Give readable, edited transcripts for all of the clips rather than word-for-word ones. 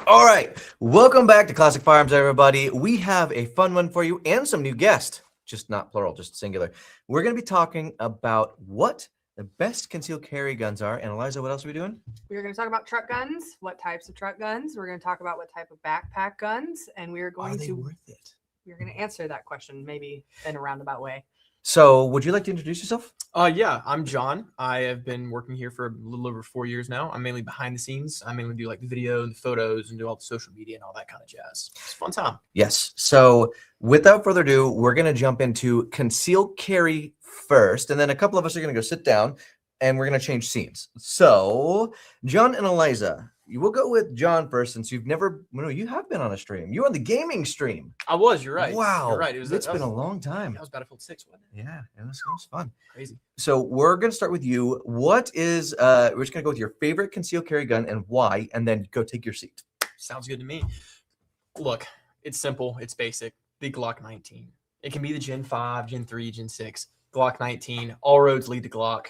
All right, welcome back to Classic Firearms, everybody. We have a fun one for you and some new guests, just not plural, just singular. We're going to be talking about what the best concealed carry guns are. And Eliza, what else are we doing? We're going to talk about truck guns, what types of truck guns. We're going to talk about what type of backpack guns, and we're going Are they worth it? We're going to answer that question maybe in a roundabout way. So, would you like to introduce yourself? Yeah, I'm John. I have been working here for a little over 4 years now. I'm mainly behind the scenes. I mainly do like the video and the photos and do all the social media and all that kind of jazz. It's a fun time. Yes. So, without further ado, we're going to jump into concealed carry first, and then a couple of us are going to go sit down, and we're going to change scenes. So, John and Eliza, you will go with John first, since you've never. No, you have been on a stream. You were on the gaming stream. I was. You're right. Wow. You're right. It's been a long time. That was Battlefield 6, wasn't it? Yeah, it was fun. Crazy. So we're going to start with you. What is, we're just going to go with your favorite concealed carry gun and why, and then go take your seat. Sounds good to me. Look, it's simple. It's basic. The Glock 19. It can be the Gen 5, Gen 3, Gen 6. Glock 19. All roads lead to Glock.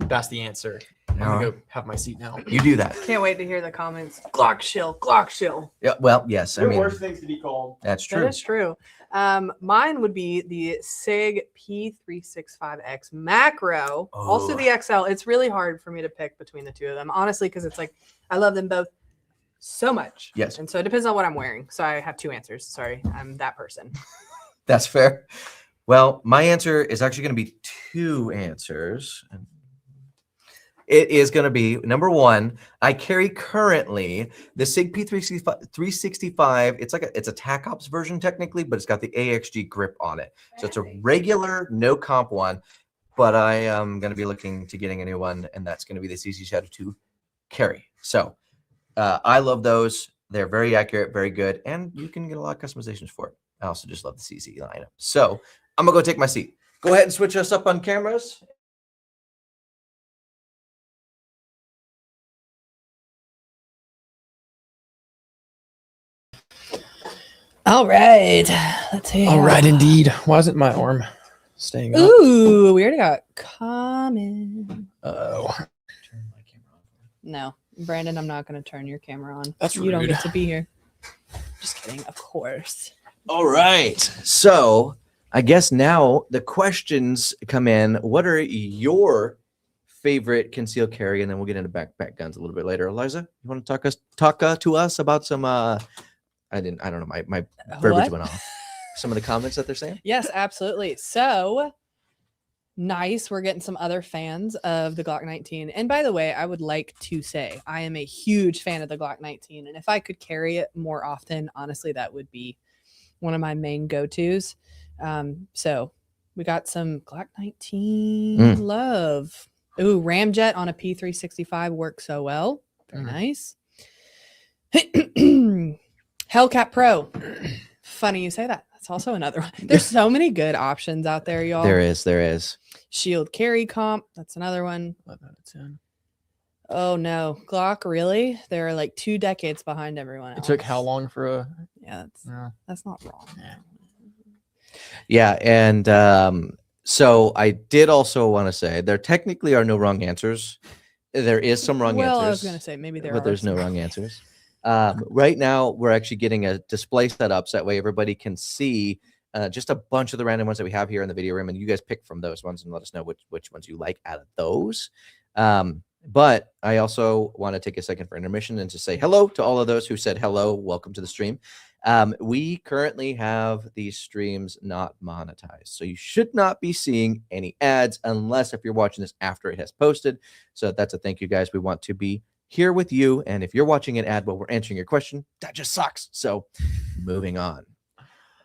That's the answer. I'm going to go have my seat now. You do that. Can't wait to hear the comments. Glock shill, Glock shill. Yeah, well, yes. I mean, worse things to be called. that's true. That is true. Mine would be the SIG P365X Macro. Also Oh. the XL. It's really hard for me to pick between the two of them, honestly, because it's like I love them both so much. Yes. And so it depends on what I'm wearing. So I have two answers. Sorry, I'm that person. That's fair. Well, my answer is actually going to be two answers. It is going to be number 1. I carry currently the SIG P365. It's like it's a TAC Ops version technically, but it's got the AXG grip on it. So it's a regular no comp one, but I am going to be looking to getting a new one, and that's going to be the CZ Shadow 2 carry. So I love those. They're very accurate, very good, and you can get a lot of customizations for it. I also just love the CZ lineup. So I'm going to go take my seat. Go ahead and switch us up on cameras. All right. Let's see. All right, indeed. Why isn't my arm staying up? Ooh, we already got comment. Oh, Turn my camera on. No, Brandon, I'm not going to turn your camera on. That's You don't rude. get to be here. Just kidding, of course. All right. So I guess now the questions come in. What are your favorite concealed carry? And then we'll get into backpack guns a little bit later. Eliza, you want to talk to us about some I don't know, my verbiage What? went off. Some of the comments that they're saying? Yes, absolutely. So nice. We're getting some other fans of the Glock 19. And by the way, I would like to say I am a huge fan of the Glock 19. And if I could carry it more often, honestly, that would be one of my main go-tos. So we got some Glock 19 love. Ooh, Ramjet on a P365 works so well. Very nice. Hellcat Pro. Funny you say that. That's also another one. There's so many good options out there, y'all. There is. Shield Carry Comp. That's another one. 11 out of 10. Oh no, Glock, really? They're like 2 decades behind everyone else. It took how long for a? Yeah, that's not wrong. Yeah, and so I did also want to say there technically are no wrong answers. There is some wrong answers. Well, I was going to say maybe there are. But there's no some. wrong answers. Right now, we're actually getting a display set up so that way everybody can see just a bunch of the random ones that we have here in the video room, and you guys pick from those ones and let us know which ones you like out of those. But I also want to take a second for intermission and to say hello to all of those who said hello. Welcome to the stream. We currently have these streams not monetized, so you should not be seeing any ads unless if you're watching this after it has posted. So that's a thank you, guys. We want to be here with you, and if you're watching an ad while we're answering your question, that just sucks. So moving on.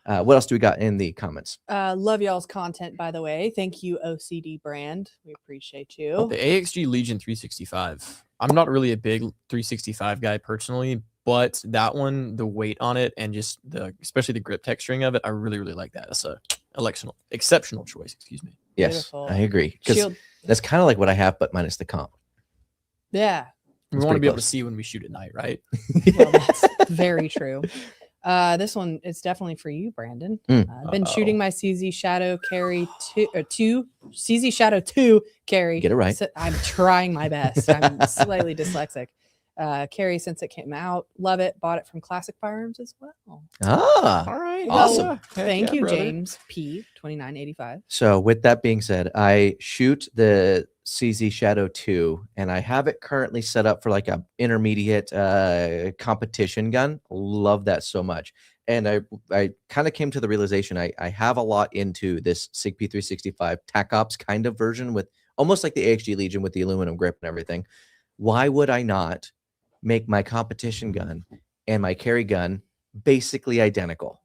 What else do we got in the comments? Love y'all's content, by the way. Thank you, OCD brand. We appreciate you. The AXG Legion 365. I'm not really a big 365 guy personally, but that one, the weight on it and just especially the grip texturing of it, I really, really like that. That's a exceptional choice. Excuse me. Yes, Beautiful. I agree. Because Shield. that's kind of like what I have, but minus the comp. Yeah. We It's want to pretty be able close. to see when we shoot at night, right? Well, that's very true. This one is definitely for you, Brandon. I've been shooting my CZ Shadow carry two CZ Shadow 2 carry. Get it right. So I'm trying my best. I'm slightly dyslexic. Carry since it came out. Love it. Bought it from Classic Firearms as well. Ah, All right. Awesome. Heck Thank yeah, you, brother. James P. 2985. so with that being said, I shoot the CZ Shadow 2, and I have it currently set up for like a intermediate competition gun. Love that so much. And I kind of came to the realization I have a lot into this SIG P365 TAC Ops kind of version with almost like the AXG Legion with the aluminum grip and everything. Why would I not make my competition gun and my carry gun basically identical?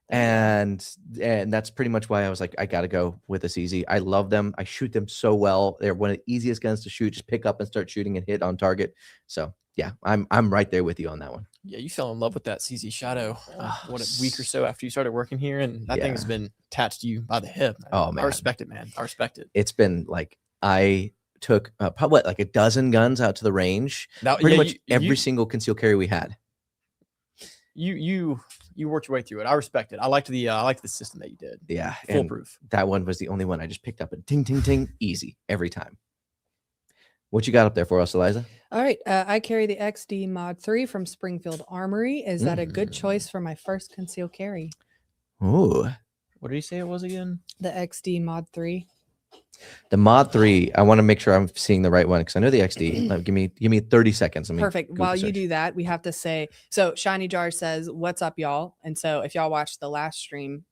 And that's pretty much why I was like, I gotta go with this easy. I love them. I shoot them so well. They're one of the easiest guns to shoot. Just pick up and start shooting and hit on target. So yeah, I'm right there with you on that one. Yeah, you fell in love with that CZ Shadow. Ah, What, a week or so after you started working here, and that thing has Yeah. been attached to you by the hip. Man. Oh, man. I respect it, man. I respect it. It's been like I took probably like a dozen guns out to the range. Now, Pretty yeah, much every single concealed carry we had. You worked your way through it. I respect it. I liked the system that you did. Yeah, and Foolproof. that one was the only one I just picked up and ting ting ting easy every time. What you got up there for us, Eliza? All right. I carry the XD Mod 3 from Springfield Armory. Is that a good choice for my first concealed carry? Ooh, What did you say it was again? The XD Mod 3. the Mod 3. I want to make sure I'm seeing the right one because I know the XD. Give me 30 seconds. Let me Perfect. Google While you search. do that, we have to say, so Shiny Jar says, what's up, y'all? And so if y'all watched the last stream,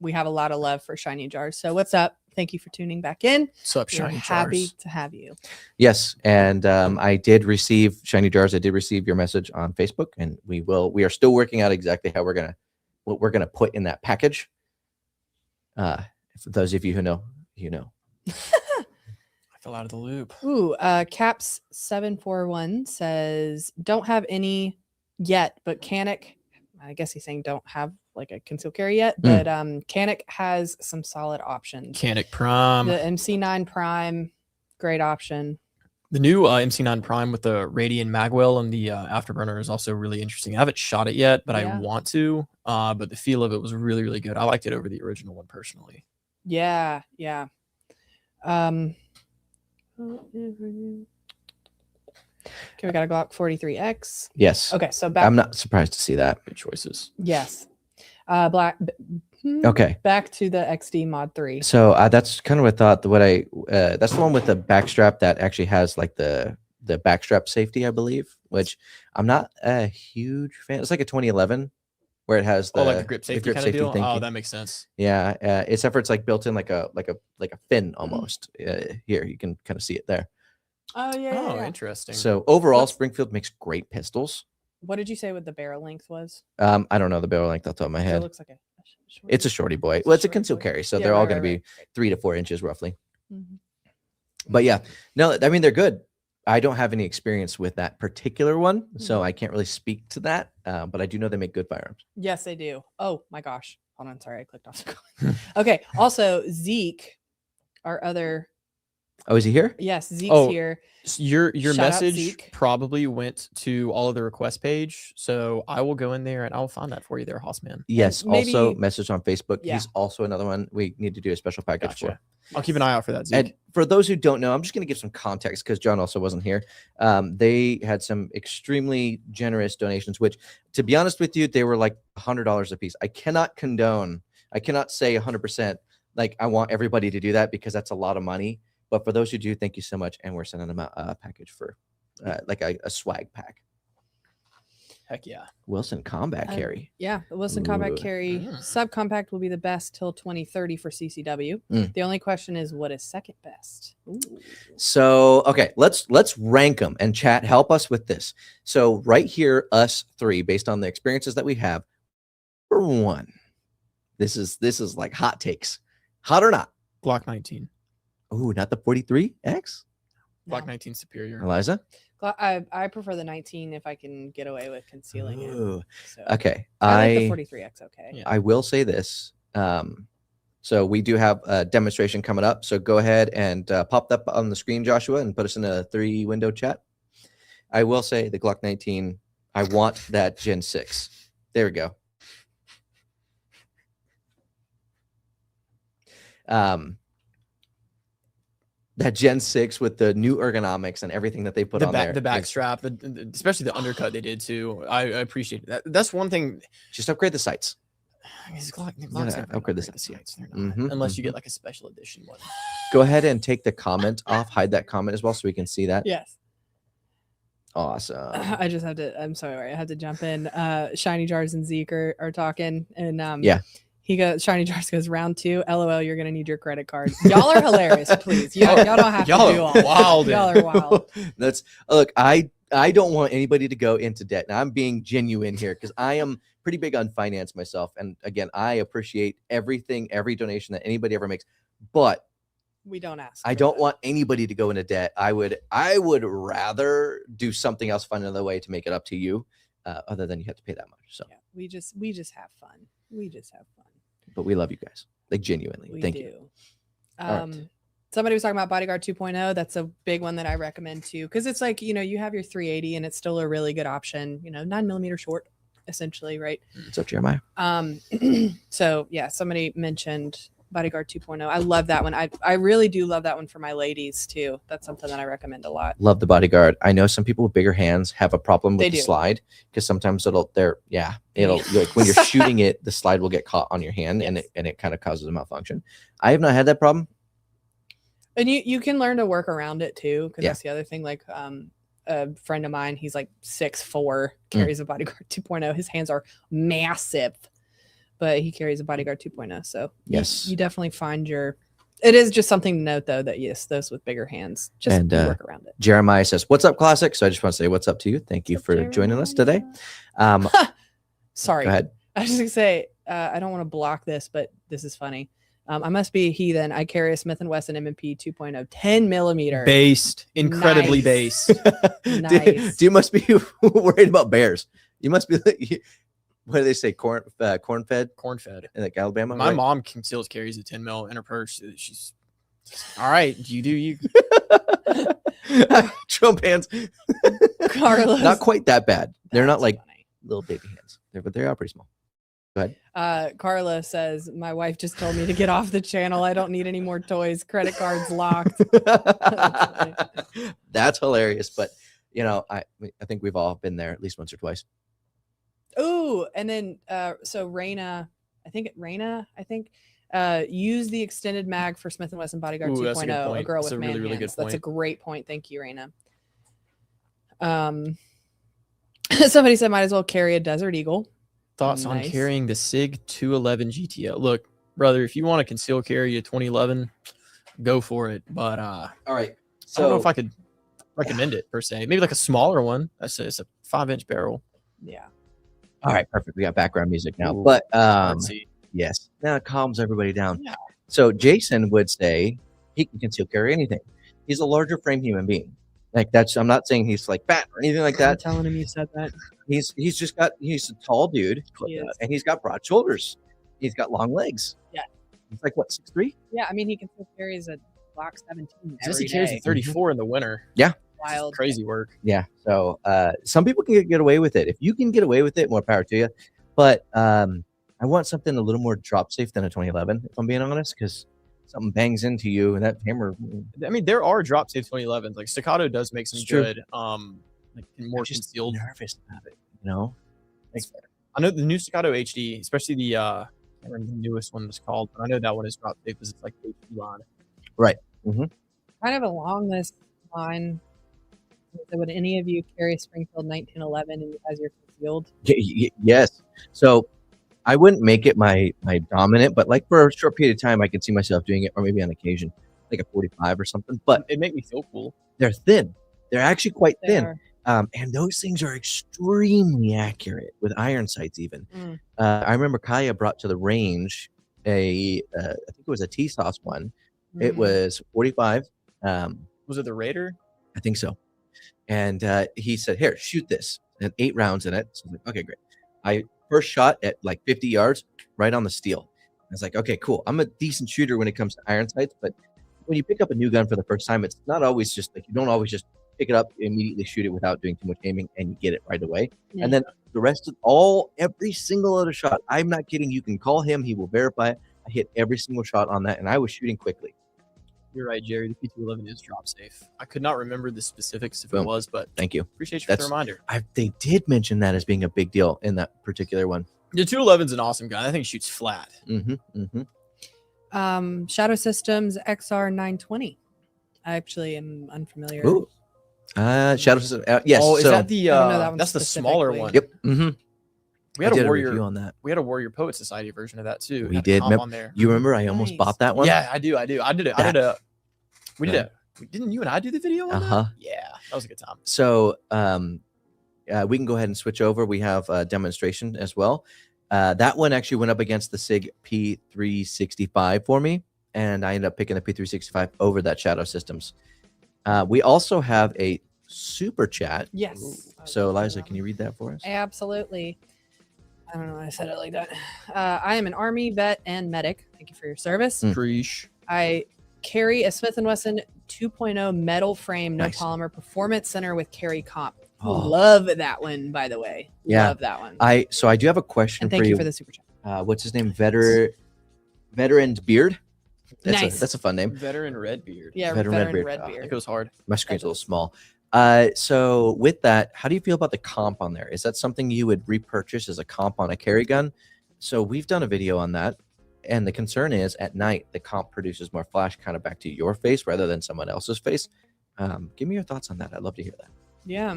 we have a lot of love for Shiny Jars. So what's up? Thank you for tuning back in. What's up, We're Shiny happy Jars? to have you. Yes, and I did receive Shiny Jars. I did receive your message on Facebook, and we are still working out exactly how what we're gonna put in that package. For those of you who know, you know. I fell out of the loop. Ooh, Caps 741 says, don't have any yet, but Canic, I guess he's saying don't have like a concealed carry yet, but Canic has some solid options. Canic Prime. The MC9 Prime, great option. The new MC9 Prime with the Radiant Magwell and the Afterburner is also really interesting. I haven't shot it yet, but Yeah. I want to. But the feel of it was really, really good. I liked it over the original one personally. Yeah, yeah. Okay, we got a Glock 43X. Yes. Okay, so back. I'm not surprised to see that. Good choices. Yes. Okay. Back to the XD Mod 3. So that's kind of what I thought. That's the one with the backstrap that actually has like the backstrap safety, I believe, which I'm not a huge fan. It's like a 2011 where it has the like a grip safety kind of deal. thank Oh, you. that makes sense. Yeah, except for it's like built in like a fin almost. Here you can kind of see it there. Oh, yeah. Oh, yeah. interesting. So overall, What's- Springfield makes great pistols. What did you say what the barrel length was? I don't know the barrel length off the top of my So it head. looks like It's a shorty boy. It's a Well, it's a shorty concealed boy. carry, so Yeah, they're all right, going to right, be 3 to 4 inches roughly. Mhm. But yeah, no, I mean they're good. I don't have any experience with that particular one, so I can't really speak to that. But I do know they make good firearms. Yes, they do. Oh my gosh. Hold on. Sorry, I clicked off. Okay. Also, Zeke, our other. Oh, is he here? Yes, Zeke's Oh, here. Your Shout out, message Zeke. probably went to all of the request page, so I will go in there and I'll find that for you there, Hossman. Yes. maybe- Also, message on Facebook. Yeah. He's also another one we need to do a special package Gotcha. for. I'll keep an eye out for that, Zeke. And for those who don't know, I'm just going to give some context because John also wasn't here. They had some extremely generous donations, which, to be honest with you, they were like $100 a piece. I cannot say 100%. Like I want everybody to do that because that's a lot of money. But for those who do, thank you so much. And we're sending them out a package for like a swag pack. Heck yeah. Wilson Combat Carry. Yeah, the Wilson Combat Ooh. Carry subcompact will be the best till 2030 for CCW. The only question is, what is second best? Ooh. So, okay, let's rank them and chat. Help us with this. So right here, us three, based on the experiences that we have, for one, this is like hot takes. Hot or not? Glock 19. Oh, not the 43X? Glock No. 19 superior. Eliza? I prefer the 19 if I can get away with concealing it. Ooh, So okay. I like the 43X. Okay. Yeah. I will say this. So we do have a demonstration coming up. So go ahead and pop that on the screen, Joshua, and put us in a 3-window chat. I will say the Glock 19, I want that Gen 6. There we go. that Gen 6 with the new ergonomics and everything that they put The on back, there. the back Like, strap, especially the undercut they did too. I appreciate that. That's one thing. just upgrade the sights. Glock's gotta never gonna upgrade the sights. They're not, Mhm, unless you mhm. get like a special edition one. Go ahead and take the comment off. Hide that comment as well so we can see that. Yes. Awesome. I just have to. I'm sorry. I have to jump in. Shiny Jars and Zeke are talking, and Yeah. he goes. Shiny Jars goes round 2. LOL. You're gonna need your credit card. Y'all are hilarious. Please, y'all don't have Y'all to do are all. wild. Y'all are wild. That's look. I don't want anybody to go into debt. Now I'm being genuine here because I am pretty big on finance myself, and again, I appreciate everything, every donation that anybody ever makes, but We don't ask. I for don't that. want anybody to go into debt. I would rather do something else fun another way to make it up to you, other than you have to pay that much. So, Yeah, we just have fun. We just have fun. but we love you guys, like genuinely. We Thank do. you. All right. Somebody was talking about Bodyguard 2.0. That's a big one that I recommend too, because it's like, you have your 380 and it's still a really good option. 9mm short, essentially, right? What's up, Jeremiah? So yeah, somebody mentioned Bodyguard 2.0. I love that one. I really do love that one for my ladies too. That's something that I recommend a lot. Love the Bodyguard. I know some people with bigger hands have a problem with They the do. slide because sometimes it'll like when you're shooting it, the slide will get caught on your hand and it kind of causes a malfunction. I have not had that problem. And you can learn to work around it too, because Yeah. that's the other thing. Like a friend of mine, he's like 6'4", carries a Bodyguard 2.0. His hands are massive, but he carries a Bodyguard 2.0. So Yes. you definitely find your. It is just something to note though that yes, those with bigger hands just And, work around it. Jeremiah says, "What's up, Classic?" So I just want to say what's up to you. Thank you for joining us today. Sorry, Go ahead. I was just gonna say I don't want to block this, but this is funny. I must be a heathen. I carry a Smith & Wesson M&P 2.0 10mm. Based, incredibly Nice. based. Nice. Dude, you must be worried about bears. You must be. What do they say? Corn fed Corn fed. in like Alabama. My right? mom conceals carries a 10mm in her purse. She's all right. You do you. Trump hands. Carlos. Not quite that bad. They're not That's like funny. little baby hands. But they are pretty small. Go ahead. Carla says, my wife just told me to get off the channel. I don't need any more toys. Credit card's locked. That's hilarious. But I think we've all been there at least once or twice. Ooh, and then so Raina, use the extended mag for Smith & Wesson Bodyguard Ooh, that's a good 2.0. A point. girl That's with a man really, really hands. good That's a point. great point. Thank you, Raina. Somebody said might as well carry a Desert Eagle. Thoughts on Nice. carrying the SIG 211 GTO? Look, brother, if you want to conceal carry a 2011, go for it. But All right. I don't know if So I could recommend it per se. Maybe like a smaller one. It's a 5-inch barrel. Yeah. all right, perfect. We got background music now. Ooh, But Let's see. yes, now it calms everybody down. Yeah. So Jason would say he can conceal carry anything. He's a larger frame human being. Like I'm not saying he's like fat or anything like I'm that. telling him you said that. He's a tall dude, He is. and he's got broad shoulders. He's got long legs. Yeah. He's like what, 6'3"? Yeah, I mean, he can still carry a Glock 17 Says every he carries day. a 34 in the winter. Wild. Crazy work. Yeah. So some people can get away with it. If you can get away with it, more power to you. But I want something a little more drop safe than a 2011, if I'm being honest, because something bangs into you and that hammer. I mean, there are drop safe 2011s. Like Staccato does make some It's true. good, like more I'm just concealed. nervous about it. Like, I know the new Staccato HD, especially the I can't remember the newest one was called, but I know that one is drop safe because it's like the HD line. Kind of along this line. So would any of you carry a Springfield 1911 as your concealed? yes. So I wouldn't make it my dominant, but like for a short period of time, I could see myself doing it, or maybe on occasion, like a 45 or something. But It made me feel cool. they're thin. They're actually quite They thin. are. And those things are extremely accurate with iron sights even. Mm. I remember Kaya brought to the range I think it was a T-Sauce one. It Mhm. was 45. Was it the Raider? I think so. And he said, here, shoot this. And 8 rounds in it. So I was like, okay, great. I first shot at like 50 yards right on the steel. I was like, okay, cool. I'm a decent shooter when it comes to iron sights, but when you pick up a new gun for the first time, it's not always just like, you don't always just pick it up, immediately shoot it without doing too much aiming, and you get it right away. Yeah. And then the rest of every single other shot, I'm not kidding. You can call him. He will verify it. I hit every single shot on that, and I was shooting quickly. You're right, Jerry. The P211 is drop safe. I could not remember the specifics if Boom. it was, but Thank you. appreciate you for That's- the reminder. They did mention that as being a big deal in that particular one. The 211 is an awesome gun. I think it shoots flat. Shadow Systems XR920. I actually am unfamiliar. Ooh. Shadow System. Yes. Oh, is so, that the? I don't know that one That's the smaller specifically. one. Yep. Mm-hmm. We had I did a a warrior review on that. We had a Warrior Poet Society version of that too. We Had a did. comp on there. You remember? I almost Nice. bought that one. Yeah, I do. I did it. I did a. We did Yeah. a. Didn't you and I do the video on Uh-huh. that? Yeah, that was a good time. So we can go ahead and switch over. We have a demonstration as well. That one actually went up against the SIG P365 for me, and I ended up picking the P365 over that Shadow Systems. We also have a super chat. Yes. So Eliza, can you read that for us? Absolutely. I don't know why I said it like that. I am an Army vet and medic. Thank you for your service. Preach. I carry a Smith & Wesson 2.0 metal frame, no Nice. polymer performance center with carry comp. Oh. Love that one, by the way. Yeah. Love that one. I do have a question and for thank you. you for the super chat. What's his name? Veteran Beard. Nice. That's a fun name. Veteran Redbeard. Yeah, Veteran veteran Redbeard. Redbeard. It goes hard. My screen's a little does. small. So with that, how do you feel about the comp on there? Is that something you would repurchase as a comp on a carry gun? So we've done a video on that, and the concern is at night the comp produces more flash kind of back to your face rather than someone else's face. Give me your thoughts on that. I'd love to hear that. Yeah,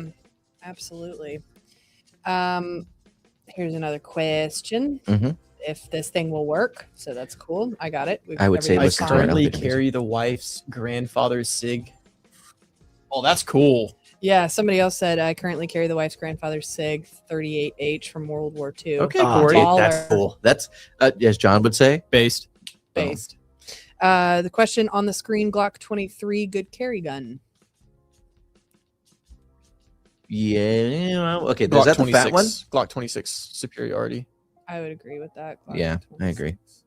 absolutely. Here's another question. Mhm. If this thing will work, so that's cool. I got it. I would say I everything's listen to our fine. currently elevator music. carry the wife's grandfather's SIG. Oh, that's cool. Yeah, somebody else said I currently carry the wife's grandfather's SIG 38H from World War II. Okay, Ah, Corey. dude, that's Baller. cool. That's as John would say. Based. Based. The question on the screen: Glock 23, good carry gun. Yeah. Okay. Is that the fat one? Glock 26 superiority. I would agree with that. Glock Yeah, I agree. 26.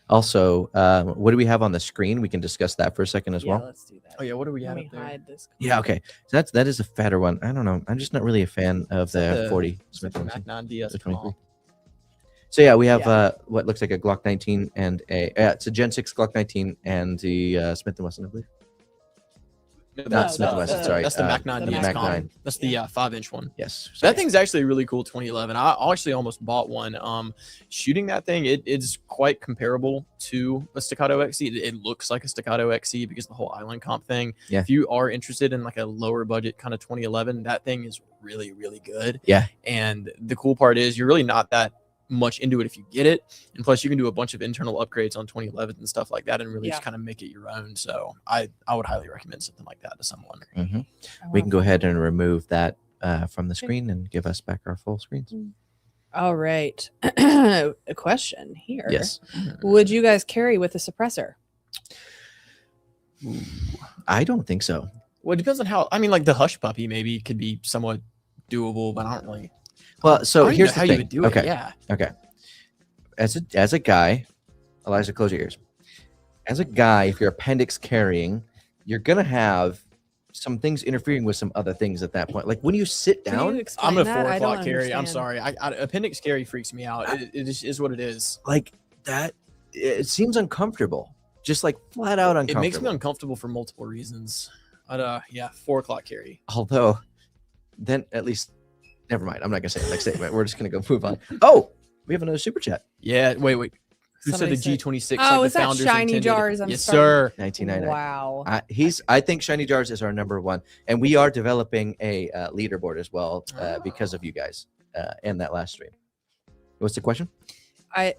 Also, what do we have on the screen? We can discuss that for a second as Yeah, well. let's do that. Oh yeah, what do we Let have me up there? hide this. Yeah. Okay. So that is a fatter one. I don't know. I'm just not really a fan of the 40 It's like Smith the Wesson. Mac 9 DS. The 23. So yeah, we have Yeah. what looks like a Glock 19 and it's a Gen 6 Glock 19 and the Smith & Wesson, I believe. No, Not Smith & Wesson, sorry. That's the Mac 9 the DS. Mac comp. 9. That's the 5-inch one. Yes. That sorry. thing's actually a really cool 2011. I actually almost bought one. Shooting that thing, it's quite comparable to a Staccato XC. It looks like a Staccato XC because of the whole island comp thing. Yeah. If you are interested in like a lower budget kind of 2011, that thing is really, really good. Yeah. And the cool part is you're really not that much into it if you get it, and plus you can do a bunch of internal upgrades on 2011 and stuff like that and really just Yeah. kind of make it your own. So I would highly recommend something like that to someone. Mhm. I We want can go ahead and remove that from the screen and give us back our full screens. All right. A question here. Yes. Would you guys carry with a suppressor? I don't think so. Well, it depends on how. I mean, like the Hush Puppy maybe could be somewhat doable, but I don't really. Well, so I don't even here's know the how thing. you would do it. Okay. Yeah. Okay. As a guy, Eliza, close your ears. As a guy, if you're appendix carrying, you're gonna have some things interfering with some other things at that point. Like when you sit Can you down, explain I'm a that? 4 I don't o'clock carry. I'm understand. sorry. Appendix carry freaks me out. It just is what it is. like that, it seems uncomfortable. Just like flat out It uncomfortable. makes me uncomfortable for multiple reasons. But yeah, 4 o'clock carry. Although, then at least, never mind. I'm not gonna say the next statement. We're just gonna go move on. Oh, we have another super chat. Yeah. Wait. Who Somebody said the said- G26? Oh, like is the that founders Shiny intended? Jars? I'm yes, starting- sir. 1999. Wow. I think Shiny Jars is our number one, and we are developing a leaderboard as well because of you guys and that last stream. What's the question? I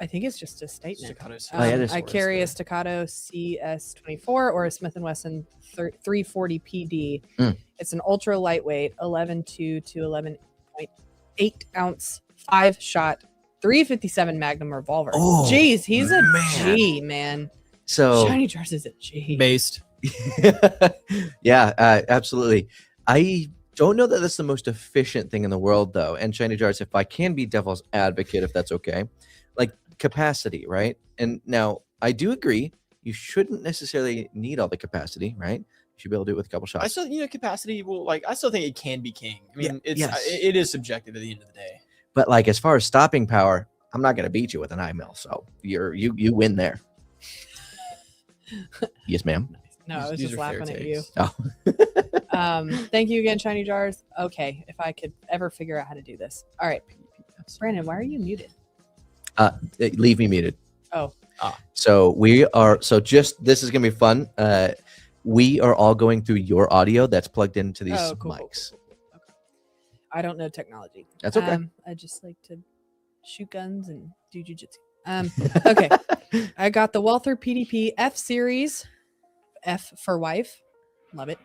think it's just a statement. Staccatos. Oh, yeah, it is. I carry a Staccato CS24 or a Smith & Wesson 340 PD. Mm. It's an ultra lightweight 11.2 to 11.8 ounce 5-shot 357 Magnum revolver. Oh, Jeez, he's a man. G, man. So Shiny Jars is a G. Based. yeah, absolutely. I don't know that that's the most efficient thing in the world, though. And Shiny Jars, if I can be devil's advocate, if that's okay, like capacity, right? And now I do agree, you shouldn't necessarily need all the capacity, right? You should be able to do it with a couple shots. I still, capacity will I still think it can be king. I mean, yes. it is subjective at the end of the day. But like as far as stopping power, I'm not going to beat you with an eye mill, so you win there. Yes, ma'am. No, I was These just are fair laughing at you. takes. Oh. Thank you again, Shiny Jars. Okay, if I could ever figure out how to do this. All right, Brandon, why are you muted? Leave me muted. Oh, So this is gonna be fun. We are all going through your audio that's plugged into these oh, cool, mics. cool, cool, cool. Okay. I don't know technology. That's okay. I just like to shoot guns and do jujitsu. Okay. I got the Walther PDP F series, F for wife. Love it.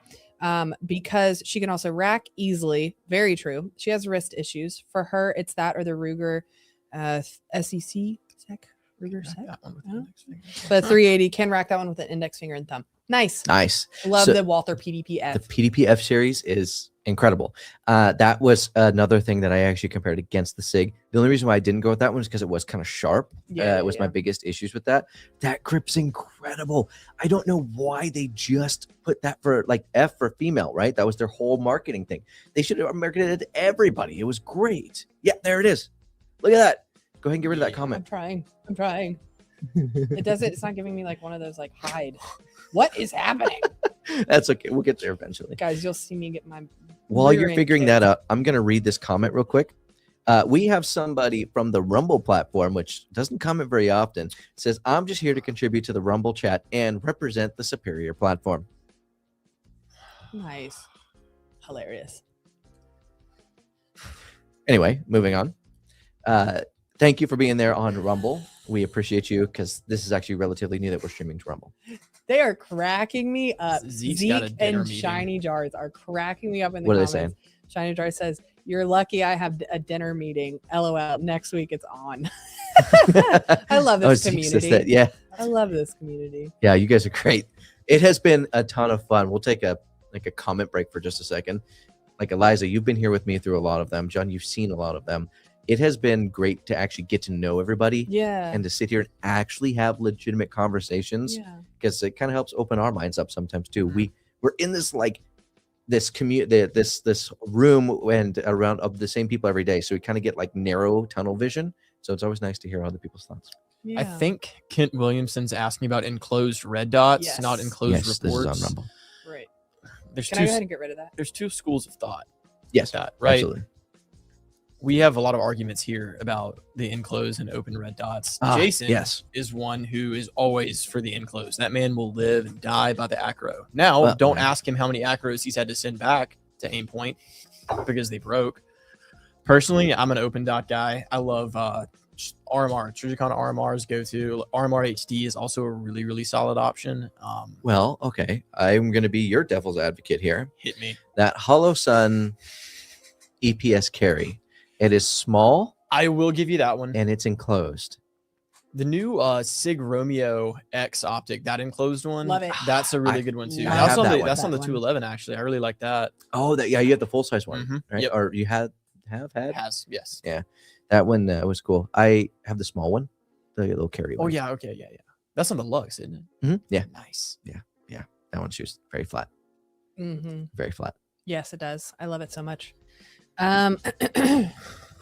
Because she can also rack easily. Very true. She has wrist issues. For her, it's that or the Ruger SEC. Ruger Sec. That one with Oh. the index finger. But 380 can rack that one with an index finger and thumb. Nice. Love So the Walther PDP F. the PDP-F series is incredible. That was another thing that I actually compared against the SIG. The only reason why I didn't go with that one is because it was kind of sharp. Yeah, was my biggest issues with that. That grip's incredible. I don't know why they just put that for like F for female, right? That was their whole marketing thing. They should have marketed it to everybody. It was great. Yeah, there it is. Look at that. Go ahead and get rid of that I'm comment. trying. It doesn't. It's not giving me like one of those like hide. What is happening, That's okay. We'll get there eventually. guys? You'll see me get my. While you're rear end figuring kicked. that out, I'm going to read this comment real quick. We have somebody from the Rumble platform, which doesn't comment very often, says, I'm just here to contribute to the Rumble chat and represent the superior platform. Nice, hilarious. Anyway, moving on. Thank you for being there on Rumble. We appreciate you because this is actually relatively new that we're streaming to Rumble. They are cracking me up. Zeke's Zeke got a dinner and meeting. Shiny Jars are cracking me up in the What are they comments. saying? Shiny Jar says, "You're lucky I have a dinner meeting. LOL. Next week it's on." I love this Zeke says community. that. Yeah. I love this community. Yeah, you guys are great. It has been a ton of fun. We'll take a comment break for just a second. Like Eliza, you've been here with me through a lot of them. John, you've seen a lot of them. It has been great to actually get to know everybody Yeah. and to sit here and actually have legitimate conversations Yeah. because it kind of helps open our minds up sometimes too. We're in this this community, this room and around of the same people every day, so we kind of get like narrow tunnel vision. So it's always nice to hear other people's thoughts. Yeah. I think Kent Williamson's asking about enclosed red dots, Yes. not enclosed Yes, reports. this is on Rumble. Right. There's Can I go ahead and get rid of that? there's two schools of thought. Yes, That right. absolutely. We have a lot of arguments here about the enclosed and open red dots. Jason yes. is one who is always for the enclosed. That man will live and die by the acro. Now, Well, don't right. ask him how many acros he's had to send back to aim point because they broke. Personally, I'm an open dot guy. I love RMR. Trigicon RMRs go to. RMR HD is also a really, really solid option. Well, okay. I'm going to be your devil's advocate here. Hit me. That Hollow Sun EPS carry. It is small I will give you that one. and it's enclosed. The new Sig Romeo X optic, that enclosed one. Love it. That's a really I- good one too. I That's have on that the one. that's on the That one. 211 actually. I really like that. Oh, that you have the full size one, Mhm. right? Yep. Or you have It had has, yes. Yeah. that one was cool. I have the small one, the little carry Oh one. yeah, okay, yeah. That's on the lugs, isn't it? Yeah, Nice. that one shoots very flat, Mm-hmm. very flat. Yes, it does. I love it so much.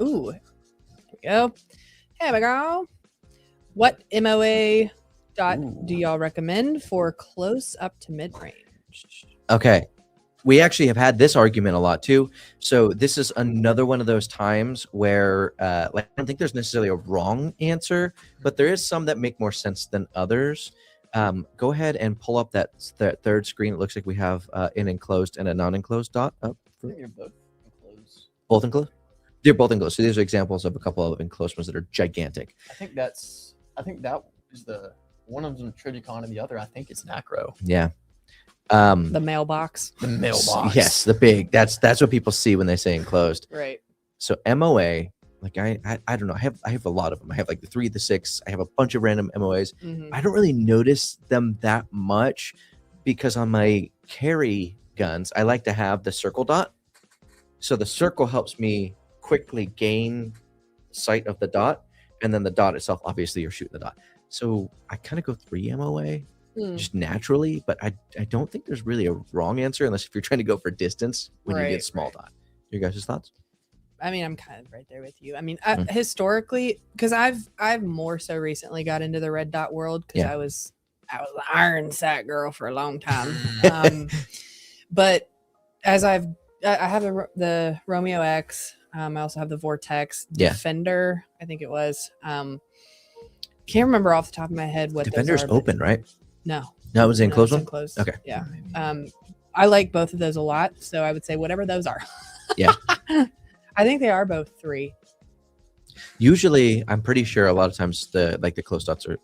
Ooh. Here we go. Here we go. What MOA dot do y'all recommend for close up to mid range? Okay. We actually have had this argument a lot too. So this is another one of those times where like I don't think there's necessarily a wrong answer, but there is some that make more sense than others. Go ahead and pull up that third screen. It looks like we have an enclosed and a non-enclosed dot up. You're both enclosed. Both enclosed? They're both enclosed. So these are examples of a couple of enclosed ones that are gigantic. I think that is the one of them Trigicon and the other, I think it's an acro. Yeah. The mailbox. The mailbox. Yes, the big. That's what people see when they say enclosed. Right. So MOA, like I don't know. I have a lot of them. I have like the 3, the 6. I have a bunch of random MOAs. Mhm. I don't really notice them that much because on my carry guns, I like to have the circle dot. So the circle helps me quickly gain sight of the dot, and then the dot itself, obviously, you're shooting the dot. So I kind of go 3 MOA Mm. just naturally, but I don't think there's really a wrong answer unless if you're trying to go for distance when you Right, get small right. dot. Your guys' thoughts? I mean, I'm kind of right there with you. I mean, Mm. historically, because I've more so recently got into the red dot world because Yeah. I was I was an iron sight girl for a long time. But as I have the Romeo X. I also have the Vortex Defender. I think it was. Can't remember off the top of my head what Defender's those are, open, right? No, it was in closed one. Enclosed. Okay. Yeah. I like both of those a lot, so I would say whatever those are. Yeah. I think they are both 3. Usually, I'm pretty sure a lot of times the close dots are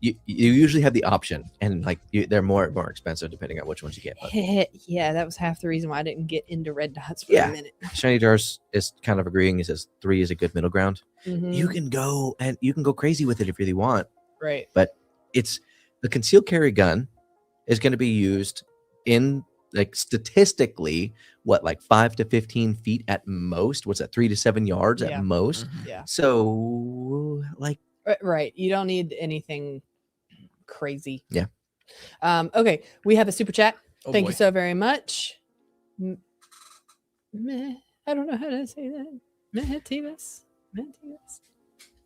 you usually have the option, and they're more expensive depending on which ones you get. But. Yeah, that was half the reason why I didn't get into red dots for a minute. Shiny Jars is kind of agreeing. He says 3 is a good middle ground. Mm-hmm. You can go crazy with it if you really want. Right. But it's the concealed carry gun is going to be used in statistically 5 to 15 feet at most. What's that? 3 to 7 yards at most. Mm-hmm. Yeah. So right. You don't need anything crazy. Yeah. Okay. We have a super chat. Oh, Thank boy. you so very much. I don't know how to say that. Mehetivas.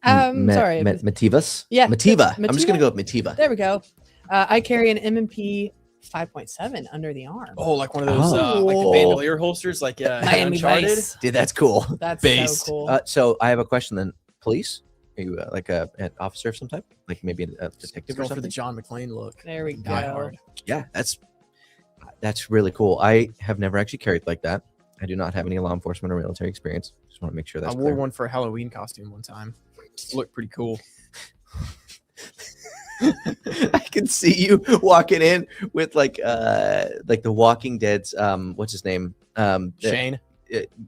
Sorry. Mativas. Yeah. Mativa. I'm just gonna go with Mativa. There we go. I carry an M&P 5.7 under the arm. Oh, like one of those like the bandolier holsters, like Miami Uncharted. Vice. Dude, that's cool. That's Based. so cool. So I have a question then. Police? Are you an officer of some type? Like maybe a detective or Going for something? the John McClane look. There we Die go. Hard. Yeah, that's really cool. I have never actually carried like that. I do not have any law enforcement or military experience. Just want to make sure that's I wore clear. one for a Halloween costume one time. It looked pretty cool. I can see you walking in with like the Walking Dead's what's his name? Shane.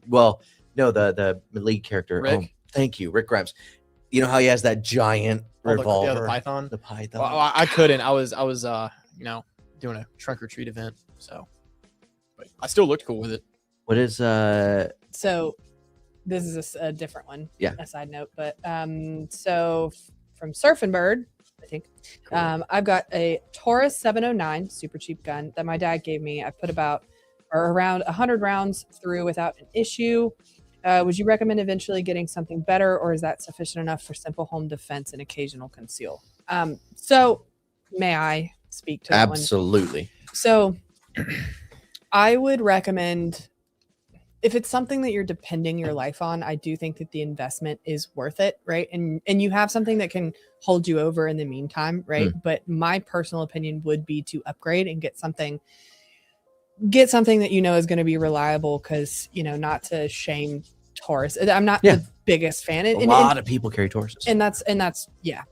Well, no, the lead character. Rick. Oh, thank you, Rick Grimes. You know how he has that giant revolver? The Python. The Python. Well, I couldn't. I was doing a trunk or treat event, so but I still looked cool with it. What is So this is a different one. Yeah. A side note, but so from Surfing Bird, I think I've got a Taurus 709 super cheap gun that my dad gave me. I put around 100 rounds through without an issue. Would you recommend eventually getting something better, or is that sufficient enough for simple home defense and occasional conceal? So may I speak to that one? absolutely? So I would recommend, if it's something that you're depending your life on, I do think that the investment is worth it, right? And you have something that can hold you over in the meantime, right? But my personal opinion would be to upgrade and get something that you know is going to be reliable, because not to shame Taurus, I'm not the biggest fan. A lot of people carry Tauruses, and that's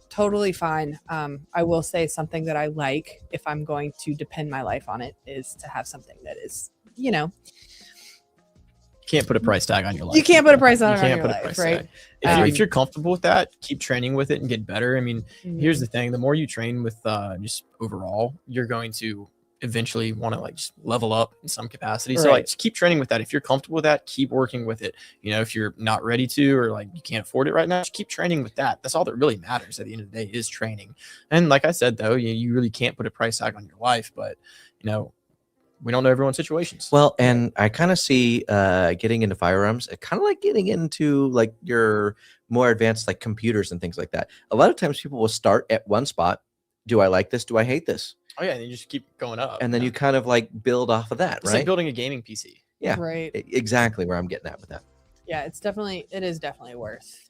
totally fine. I will say something that I like, if I'm going to depend my life on it, is to have something that is Can't put a price tag on your life. you can't put a price on You it on can't your put a life, price right? tag. If you're comfortable with that, keep training with it and get better. I mean, here's the thing: the more you train with just overall, you're going to eventually want to just level up in some capacity. So Right. just keep training with that. If you're comfortable with that, keep working with it. If you're not ready to, or you can't afford it right now, just keep training with that. That's all that really matters at the end of the day, is training. And like I said, though, you really can't put a price tag on your life, but we don't know everyone's situations. Well, and I kind of see getting into firearms, kind of like getting into your more advanced computers and things like that. A lot of times people will start at one spot. Do I like this? Do I hate this? Oh yeah, and you just keep going up. And then you kind of build off of that, It's right? like building a gaming PC. Yeah. Right. Exactly where I'm getting at with that. Yeah, it is definitely worth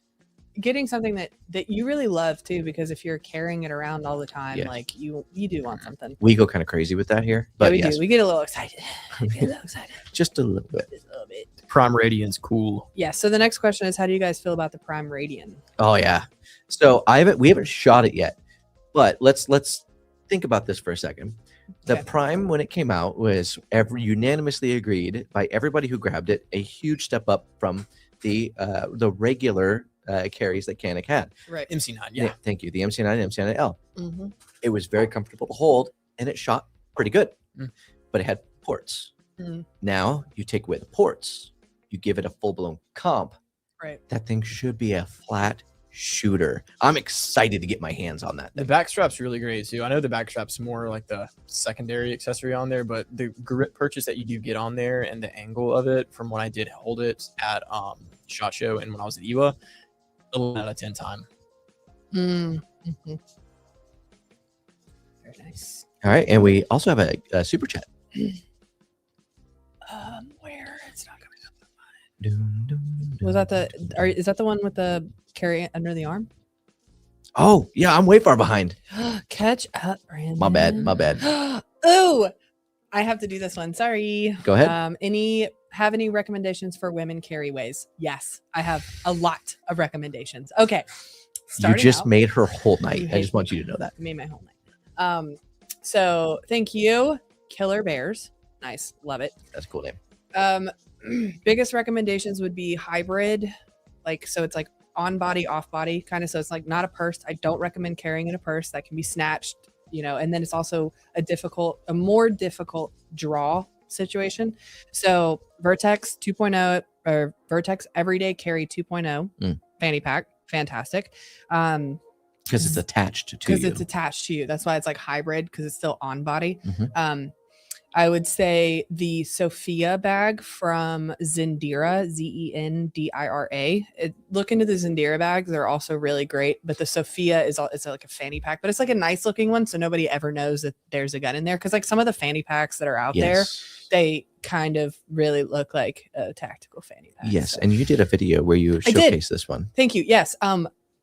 getting something that you really love too, because if you're carrying it around all the time, Yeah. you do want something. We go kind of crazy with that here, but we yes, do. We get a little excited. just a little bit. Just a little bit. Prime Radiant's cool. Yeah. So the next question is, how do you guys feel about the Prime Radian? Oh yeah. So we haven't shot it yet, but let's think about this for a second. The Okay. Prime, when it came out, was unanimously agreed by everybody who grabbed it, a huge step up from the regular carries that Canik had. Right. MC9, yeah. Thank you. The MC9 and MC9L. Mm-hmm. It was very comfortable to hold, and it shot pretty good, Mm. but it had ports. Mhm. Now you take away the ports, you give it a full-blown comp. Right. That thing should be a flat shooter. I'm excited to get my hands on that The thing. back strap's really great too. I know the back strap's more like the secondary accessory on there, but the grip purchase that you do get on there and the angle of it, from when I did hold it at SHOT Show and when I was at EWA, 11 out of 10 time. Mm-hmm. Very nice. All right, and we also have a super chat. Where it's not coming up. Dun, dun, Was dun, that dun, the? Is that the one with the carry under the arm? Oh yeah, I'm way far behind. Catch up, Brandon. My bad. My bad. Oh, I have to do this one. Sorry. Go ahead. Have any recommendations for women carryways? Yes, I have a lot of recommendations. Okay. You just out, made her whole night. You I hate just want you to know that. made my whole night. So thank you, Killer Bears. Nice, love it. That's a cool name. Biggest recommendations would be hybrid, like so it's like on body, off body kind of. So it's like not a purse. I don't recommend carrying in a purse that can be snatched, you know. And then it's also a more difficult draw situation. So Vertex 2.0 or Vertex Everyday Carry 2.0 fanny pack, fantastic. Because it's attached to you. Because it's attached to you. That's why it's like hybrid, because it's still on body. Mm-hmm. I would say the Sophia bag from Zendira, Zendira. Look into the Zendira bags. They're also really great. But the Sophia it's like a fanny pack, but it's like a nice looking one. So nobody ever knows that there's a gun in there. Because like some of the fanny packs that are out there, they kind of really look like a tactical fanny pack. Yes. So. And you did a video where you showcased this one. Thank you. Yes.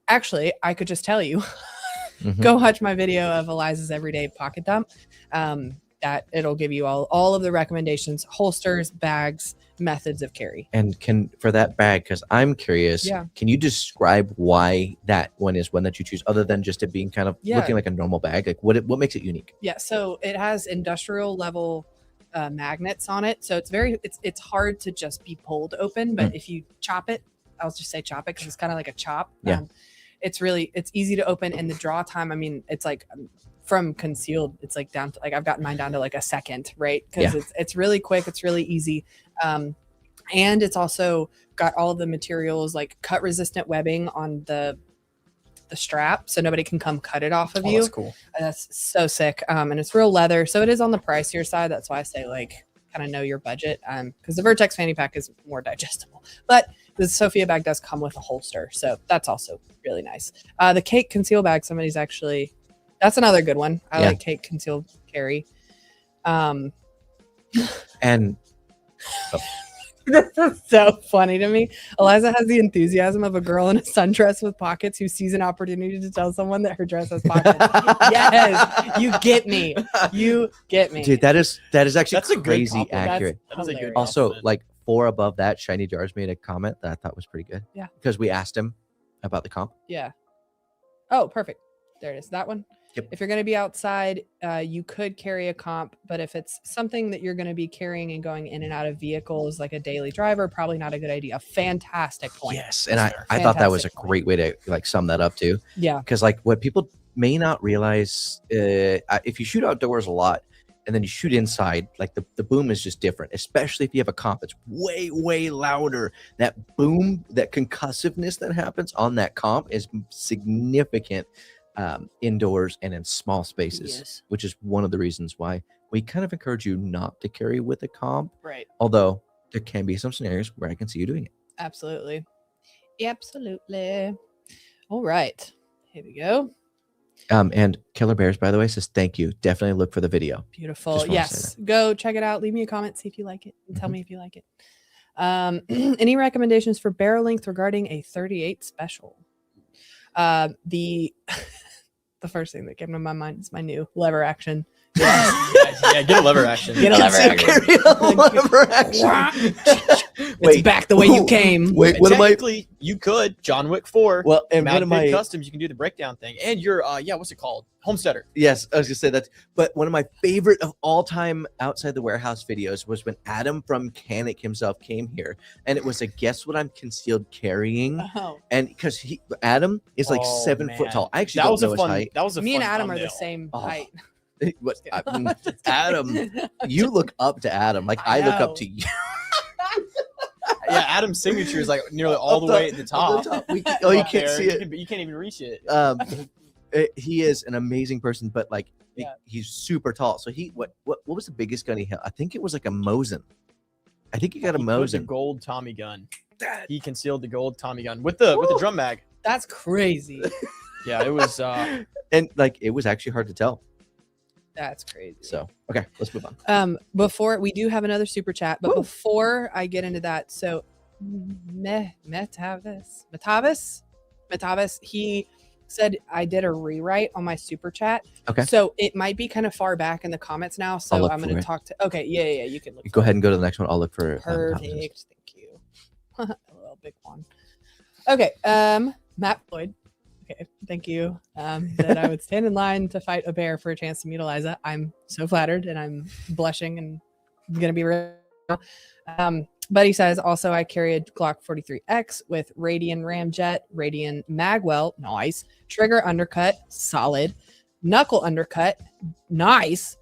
Actually, I could just tell you, go watch my video of Eliza's Everyday Pocket Dump. That it'll give you all of the recommendations, holsters, bags, methods of carry. And for that bag, because I'm curious, Yeah. Can you describe why that one is one that you choose, other than just it being kind of looking like a normal bag? Like what makes it unique? Yeah, so it has industrial level magnets on it, so it's hard to just be pulled open. But if you chop it, I'll just say chop it because it's kind of like a chop. Yeah. It's easy to open, and the draw time, I mean, it's like from Concealed, it's like down to like I've gotten mine down to like a second, right? Because it's really quick, it's really easy, and it's also got all of the materials like cut resistant webbing on the strap, so nobody can come cut it off of you. That's cool. That's so sick. And it's real leather, so it is on the pricier side. That's why I say like kind of know your budget, because the Vertex fanny pack is more digestible, but the Sophia bag does come with a holster, so that's also really nice. The Cake Conceal bag, that's another good one. I like Cake Conceal carry. And This is so funny to me. Eliza has the enthusiasm of a girl in a sundress with pockets who sees an opportunity to tell someone that her dress has pockets. Yes, you get me. You get me. Dude, that is actually That's a good crazy compliment. accurate. That is a good Also, compliment. like 4 above that, Shiny Jars made a comment that I thought was pretty good. Yeah. Because we asked him about the comp. Yeah. Oh, perfect. There it is. That one. Yep. If you're going to be outside, you could carry a comp, but if it's something that you're going to be carrying and going in and out of vehicles like a daily driver, probably not a good idea. Fantastic point. Yes. And I thought that was a great way to like sum that up too. Yeah. Because like what people may not realize, if you shoot outdoors a lot and then you shoot inside, like the boom is just different, especially if you have a comp. It's way, way louder. That boom, that concussiveness that happens on that comp is significant. Indoors and in small spaces, which is one of the reasons why we kind of encourage you not to carry with a comp. Right. Although there can be some scenarios where I can see you doing it. Absolutely. Absolutely. All right. Here we go. And Killer Bears, by the way, says thank you. Definitely look for the video. Beautiful. Just wanna say Yes. Go check it out. Leave me a comment, see if you like it, and tell Mhm. me if you like it. Any recommendations for barrel length regarding a 38 special? The first thing that came to my mind is my new lever action. Yeah, get a lever action. Get a lever action. Carry a lever action. It's back the way you came. Wait, And what am I? technically, you could John Wick 4. Well, and what Mad am Big I? Customs, you can do the breakdown thing, and you're what's it called? Homesteader. Yes, I was gonna say that. But one of my favorite of all time outside the warehouse videos was when Adam from Mechanic himself came here, and it was a guess what I'm concealed carrying, Oh. and because Adam is like Oh, 7 foot man. tall. I actually That don't was know a his fun. height. That was a Me and fun Adam are the thumbnail. same Oh. height. What, I'm just Adam, kidding. you look up to Adam. Like I look know. up to you. Yeah, Adam's signature is like nearly all the way at the top. You Up can't there. see it. You can't even reach it. He is an amazing person, but like Yeah. he's super tall. So what was the biggest gun he held? I think it was like a Mosin. I think he got a He put the Mosin. gold Tommy gun. He concealed the gold Tommy gun with the drum mag. That's crazy. Yeah, it was. And like it was actually hard to tell. That's crazy. So okay, let's move on. Before we do have another super chat, but before I get into that, so Metavis, he said I did a rewrite on my super chat. Okay. So it might be kind of far back in the comments now. So I'm going to talk to. Okay. Yeah. You can look. Go ahead and go to the next one. I'll look for. Perfect. Thank you. A little big one. Okay. Matt Floyd. Okay. Thank you. That I would stand in line to fight a bear for a chance to meet Eliza. I'm so flattered and I'm blushing and going to be real. But he says also I carry a Glock 43X with Radian Ramjet, Radian Magwell, nice, trigger undercut, solid, knuckle undercut, nice,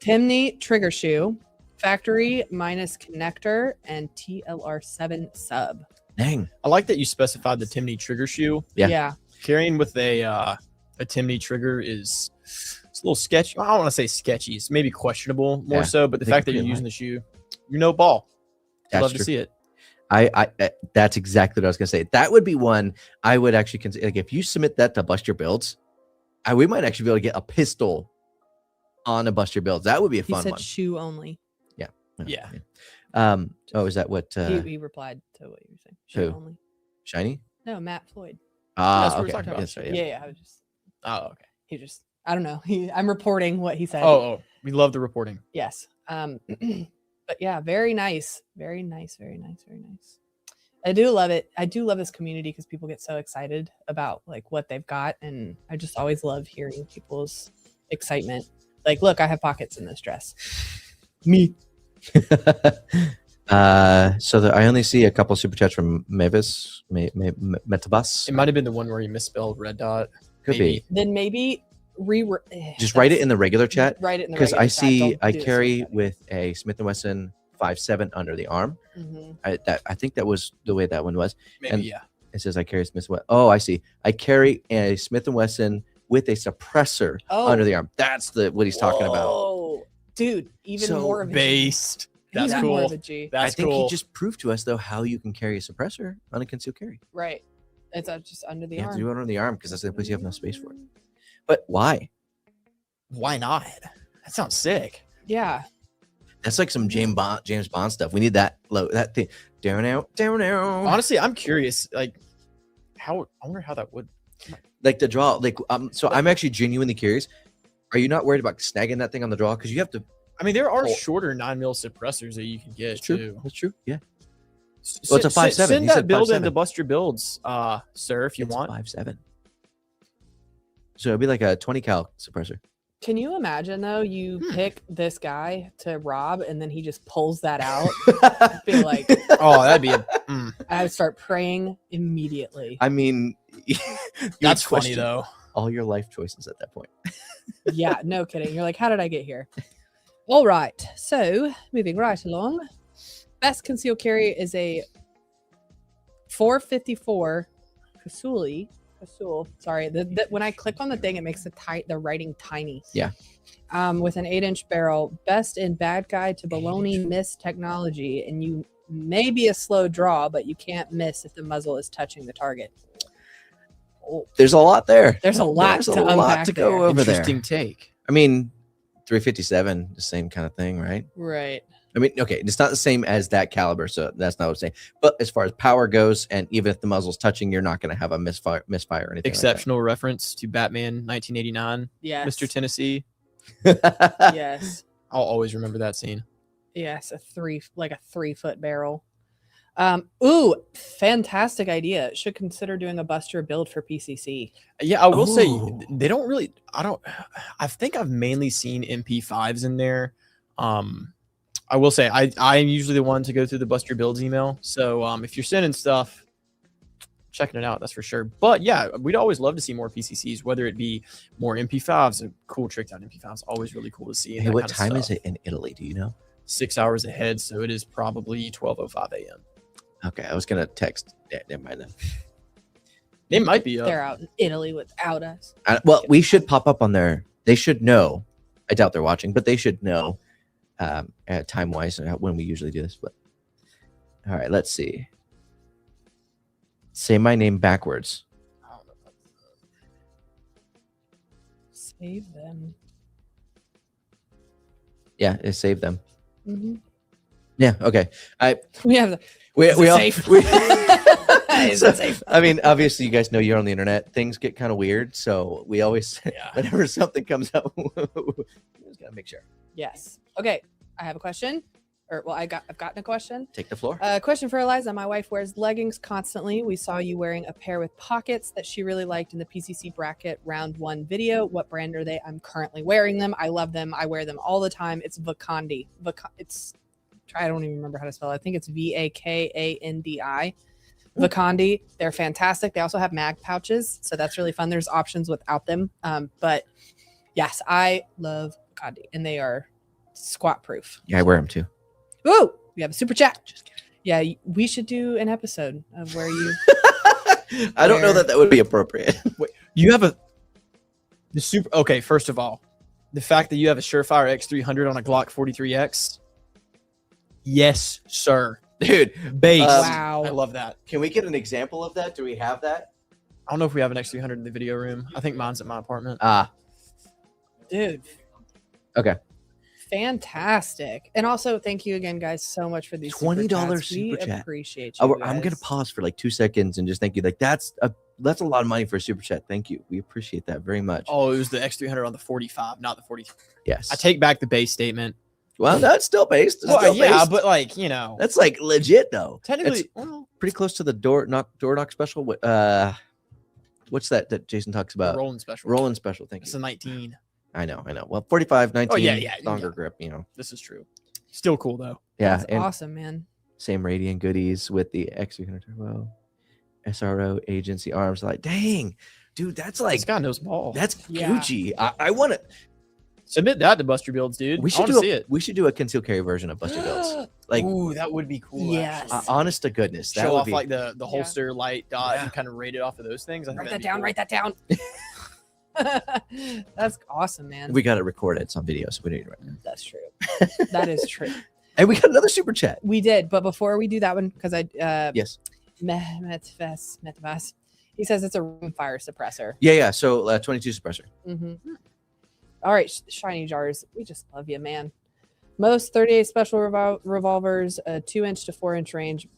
Timney trigger shoe, factory minus connector, and TLR7 sub. Dang. I like that you specified the Timney trigger shoe. Yeah. Carrying with a Timney trigger it's a little sketchy. I don't want to say sketchy. It's maybe questionable more so, but the fact that you're using the shoe, you're no ball. I'd love to see it. I that's exactly what I was gonna say. That would be one I would actually consider. Like if you submit that to Bust Your Builds, we might actually be able to get a pistol on a Bust Your Builds. That would be a fun He said one. shoe only. Yeah. Oh, is that what he replied to what you were saying? Shoe who? only. Shiny? No, Matt Floyd. That's what we're Okay. talking about. Yes, right, Yeah. I was just. Oh, okay. He just. I don't know. I'm reporting what he said. Oh, we love the reporting. Yes. But yeah, very nice. Very nice. I do love it. I do love this community because people get so excited about like what they've got. And I just always love hearing people's excitement. Like, look, I have pockets in this dress. Me. I only see a couple super chats from Mavis, Metabus. It might have been the one where you misspelled red dot. Could be. Then maybe Just write it in the regular chat. Write it in the because regular I chat. see Don't I do the carry screenshot. with a Smith & Wesson 5.7 under the arm. Mhm. I think that was the way that one was. Maybe, And yeah. It says I carry Smith & Wesson. Oh, I see. I carry a Smith & Wesson with a suppressor under the arm. That's what he's talking about. Oh, dude, even So more of a G. Based. That's Even more cool. of a G. That's I think cool. he just proved to us though how you can carry a suppressor on a concealed carry. Right. It's just under the You have arm. to do it under the arm because that's the place you have no space for it. But why? Why not? That sounds sick. Yeah. That's like some James Bond stuff. We need that thing. Down out. Honestly, I'm curious. Like, I wonder how that would. Like the draw. So I'm actually genuinely curious. Are you not worried about snagging that thing on the draw? Because you have to. I mean, there are shorter 9mm suppressors that you can get too. That's true. Yeah. Well, it's a 5.7. Send He that said build 5.7. into Bust Your Builds, sir, if you want. 5.7. So it'd be like a 20 cal suppressor. Can you imagine though? You pick this guy to rob, and then he just pulls that out. Be like, Oh, that'd be a. I would start praying immediately. I mean, That's funny question though. all your life choices at that point. Yeah, no kidding. You're like, how did I get here? All right. So moving right along. Best concealed carry is a 454 Conceal. Sorry, when I click on the thing, it makes the writing tiny. Yeah. With an 8-inch barrel, best in bad guy to baloney miss technology, and you may be a slow draw, but you can't miss if the muzzle is touching the target. Oh, There's a lot there. there's a lot There's to a lot unpack to go there. over there. Interesting take. I mean, 357, the same kind of thing, right? Right. I mean, okay, it's not the same as that caliber, so that's not what I'm saying. But as far as power goes, and even if the muzzle's touching, you're not going to have a misfire or anything. Exceptional reference to Batman 1989. Yes. Mr. Tennessee. Like that. Yes. I'll always remember that scene. Yes, a 3-foot barrel. Ooh, fantastic idea. Should consider doing a Buster build for PCC. Yeah, I will say Ooh. they don't really. I think I've mainly seen MP5s in there. I will say I'm usually the one to go through the Buster Builds email. So if you're sending stuff, checking it out, that's for sure. But yeah, we'd always love to see more PCCs, whether it be more MP5s, a cool tricked out MP5s. Always really cool to see. Hey, what time is it in Italy? Do you know? 6 hours ahead, so it is probably 12:05 a.m. Okay, I was gonna text. Yeah, never mind then. It might be. They're out in Italy without us. Well, we should pop up on there. They should know. I doubt they're watching, but they should know time wise when we usually do this. But all right, let's see. Say my name backwards. Save them. Yeah, it saved them. Mhm. Yeah. Okay. We have the We Is we it all. safe? We, Is so, it safe? I mean, obviously, you guys know you're on the internet. Things get kind of weird, so we always, whenever something comes up, we just gotta make sure. Yes. Okay. I have a question. I've gotten a question. Take the floor. Question for Eliza. My wife wears leggings constantly. We saw you wearing a pair with pockets that she really liked in the PCC bracket round 1 video. What brand are they? I'm currently wearing them. I love them. I wear them all the time. It's Vakandi. I don't even remember how to spell it. I think it's Vakandi. Vakandi. They're fantastic. They also have mag pouches, so that's really fun. There's options without them. But yes, I love Vakandi, and they are squat proof. Yeah, I wear them too. Ooh, we have a super chat. Just kidding. Yeah, we should do an episode of where you. I don't know that would be appropriate. Wait, you have okay, first of all, the fact that you have a Surefire X300 on a Glock 43X. Yes, sir. Dude, Base. Wow. I love that. can we get an example of that? Do we have that? I don't know if we have an X300 in the video room. I think mine's at my apartment. Dude. Okay. Fantastic. And also, thank you again, guys, so much for these $20 super super chat. chat. Appreciate you. I'm gonna guys. pause for like 2 seconds and just thank you. Like that's a lot of money for a super chat. Thank you. We appreciate that very much. Oh, it was the X300 on the 45, not the 43. Yes. I take back the base statement. Well, that's still based. It's Well, still yeah, based. but like, you know, That's like legit though. technically, It's well, pretty close to the door knock special. What's that Jason talks about? rolling special. Rolling special. Thank It's you. a 19. I know. Well, 45, 19. Oh, yeah. Longer grip. You know. This is true. Still cool though. Yeah. That's And awesome, man. same radiant goodies with the X300 Turbo, SRO agency arms. Like, dang, dude, that's like This guy knows ball. that's Yeah. Gucci. I want to. Submit that to Buster Builds, dude. We I should wanna do see a, it. we should do a concealed carry version of Buster Builds. Like, Ooh, that would be cool. Yes. actually. honest to goodness, that Show would off be like the holster light dot Yeah. and kind of rate it off of those things. I think Write that'd that be down. cool. Write that down. That's awesome, man. we got it recorded. It's on video, so we need to write it. That's true. That is true. And we got another super chat. We did, but before we do that one, because Yes. Mehmet he says it's a room fire suppressor. Yeah. So 22 suppressor. Mm-hmm. All right, shiny jars. We just love you, man. Most 38 special revolvers, 2-inch to 4-inch range.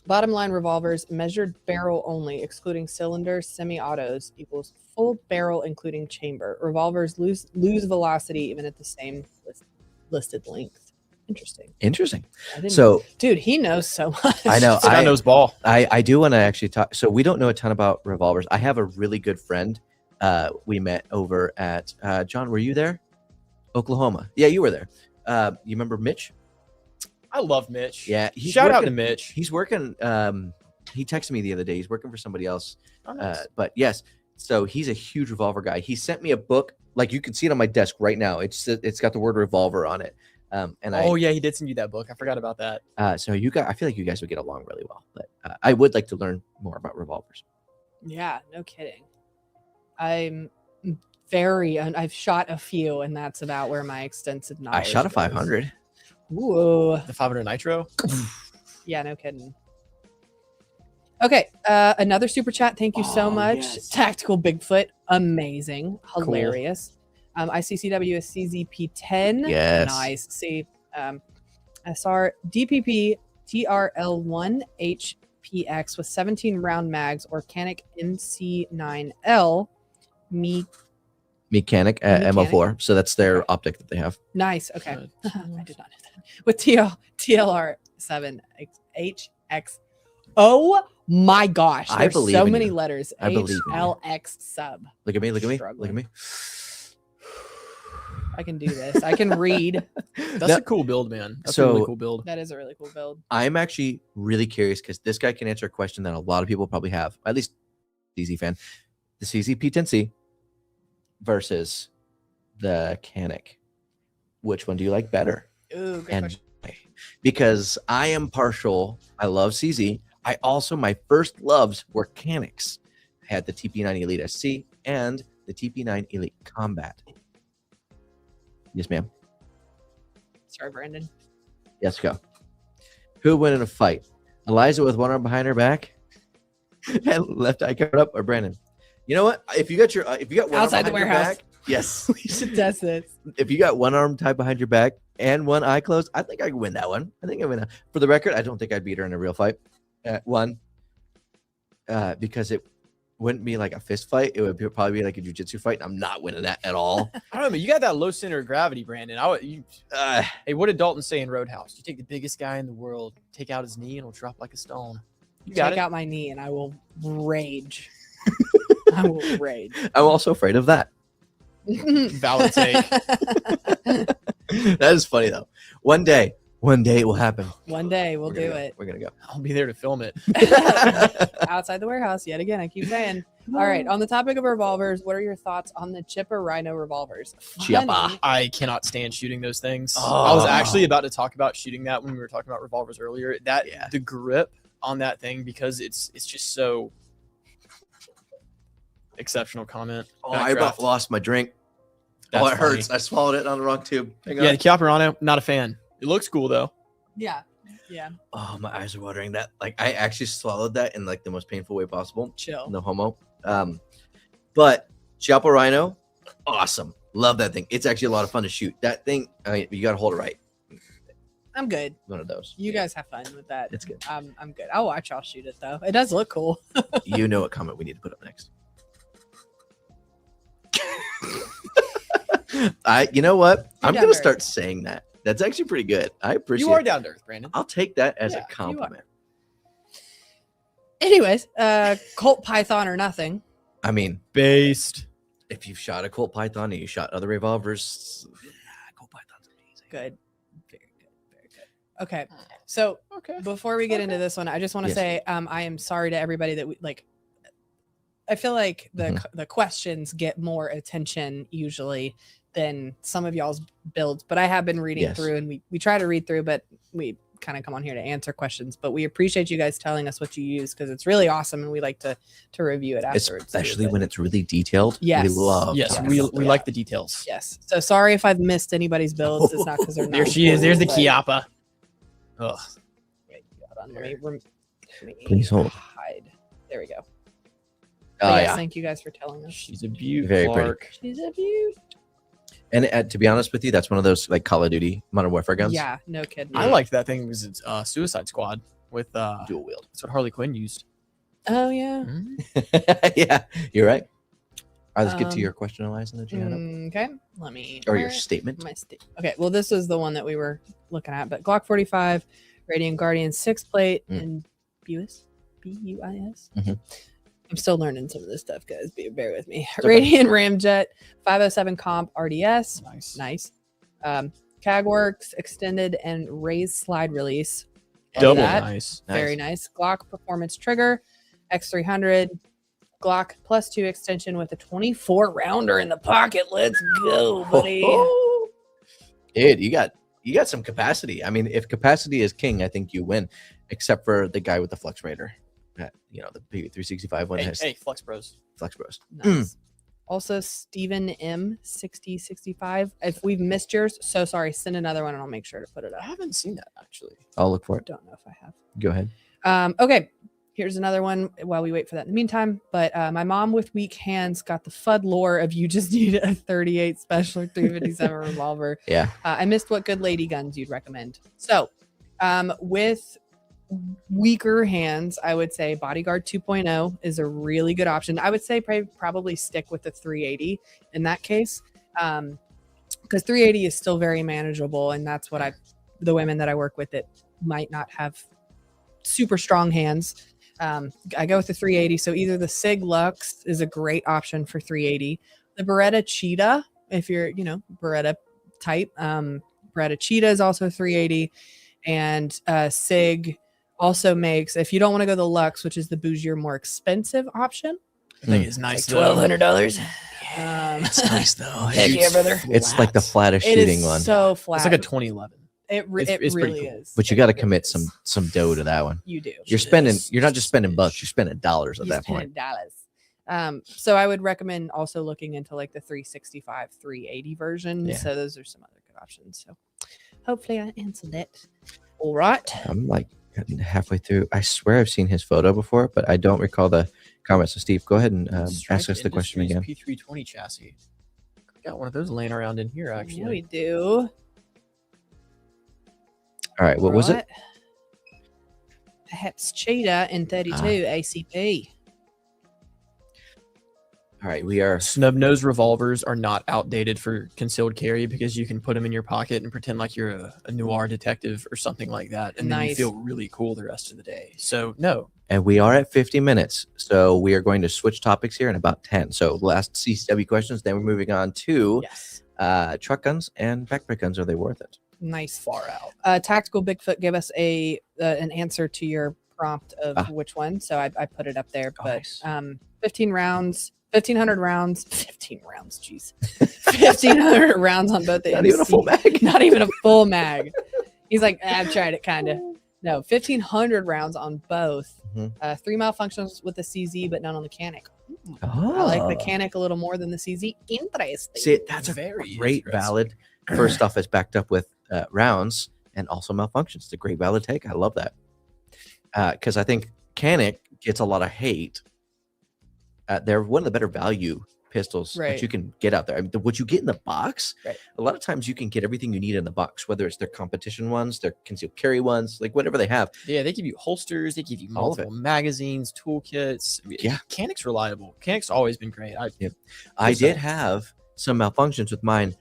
Bottom line revolvers, measured barrel only, excluding cylinders, semi-autos, equals full barrel, including chamber. Revolvers lose velocity even at the same listed length. Interesting. I didn't So dude, he knows so much. I know. This guy knows ball. I do want to actually talk. So we don't know a ton about revolvers. I have a really good friend. We met over at John. Were you there? Oklahoma. Yeah, you were there. You remember Mitch? I love Mitch. Yeah. Shout out to Mitch. He's working. He texted me the other day. He's working for somebody else. Oh, nice. But yes, so he's a huge revolver guy. He sent me a book. Like you can see it on my desk right now. It's got the word revolver on it. And yeah, he did send you that book. I forgot about that. so you guys, I feel like you guys would get along really well. But I would like to learn more about revolvers. Yeah, no kidding. I'm I've shot a few, and that's about where my extensive knowledge. I shot a goes. 500. Ooh, The 500 Nitro. yeah, no kidding. Okay, another super chat. Thank you so Oh, much. yes. Tactical Bigfoot, amazing, hilarious. ICCW is CZP10. Yes. Nice. See, SR DPP TRL1 HPX with 17 round mags, organic MC9L. Mechanic at Mechanic. MO4. So that's their Okay. optic that they have. Nice. Okay. Good. I did not know that. With TLR7 HX. Oh my gosh. I There's believe so in many you. letters. I believe in you. HLX sub. Look at me. Look at me. Look Struggling. at me. I can do this. I can read. That's Now- a cool build, man. That's a So- really cool build. That is a really cool build. I'm actually really curious because this guy can answer a question that a lot of people probably have, at least CZ fan. The CZ-P10C versus the Canic. Which one do you like better? Ooh, good And question. why? Because I am partial. I love CZ. I also, my first loves were Canics. I had the TP9 Elite SC and the TP9 Elite Combat. Yes, ma'am. Sorry, Brandon. Yes, go. Who would win in a fight? Eliza with one arm behind her back and left eye covered up, or Brandon? You know what? If you got one Outside arm the behind your warehouse. back, Yes. We should test this. If you got one arm tied behind your back and one eye closed, I think I could win that one. I think I win. For the record, I don't think I'd beat her in a real fight. Because it wouldn't be like a fist fight. It would probably be like a jiu-jitsu fight. And I'm not winning that at all. I don't know, but you got that low center of gravity, Brandon. Hey, what did Dalton say in Roadhouse? You take the biggest guy in the world, take out his knee, and he'll drop like a stone. You got Take it. out my knee and I will rage. I will rage. I'm also afraid of that. Valid take. That is funny though. One day it will happen. One day we'll do it. We're gonna go. I'll be there to film it. Outside the warehouse yet again. I keep saying. All right. On the topic of revolvers, what are your thoughts on the Chipper Rhino revolvers? Chiappa. Funny. I cannot stand shooting those things. Oh. I was actually about to talk about shooting that when we were talking about revolvers earlier. Yeah. The grip on that thing, because it's just so exceptional comment. Oh, I about lost my drink. That's it funny. hurts. I swallowed it on the wrong tube. Hang on. Yeah, the Chiapparano, not a fan. It looks cool though. Yeah. Yeah. Oh, my eyes are watering. That like I actually swallowed that in like the most painful way possible. Chill. No homo. But Chiappa Rhino, awesome. Love that thing. It's actually a lot of fun to shoot. That thing, I mean, you got to hold it right. I'm good. One of those. You guys have fun with that. It's good. I'm good. I'll watch y'all shoot it though. It does look cool. You know what comment we need to put up next. You know what? I'm down gonna to start earth. saying that. That's actually pretty good. I appreciate You are it. down to earth, Brandon. I'll take that as Yeah, a you are. compliment. Anyways, Colt Python or nothing. I mean, Based. if you've shot a Colt Python and you shot other revolvers, Colt Python's amazing. Good. Very good. Very good. Okay. So Okay. before we get into this one, I just want to Yes. say I am sorry to everybody that we like. I feel like the questions get more attention usually than some of y'all's builds, but I have been reading Yes. through, and we try to read through, but we kind of come on here to answer questions. But we appreciate you guys telling us what you use because it's really awesome, and we like to review it afterwards. Especially when it's really detailed. Yes. We love. Yes, talking we about that. like the details. Yes. So sorry if I've missed anybody's builds. It's not because they're not. There she is. There's the but- Chiappa. Ugh. Wait, hold on, let me Please hold. hide. There we go. Oh Yes, yeah. thank you guys for telling us. She's a beaut. Very pretty. Clark. She's a beaut. And to be honest with you, that's one of those like Call of Duty Modern Warfare guns. Yeah, no kidding. I liked that thing because it's Suicide Squad with Dual wield. that's what Harley Quinn used. Oh yeah. Yeah, you're right. All right, let's get to Um, your question, Eliza, that you had up. Okay, let me. Or your where- statement. Okay, well, this is the one that we were looking at, but Glock 45, Radiant Guardian 6 plate, and BUIS. BUIS. Mhm. I'm still learning some of this stuff, guys. Bear with me. okay. Radiant Ramjet 507 comp RDS. Nice. Nice. CAGWorks extended and raised slide release. Love Double that. nice. Very nice. Glock performance trigger, X300, Glock +2 extension with a 24 rounder in the pocket. Let's go, buddy. Dude, you got some capacity. I mean, if capacity is king, I think you win. Except for the guy with the Flex Raider. You know, the PV365 one Hey, has hey, Flex Bros. Flex Bros. Nice. Also, Stephen M 6065. If we've missed yours, so sorry. Send another one and I'll make sure to put it I up. haven't seen that actually. I'll look for it. Don't know if I have. Go ahead. Okay, here's another one while we wait for that in the meantime. But my mom with weak hands got the FUD lore of you just need a 38 special 357 revolver. Yeah. I missed what good lady guns you'd recommend. So with weaker hands, I would say Bodyguard 2.0 is a really good option. I would say probably stick with the 380 in that case, because 380 is still very manageable, and that's what the women that I work with that might not have super strong hands. I go with the 380. So either the Sig Lux is a great option for 380, the Beretta Cheetah, if you're Beretta type, Beretta Cheetah is also 380, and Sig also makes, if you don't want to go the Lux, which is the bougier, more expensive option, I think it's nice. like $1,200. It's nice though. Heck yeah, brother. It's like the flattest It shooting is one. so flat. It's like a 2011. It it's pretty really cool. is. But you It got to really commit is. some dough to that one. You do. You're not just spending bucks, you're spending dollars at You're that point. spending dollars. So I would recommend also looking into like the 365, 380 version. Yeah. So those are some other good options. So hopefully I answered that. All right. I'm like halfway through. I swear I've seen his photo before, but I don't recall the comments. So Steve, go ahead and ask us the question again. P320 chassis. Got one of those laying around in here, Yeah, actually. we do. All right, what was it? Perhaps cheetah in 32 ACP. All right, we are. Snub nose revolvers are not outdated for concealed carry because you can put them in your pocket and pretend like you're a noir detective or something like that, and then you Nice. feel really cool the rest of the day. So no, And we are at 50 minutes. So we are going to switch topics here in about 10. So last CCW questions, then we're moving on to Yes. truck guns and backpack guns. Are they worth it? Nice. Far out. Tactical Bigfoot gave us an answer to your prompt of which one. So I put it up there. But Nice. 15 rounds, 1,500 rounds, 15 rounds, jeez. 1,500 rounds on both the Not even a full mag. Not even a full mag. He's like, I've tried it, kind of. No, 1,500 rounds on both. 3 malfunctions with the CZ, but none on the Canic. I like the Canic a little more than the CZ. Interesting. See, that's a Very great interesting. valid. First off, it's backed up with rounds and also malfunctions. It's a great valid take. I love that. Because I think Canic gets a lot of hate. They're one of the better value pistols that you can get out there. I mean, what you get in the box, a lot of times you can get everything you need in the box, whether it's their competition ones, their concealed carry ones, like whatever they have. Yeah, they give you holsters, they give you All of multiple magazines, toolkits. I mean, Yeah. Canic's reliable. Canic's always been great. I did have some malfunctions with mine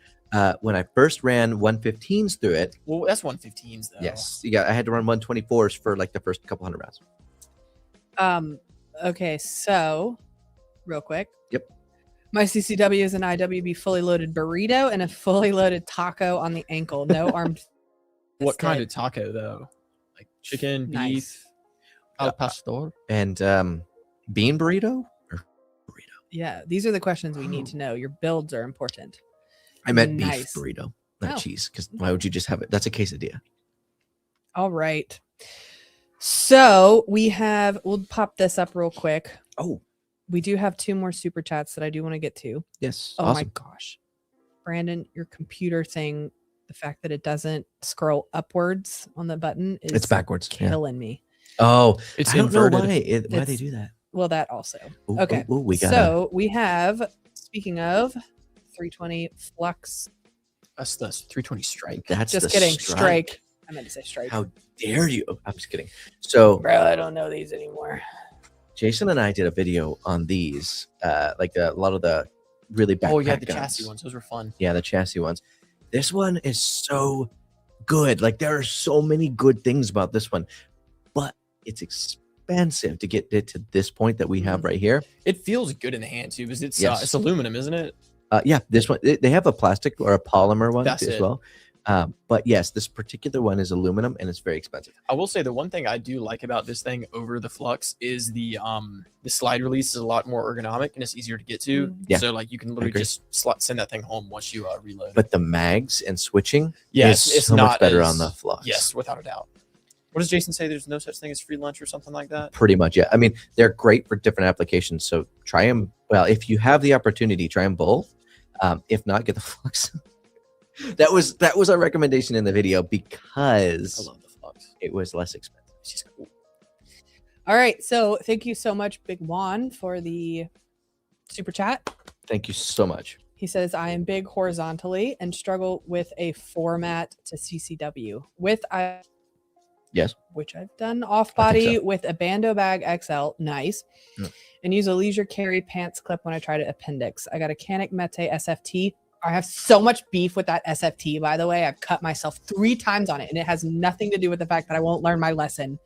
when I first ran 115s through it. Well, that's 115s though. Yes, I had to run 124s for like the first couple hundred rounds. Okay, so real quick. Yep. My CCW is an IWB fully loaded burrito and a fully loaded taco on the ankle. No armed. What kind of taco though? Like chicken, beef, Nice. al pastor? And bean burrito or burrito? Yeah, these are the questions we need to know. Your builds are important. I meant Nice. beef burrito, not Oh. cheese. Because why would you just have it? That's a quesadilla. All right. So we'll pop this up real quick. Oh, We do have 2 more super chats that I do want to get to. yes. Oh awesome. my gosh. Brandon, your computer thing, the fact that it doesn't scroll upwards on the button is It's backwards. Yeah. killing me. Oh, It's I don't know inverted. why they It's- do that. Well, that also. Ooh, Okay. ooh, we got So we have, speaking of 320 Flux, That's the 320 strike. that's just the kidding, strike. I meant to say strike. How dare you? I'm just kidding. So Bro, I don't know these anymore. Jason and I did a video on these, like a lot of the really backpack Oh yeah, the guns. chassis ones. Those were fun. Yeah, the chassis ones. This one is so good. Like there are so many good things about this one, but it's expensive to get it to this point that we have right here. It feels good in the hand too, because it's Yes. it's aluminum, isn't it? Yeah, this one they have a plastic or a polymer one That's as it. well. But yes, this particular one is aluminum and it's very expensive. I will say the one thing I do like about this thing over the Flux is the slide release is a lot more ergonomic and it's easier to get to. Yeah, So like you can literally agree. just send that thing home once you reload. But the mags and switching yes, is it's so not much better as- on the Flux. Yes, without a doubt. What does Jason say? There's no such thing as free lunch or something like that? Pretty much, yeah. I mean, they're great for different applications. So try them. Well, if you have the opportunity, try them both. If not, get the Flux. that was our recommendation in the video I because love the Flux. it was less expensive. It's just cool. All right. So thank you so much, Big Juan, for the super chat. Thank you so much. He says, I am big horizontally and struggle with a format to CCW Yes. which I've done off body with a Bando Bag XL. Nice. Yeah. And use a leisure carry pants clip when I try to appendix. I got a Canic Mete SFT. I have so much beef with that SFT, by the way. I've cut myself 3 times on it, and it has nothing to do with the fact that I won't learn my lesson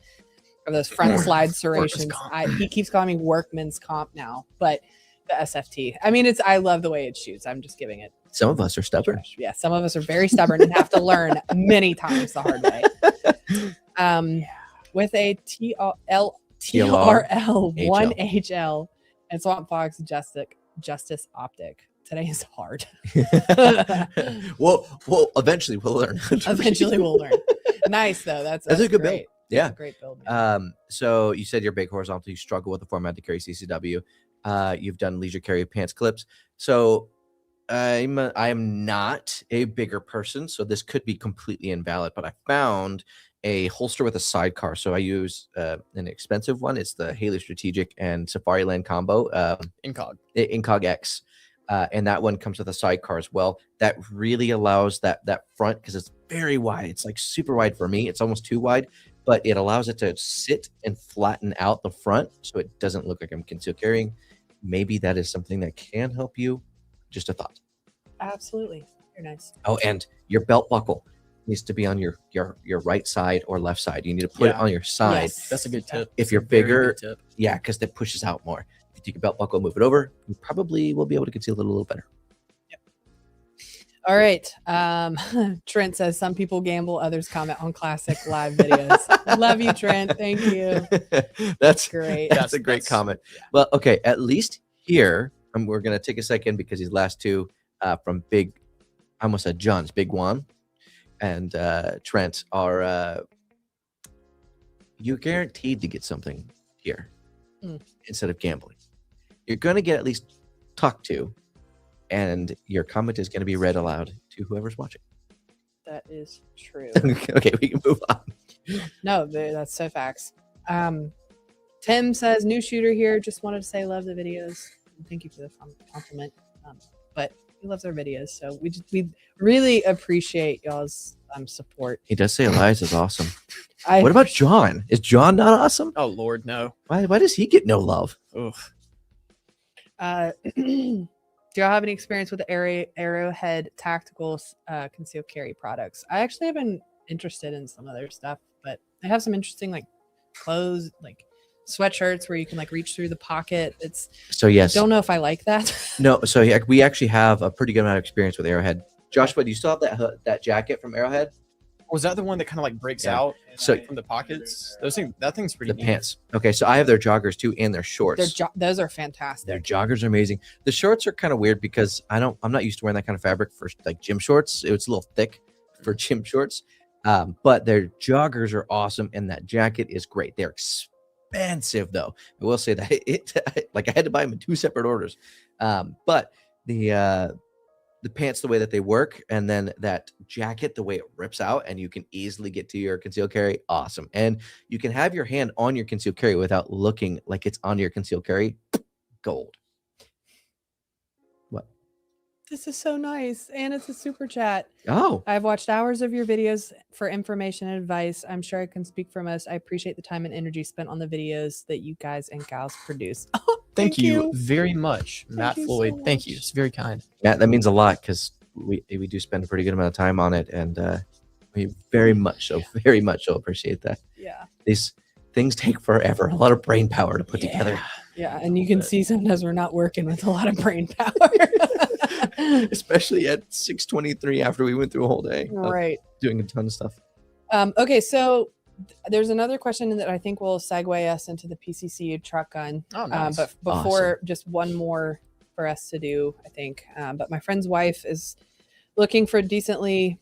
of those front slide serrations. He keeps calling me workman's comp now, but the SFT. I mean, I love the way it shoots. I'm just giving it. Some of us are stubborn. Yeah, some of us are very stubborn and have to learn many times the hard way. With a TRL 1HL and Swamp Fox Justice Optic. Today is hard. well, eventually we'll learn. Eventually we'll learn. Nice though. That's a good build. great. Yeah. That's a great build. Man. So you said you're big horizontal. You struggle with the format to carry CCW. You've done leisure carry pants clips. So I am not a bigger person, so this could be completely invalid. But I found a holster with a sidecar. So I use an expensive one. It's the Haley Strategic and Safari Land combo. Incog. Incog X. and that one comes with a sidecar as well. That really allows that front, because it's very wide. It's like super wide for me. It's almost too wide, but it allows it to sit and flatten out the front so it doesn't look like I'm concealed carrying. Maybe that is something that can help you. Just a thought. Absolutely. Very nice. Oh, and your belt buckle needs to be on your right side or left side. You need to put it on your side. Yes. That's a good tip. If you're bigger, yeah, because that pushes out more. If you take your belt buckle, move it over, you probably will be able to conceal it a little better. All right. Trent says some people gamble, others comment on classic live videos. Love you, Trent. Thank you. That's Great. That's a great comment. Yeah. Well, okay, at least here, we're gonna take a second because these last two from Big, I almost said John's, Big Juan and Trent are you're guaranteed to get something here instead of gambling. You're gonna get at least talked to, and your comment is going to be read aloud to whoever's watching. That is true. Okay, we can move on. No, that's so facts. Tim says, new shooter here. Just wanted to say love the videos. Thank you for the compliment. But he loves our videos, so we really appreciate y'all's support. He does say Elias is awesome. What What about John? Is John not awesome? Oh Lord, no. Why does he get no love? Oof. Do y'all have any experience with the Arrowhead tactical concealed carry products? I actually have been interested in some other stuff, but they have some interesting like clothes, like sweatshirts where you can like reach through the pocket. It's So yes, don't know if I like that. no. So yeah, we actually have a pretty good amount of experience with Arrowhead. Joshua, do you still have that jacket from Arrowhead? Was that the one that kind of like breaks Yeah. out So- from the pockets? That thing's pretty The neat. pants. Okay, so I have their joggers too and their shorts. Those are Their fantastic. joggers are amazing. The shorts are kind of weird because I'm not used to wearing that kind of fabric for like gym shorts. It's a little thick for gym shorts. But their joggers are awesome, and that jacket is great. They're expensive though. I will say that I had to buy them in 2 separate orders. But the pants, the way that they work, and then that jacket, the way it rips out and you can easily get to your concealed carry, awesome. And you can have your hand on your concealed carry without looking like it's on your concealed carry. Gold. What? This is so nice. And it's a super chat. Oh, I've watched hours of your videos for information and advice. I'm sure I can speak for most. I appreciate the time and energy spent on the videos that you guys and gals produce. Thank you very much, Matt you so Floyd. Thank you. much. It's very kind. yeah, that means a lot because we do spend a pretty good amount of time on it, and we very much so appreciate that. Yeah. These things take forever, a lot of brain power to put together. Yeah. And you can see sometimes we're not working with a lot of brain power. Especially at 6:23 after we went through a whole day of Right. doing a ton of stuff. Okay. So there's another question that I think will segue us into the PCC truck gun. Oh, nice. But before, just one more for us to do, I think. But my friend's wife is looking for decently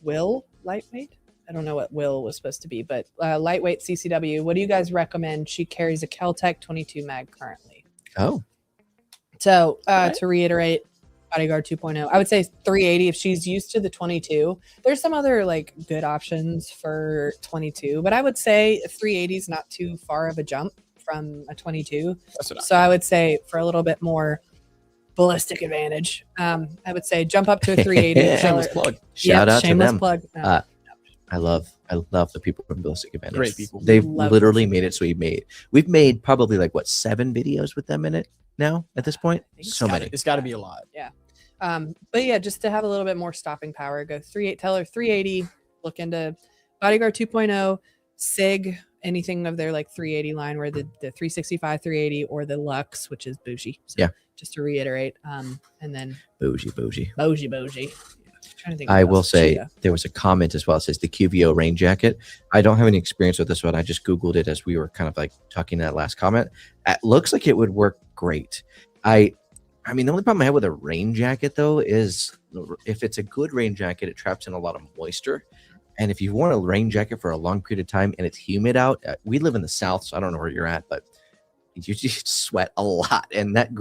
lightweight. I don't know what will was supposed to be, but lightweight CCW. What do you guys recommend? She carries a Kel-Tec 22 mag currently. Oh, So to reiterate, Bodyguard 2.0, I would say 380 if she's used to the 22. There's some other like good options for 22, but I would say 380 is not too far of a jump from a 22. That's what So I would say for a little bit more ballistic advantage, I would say jump up to a 380. Shameless plug. shout out to shameless them. plug. No. I love the people from Ballistic Advantage. Great people. They've Love literally made it so we've made probably like 7 videos with them in it now at this point. think So many. It's got to be a lot. But yeah, just to have a little bit more stopping power, go 380. Look into Bodyguard 2.0, SIG, anything of their like 380 line, where the 365 380 or the Lux, which is bougie. So Yeah. Just to reiterate, and then Bougie. bougie. Trying to think. I what will else. say Cheetah. there was a comment as well. It says the QVO rain jacket. I don't have any experience with this one. I just Googled it as we were kind of like talking that last comment. It looks like it would work great. I mean, the only problem I have with a rain jacket though is if it's a good rain jacket, it traps in a lot of moisture. And if you want a rain jacket for a long period of time and it's humid out, we live in the South, so I don't know where you're at, but you just sweat a lot, and that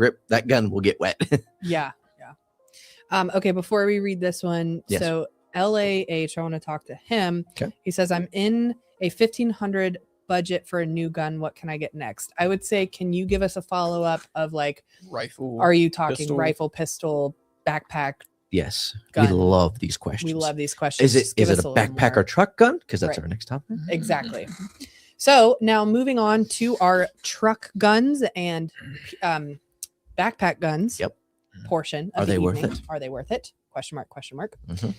gun will get wet. Yeah. Okay, before we read this one, Yes. so LAH, I want to talk to him. Okay. He says, I'm in a 1500 budget for a new gun. What can I get next? I would say, can you give us a follow up of like, Rifle. are you talking pistol. rifle, pistol, backpack? Yes, Gun. we love these questions. We love these questions. Is it Just give is us it a little backpack more. or truck gun? Because that's Right. our next topic. Exactly. So now moving on to our truck guns and backpack guns. Yep. Portion. Of Are the they worth evening. it? Are they worth it? Question mark. Question mark. Mhm.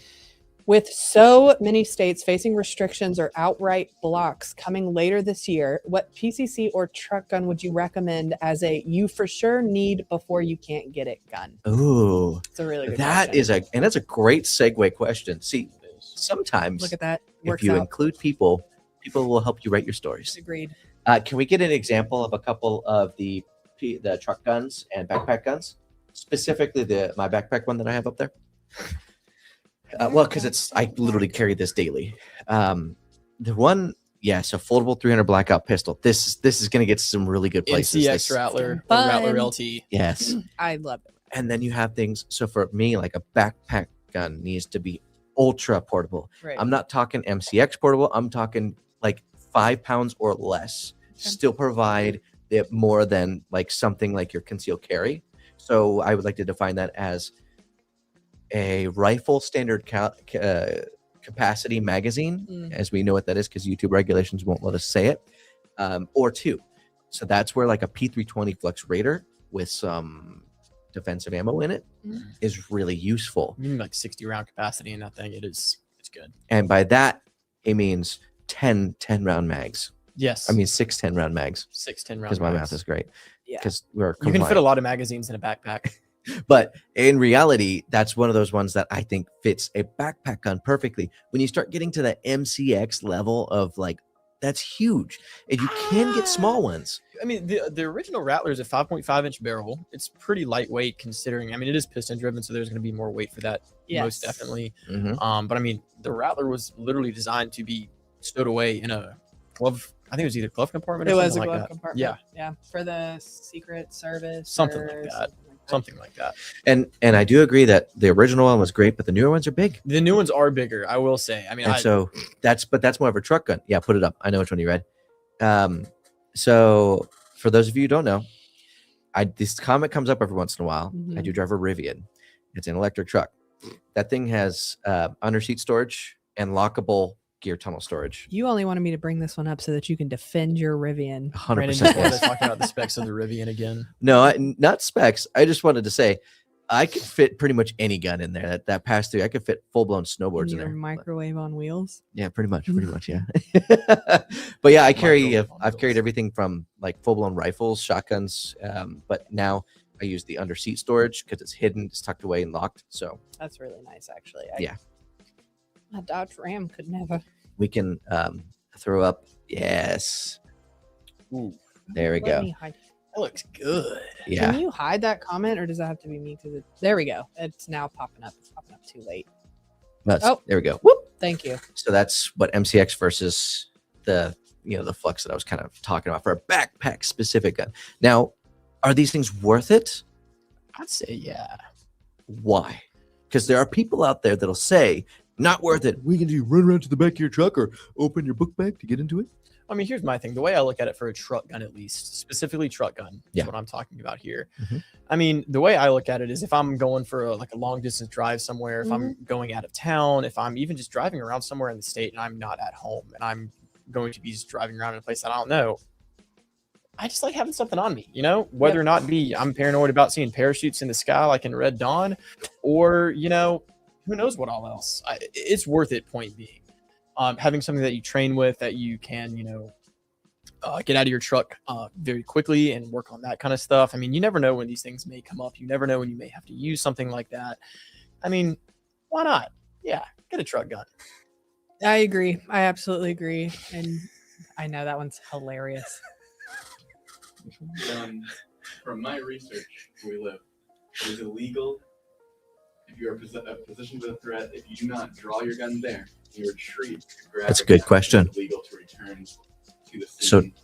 With so many states facing restrictions or outright blocks coming later this year, what PCC or truck gun would you recommend as a you for sure need before you can't get it gun? Ooh, It's a really good that question. and that's a great segue question. See, sometimes Look at that. if Works you out. include people will help you write your stories. Agreed. Can we get an example of a couple of the truck guns and backpack guns? Specifically, my backpack one that I have up there. Well, because I literally carry this daily. The one, so foldable 300 blackout pistol. This is going to get some really good places. NCX Rattler or Fun. Rattler LT. Yes, I love it. and then you have things. So for me, like a backpack gun needs to be ultra portable. Right. I'm not talking MCX portable. I'm talking like 5 pounds or less. Still provide it more than like something like your concealed carry. So I would like to define that as a rifle standard capacity magazine, as we know what that is because YouTube regulations won't let us say it, or 2. So that's where like a P320 Flex Raider with some defensive ammo in it is really useful. You mean like 60 round capacity in that thing. It's good. And by that, it means 10 round mags. Yes. I mean 6 10 round mags 6 10 round. because my mags. math is great. Yeah. Because we're You can fit compliant. a lot of magazines in a backpack. But in reality, that's one of those ones that I think fits a backpack gun perfectly. When you start getting to the MCX level of like, that's huge. And you can get small ones. I mean, the original Rattler is a 5.5-inch barrel. It's pretty lightweight considering. I mean, it is piston driven, so there's going to be more weight for that. Yes. Most definitely. Mhm. But I mean, the Rattler was literally designed to be stowed away in a glove. I think it was either glove compartment or It was a something glove like that. compartment. Yeah, Yeah. For the Secret Service. Something or like that. something like that. something like that. And I do agree that the original one was great, but the newer ones are big. The new ones are bigger, I will say. I mean, And so that's more of a truck gun. Yeah, put it up. I know which one you read. So for those of you who don't know, this comment comes up every once in a while. I do drive a Rivian. It's an electric truck. That thing has under seat storage and lockable gear tunnel storage. You only wanted me to bring this one up so that you can defend your Rivian. 100%. Brandon just wanted to talk about the specs of the Rivian again. No, not specs. I just wanted to say I could fit pretty much any gun in there that passed through. I could fit full blown snowboards in Your there. microwave on wheels. Yeah, pretty much, yeah. But yeah, I've carried Microwave. everything from like full blown rifles, shotguns, but now I use the under seat storage because it's hidden, it's tucked away and locked. So That's really nice, actually. Yeah. A Dodge Ram could never. we can throw up. Yes, Ooh, there we Let go. me hide. that looks good. Yeah, Can you hide that comment, or does that have to be me? Because there we go. It's now popping up. It's popping up too late. Oh. there we go. Whoop. Thank you. So that's what MCX versus the the Flex that I was kind of talking about for a backpack specific gun. Now, are these things worth it? I'd say yeah. Why? Because there are people out there that'll say, not worth it. We can do run around to the back of your truck or open your book bag to get into it. I mean, here's my thing. The way I look at it for a truck gun, at least, specifically truck gun, Yeah. is what I'm talking about here. Mhm. I mean, the way I look at it is if I'm going for a long distance drive somewhere, if I'm going out of town, if I'm even just driving around somewhere in the state and I'm not at home and I'm going to be just driving around in a place that I don't know, I just like having something on me, whether or not I'm paranoid about seeing parachutes in the sky like in Red Dawn, or, who knows what all else. It's worth it, point being. Having something that you train with that you can, get out of your truck very quickly and work on that kind of stuff. I mean, you never know when these things may come up. You never know when you may have to use something like that. I mean, why not? Yeah, get a truck gun. I agree. I absolutely agree. And I know that one's hilarious. From my research where we live, it is illegal if you are positioned with a threat, if you do not draw your gun there, you retreat. That's a good question. It's illegal to return to the So, scene.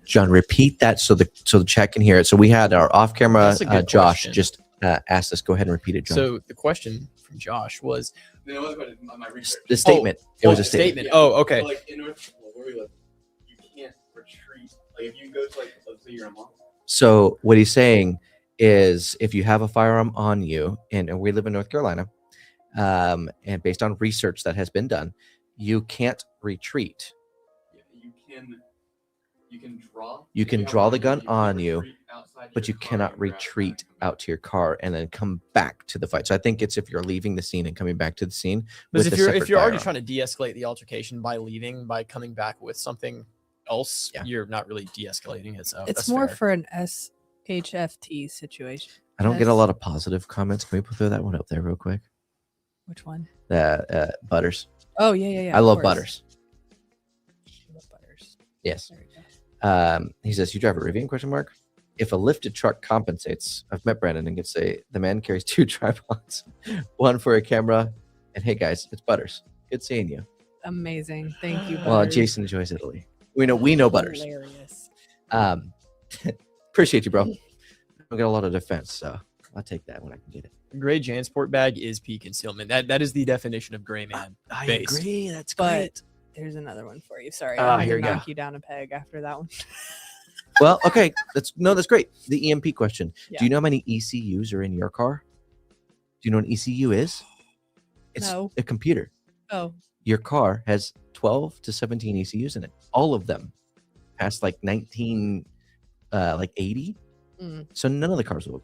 John, repeat that so the chat can hear it. So we had our off-camera That's a good Josh question. just asked us. Go ahead and repeat it, John. So the question from Josh was No, it wasn't my research. The statement. It was a statement. Oh, okay. So, like in North where we live, you can't retreat. Like if you go to like, let's say you're a mall. So what he's saying is, if you have a firearm on you, and we live in North Carolina, and based on research that has been done, you can't retreat. Yeah, you can draw. You If can have draw one the gun can on you, retreat outside but your you car cannot and grab it back retreat and come back. out to your car and then come back to the fight. So I think it's if you're leaving the scene and coming back to the scene. Because with if a you're separate already firearm. trying to de-escalate the altercation by leaving, by coming back with something else, Yeah. you're not really de-escalating it. So It's that's more fair. for an SHFT situation. I don't get a lot of positive comments. Can we throw that one up there real quick? Which one? Butters. Oh yeah. I of love course. Butters. I love Butters. Yes. There we go. He says, "You drive a Rivian?" Question mark. If a lifted truck compensates, I've met Brandon and can say the man carries 2 tripods, one for a camera. And hey guys, it's Butters. Good seeing you. Amazing. Thank you. Well, Butters. Jason enjoys Italy. We know Butters. Hilarious. Appreciate you, bro. I got a lot of defense, so I'll take that when I can get it. Gray JanSport bag is P concealment. That is the definition of gray man. I based. agree. That's But great. there's another one for you. Sorry, Ah, I'm here gonna we go. knock you down a peg after that one. Well, okay. That's great. The EMP question. Yeah. Do you know how many ECUs are in your car? Do you know what an ECU is? It's No. a computer. Oh, Your car has 12 to 17 ECUs in it. All of them past like 19, like 80. Mm. So none of the cars will.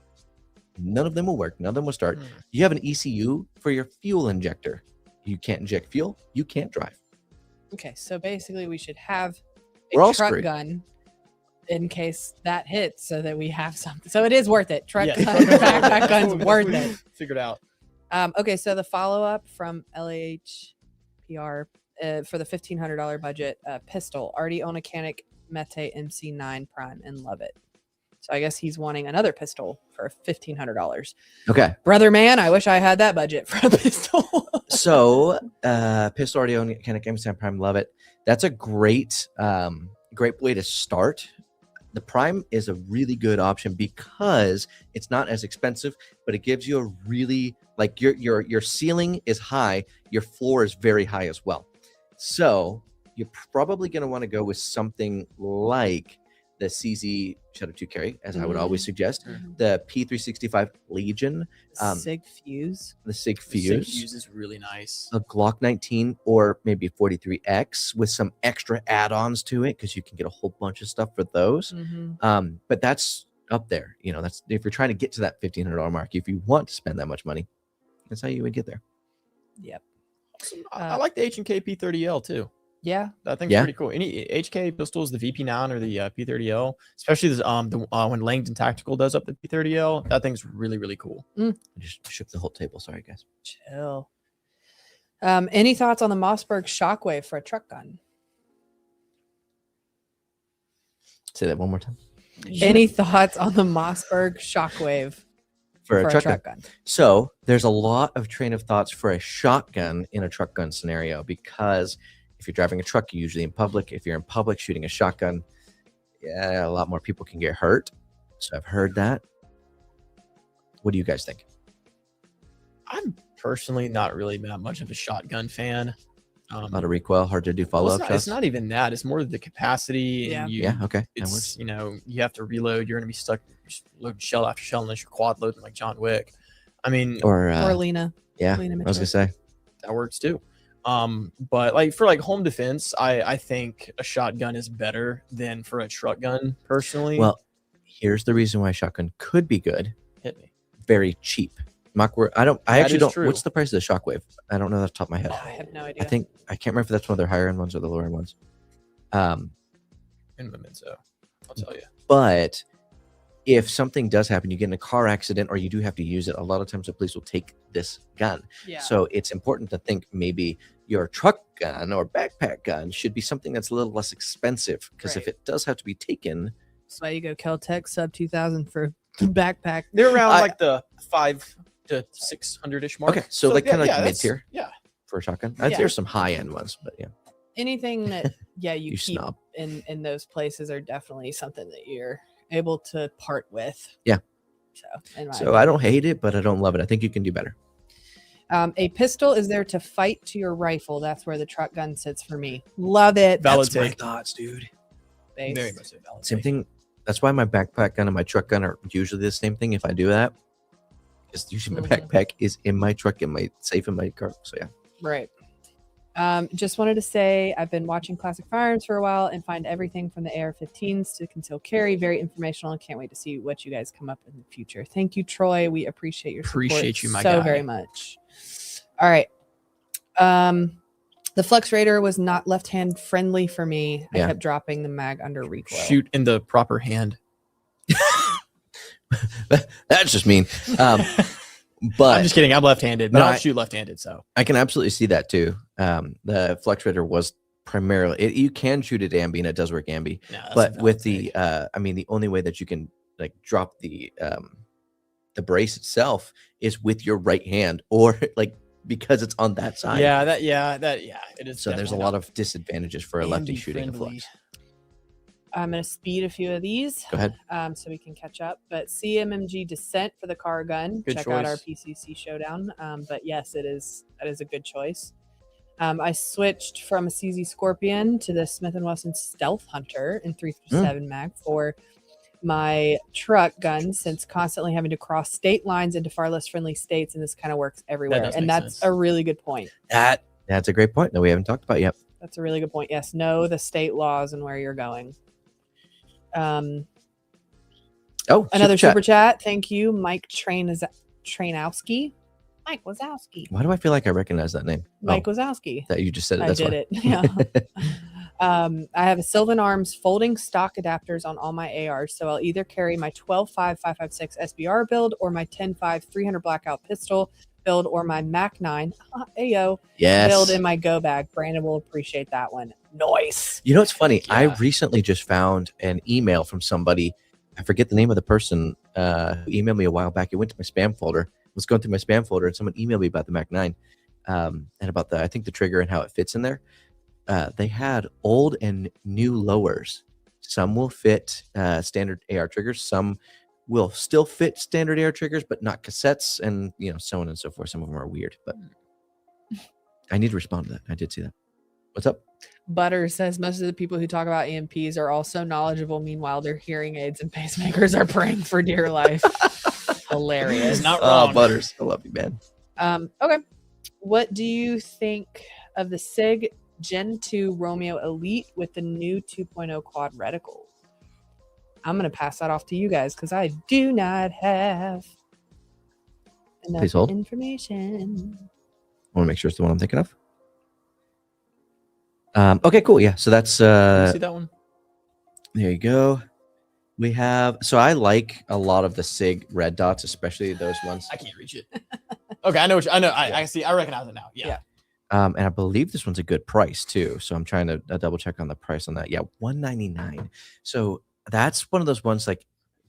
None of them will work. None of them will start. Hmm. You have an ECU for your fuel injector. You can't inject fuel. You can't drive. okay. So basically, we should have We're all a truck screwed. gun in case that hits, so that we have something. So it is worth it. Truck Yeah. gun, backpack gun's worth it. Figured out. Okay, so the follow-up from LHPR for the $1,500 budget, pistol. Already own a Canic Mete MC9 Prime and love it. So I guess he's wanting another pistol for $1,500. Okay. Brother man, I wish I had that budget for a pistol. So pistol already own Canic M7 Prime. Love it. That's a great way to start. The Prime is a really good option because it's not as expensive, but it gives you a really, like, your ceiling is high, your floor is very high as well. So you're probably going to want to go with something like the CZ Shadow 2 carry, as I would always suggest. The P365 Legion, Sig Fuse. the SIG Sig Fuse, Fuse is really nice. a Glock 19, or maybe 43X with some extra add-ons to it, because you can get a whole bunch of stuff for those. But that's up there. You know, that's if you're trying to get to that $1,500 mark. If you want to spend that much money, that's how you would get there. Yep. I like the H&K P30L too. Yeah. That thing's Yeah. pretty cool. Any HK pistols, the VP9 or the P30L, especially when Langdon Tactical does up the P30L, that thing's really, really cool. I just shook the whole table. Sorry, guys. Chill. Any thoughts on the Mossberg Shockwave for a truck gun? Say that one more time. Any thoughts on the Mossberg Shockwave For a truck gun. gun? So there's a lot of train of thoughts for a shotgun in a truck gun scenario, because if you're driving a truck, you're usually in public. If you're in public shooting a shotgun, yeah, a lot more people can get hurt. So I've heard that. What do you guys think? I'm personally not really that much of a shotgun fan. A lot of recoil, hard to do follow-up it's shots. not even that. It's more the capacity. Yeah. And Yeah, okay. That It's, works. you know, you have to reload. You're going to be stuck just loading shell after shell unless you're quad loading like John Wick. I mean, Or, Or Lena. yeah, Lena I was Mitchell. going to say. that works too. But like for like home defense, I think a shotgun is better than for a truck gun personally. Well, here's the reason why shotgun could be good. hit me. Very cheap. I That actually is don't. true. What's the price of the Shockwave? I don't know off the top of my head. I have no I idea. think I can't remember if that's one of their higher end ones or the lower end ones. In the mid, so I'll tell you. But if something does happen, you get in a car accident or you do have to use it, a lot of times the police will take this gun. Yeah. So it's important to think maybe your truck gun or backpack gun should be something that's a little less expensive, because if Right. it does have to be taken, That's why you go Kel-Tec sub 2000 for backpack. They're around I- like the 500 to 600-ish mark. okay, so like kind of like mid that's- tier Yeah. for a shotgun. Yeah. There's some high end ones, but yeah, Anything that you you keep snob. in those places are definitely something that you're able to part with. Yeah. So, in my So I don't hate it, but I don't love it. I think you can do better. A pistol is there to fight to your rifle. That's where the truck gun sits for me. Love it. Valid That's my take. thoughts, dude. base. Very much a valid Same base. thing. That's why my backpack gun and my truck gun are usually the same thing. If I do that, because usually my Mhm. backpack is in my truck, in my safe in my car. So yeah. Right. Just wanted to say I've been watching Classic Firearms for a while and find everything from the AR-15s to conceal carry very informational, and can't wait to see what you guys come up in the future. Thank you, Troy. We appreciate your support Appreciate you, my so guy. very much. All right. The Flux Raider was not left-hand friendly for me. Yeah. I kept dropping the mag under recoil. Shoot in the proper hand. That's just mean. I'm But just kidding. I'm left-handed, but No, I I- don't shoot left-handed. So I can absolutely see that too. The Flux Raider was primarily you can shoot it ambi and it does work ambi, no, that's a but valid with take. the I mean the only way that you can like drop the brace itself is with your right hand or like because it's on that side. yeah, it is. So there's a lot of disadvantages for a lefty shooting a Flux. I'm going to speed a few of these Go ahead. so we can catch up. But CMMG Descent for the car gun. Good Check out our choice. PCC showdown. But yes, that is a good choice. I switched from a CZ Scorpion to the Smith & Wesson Stealth Hunter in 357 mag for my truck gun, since constantly having to cross state lines into far less friendly states, and this kind of works everywhere. does And make that's sense. a really good point. That's a great point that we haven't talked about yet. That's a really good point. Yes, know the state laws and where you're going. Another super chat. Thank you, Mike Trainowski. Mike Wazowski. Why do I feel like I recognize that name? Mike Wazowski. That you just said it. I That's did why. it. Yeah. I have a Sylvan Arms folding stock adapters on all my ARs, so I'll either carry my 12.5 5.56 SBR build or my 10.5 300 blackout pistol build or my Mac 9 Ayo Yes. build in my go bag. Brandon will appreciate that one. Nice. You know what's funny? I Yeah. recently just found an email from somebody. I forget the name of the person who emailed me a while back. It went to my spam folder. I was going through my spam folder and someone emailed me about the Mac 9 and about I think the trigger and how it fits in there. They had old and new lowers. Some will fit standard AR triggers. Some will still fit standard AR triggers, but not cassettes, and so on and so forth. Some of them are weird, but I need to respond to that. I did see that. What's up? Butter says most of the people who talk about EMPs are also knowledgeable. Meanwhile, their hearing aids and pacemakers are praying for dear life. Hilarious. It's not wrong. Butters. I love you, man. Okay. What do you think of the SIG Gen 2 Romeo Elite with the new 2.0 quad reticle? I'm going to pass that off to you guys because I do not have enough Please hold. information. I want to make sure it's the one I'm thinking of. Okay, cool. Yeah, so that's You see that one? there you go. We have I like a lot of the SIG red dots, especially those ones. I can't reach it. Okay, I know. I know. I see. I recognize it now. Yeah. And I believe this one's a good price too. So I'm trying to double check on the price on that. Yeah, $199. So that's one of those ones like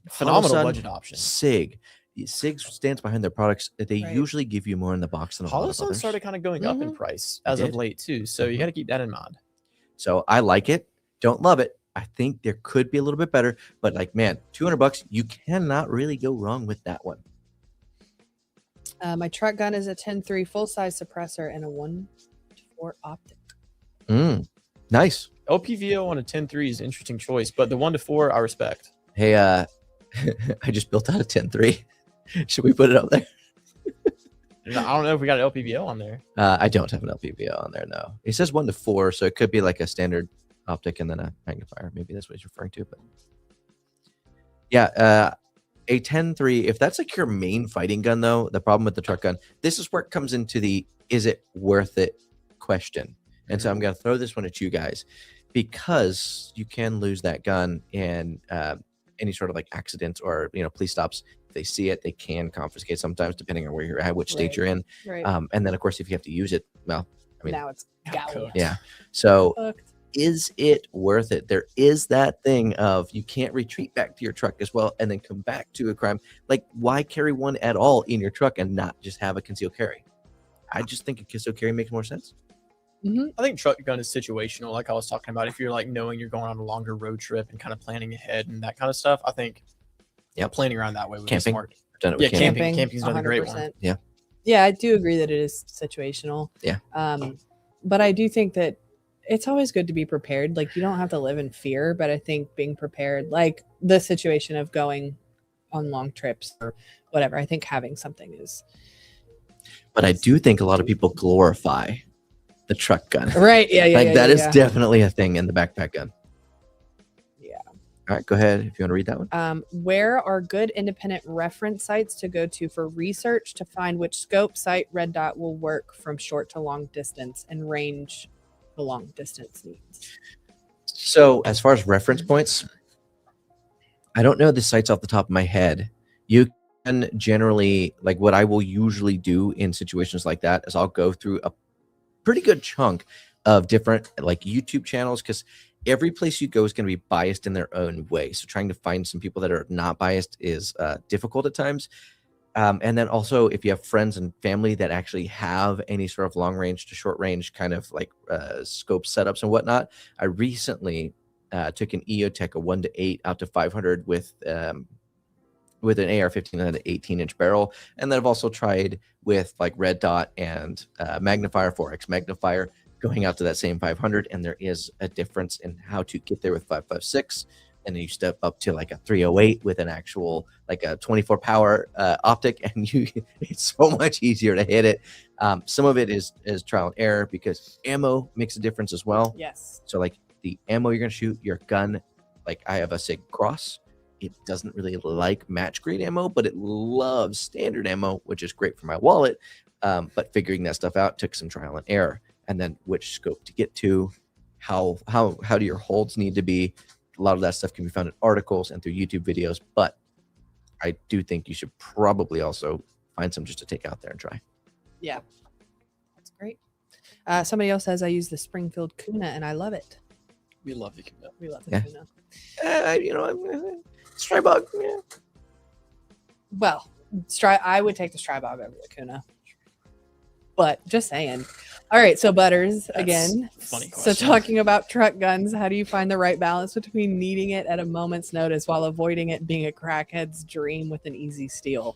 Phenomenal Holosun, budget option. SIG stands behind their products. They Right. usually give you more in the box than a lot of Holosun others. started kind of going up in Mhm. price They as of did. late too, so you got to keep that in mind. So I like it. Don't love it. I think there could be a little bit better, but like, man, $200, you cannot really go wrong with that one. My truck gun is a 10.3 full-size suppressor and a 1-4 optic. Nice. LPVO on a 10.3 is an interesting choice, but the 1-4 I respect. Hey, I just built out a 10.3. Should we put it up there? I don't know if we got an LPVO on there. I don't have an LPVO on there, no. It says 1-4, so it could be like a standard optic and then a magnifier. Maybe that's what he's referring to. But yeah, a 10.3, if that's like your main fighting gun, though, the problem with the truck gun, this is where it comes into the is it worth it question. And so I'm going to throw this one at you guys because you can lose that gun in any sort of like accidents or, police stops. If they see it, they can confiscate sometimes, depending on where you're at, which state Right. you're in. Right. And then, of course, if you have to use it, well, I mean, now it's gout. yeah. So Hooked. is it worth it? There is that thing of you can't retreat back to your truck as well and then come back to a crime. Like, why carry one at all in your truck and not just have a concealed carry? I just think a concealed carry makes more sense. I think truck gun is situational, like I was talking about. If you're like knowing you're going on a longer road trip and kind of planning ahead and that kind of stuff, I think planning around that way would Camping. be smart. I've done it with Yeah, camping. camping's another great one. 100%. Yeah. Yeah, I do agree that it is situational. Yeah. But I do think that it's always good to be prepared. Like, you don't have to live in fear, but I think being prepared, like the situation of going on long trips or whatever, I think having something is. But I do think a lot of people glorify the truck gun. Right. Yeah. Like that is yeah. definitely a thing in the backpack gun. Yeah. All right, go ahead if you want to read that one. Where are good independent reference sites to go to for research to find which scope, sight, red dot will work from short to long distance and range the long distance needs? So as far as reference points, I don't know the sites off the top of my head. You can generally, like what I will usually do in situations like that is I'll go through a pretty good chunk of different like YouTube channels, because every place you go is going to be biased in their own way. So trying to find some people that are not biased is difficult at times. And then also if you have friends and family that actually have any sort of long range to short range kind of like scope setups and whatnot. I recently took an EOTech, a 1-8 out to 500 with an AR-15 and an 18-inch barrel. And then I've also tried with like red dot and magnifier, 4x magnifier, going out to that same 500. And there is a difference in how to get there with 5.56. And then you step up to like a 308 with an actual like a 24 power optic, and it's so much easier to hit it. Some of it is trial and error because ammo makes a difference as well. Yes. So like the ammo you're gonna shoot, your gun, like I have a SIG Cross. It doesn't really like match grade ammo, but it loves standard ammo, which is great for my wallet. But figuring that stuff out took some trial and error, and then which scope to get to, how do your holds need to be. A lot of that stuff can be found in articles and through YouTube videos, but I do think you should probably also find some just to take out there and try. Yeah, that's great. Somebody else says I use the Springfield Kuna and I love it. We love the Kuna. We love the Yeah. Kuna. Strybog. Yeah. Well, I would take the Strybog over the Kuna. But just saying. All right, so Butters, That's again. a funny So question. talking about truck guns, how do you find the right balance between needing it at a moment's notice while avoiding it being a crackhead's dream with an easy steal?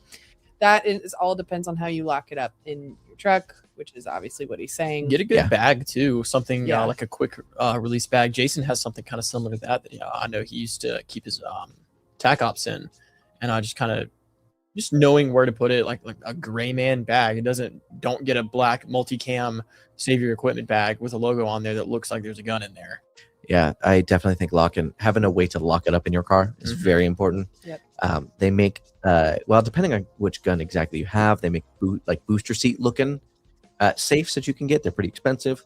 That is all depends on how you lock it up in your truck, which is obviously what he's saying. Get a good Yeah. bag too, something Yeah. like a quick release bag. Jason has something kind of similar to that. I know he used to keep his tac ops in, and I just kind of knowing where to put it, like a gray man bag. Don't get a black multicam save your equipment bag with a logo on there that looks like there's a gun in there. Yeah, I definitely think having a way to lock it up in your car is very important. Yep. They make well, depending on which gun exactly you have, they make like booster seat looking safes that you can get. They're pretty expensive.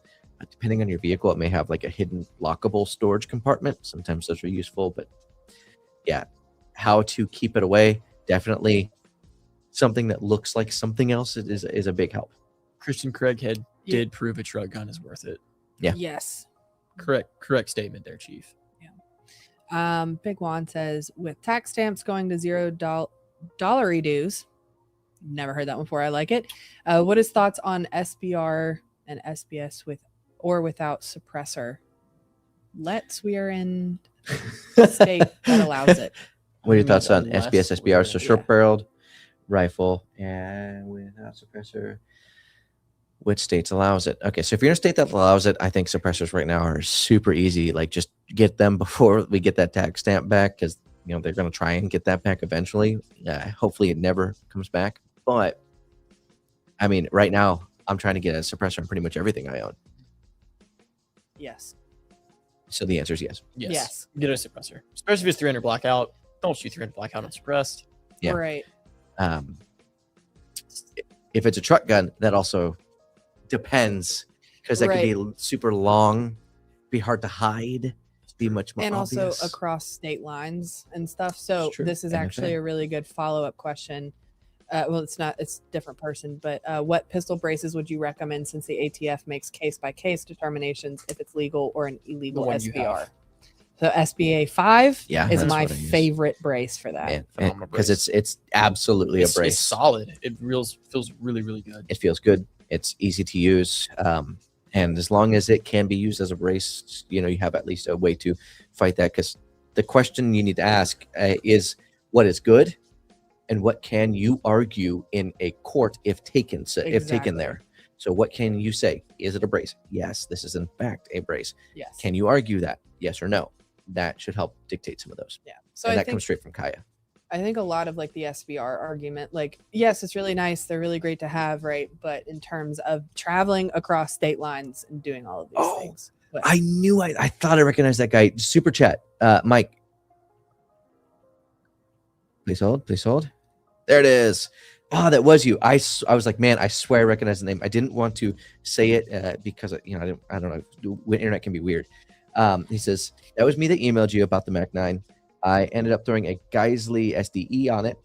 Depending on your vehicle, it may have like a hidden lockable storage compartment. Sometimes those are useful, but yeah, how to keep it away, definitely something that looks like something else is a big help. Christian Craighead Yeah. did prove a truck gun is worth it. Yeah. Yes. Correct statement there, Chief. Big Juan says, with tax stamps going to $0 dues, never heard that one before. I like it. What is thoughts on SBR and SBS with or without suppressor? We are in a state that allows it. What are your thoughts on Unless SBS, SBR? we're- So short barreled rifle and without suppressor. Which states allows it? Okay, so if you're in a state that allows it, I think suppressors right now are super easy. Like just get them before we get that tax stamp back, because they're going to try and get that back eventually. Hopefully it never comes back. But I mean, right now I'm trying to get a suppressor on pretty much everything I own. Yes. So the answer is yes. Yes. Get a suppressor, especially if it's 300 blackout. Don't shoot 300 blackout unsuppressed. Yeah. Right. If it's a truck gun, that also depends, because that could be super long, be hard to hide, be much more And obvious. also across state lines and stuff. So It's true. this is And actually a really good follow-up question. Well, it's not, it's a different person, but what pistol braces would you recommend, since the ATF makes case-by-case determinations if it's legal or an illegal The one you SBR? have. So SBA 5 Yeah, is that's my what I use. favorite brace for that. Man, Phenomenal because brace. it's absolutely a brace. It's solid. It feels really, really good. It feels good. It's easy to use. And as long as it can be used as a brace, you have at least a way to fight that. Because the question you need to ask is, what is good, and what can you argue in a court if taken Exactly. there? So what can you say? Is it a brace? Yes, this is in fact a brace. Yes. Can you argue that? Yes or no? That should help dictate some of those. Yeah. So And I that think comes straight from Kaya. I think a lot of like the SBR argument, like, yes, it's really nice. They're really great to have, right? But in terms of traveling across state lines and doing all of these things. But I knew I thought I recognized that guy. Super chat. Mike. Please hold. There it is. Oh, that was you. I was like, man, I swear I recognize the name. I didn't want to say it because I don't know. Internet can be weird. He says, that was me that emailed you about the Mac 9. I ended up throwing a Geisley SDE on it,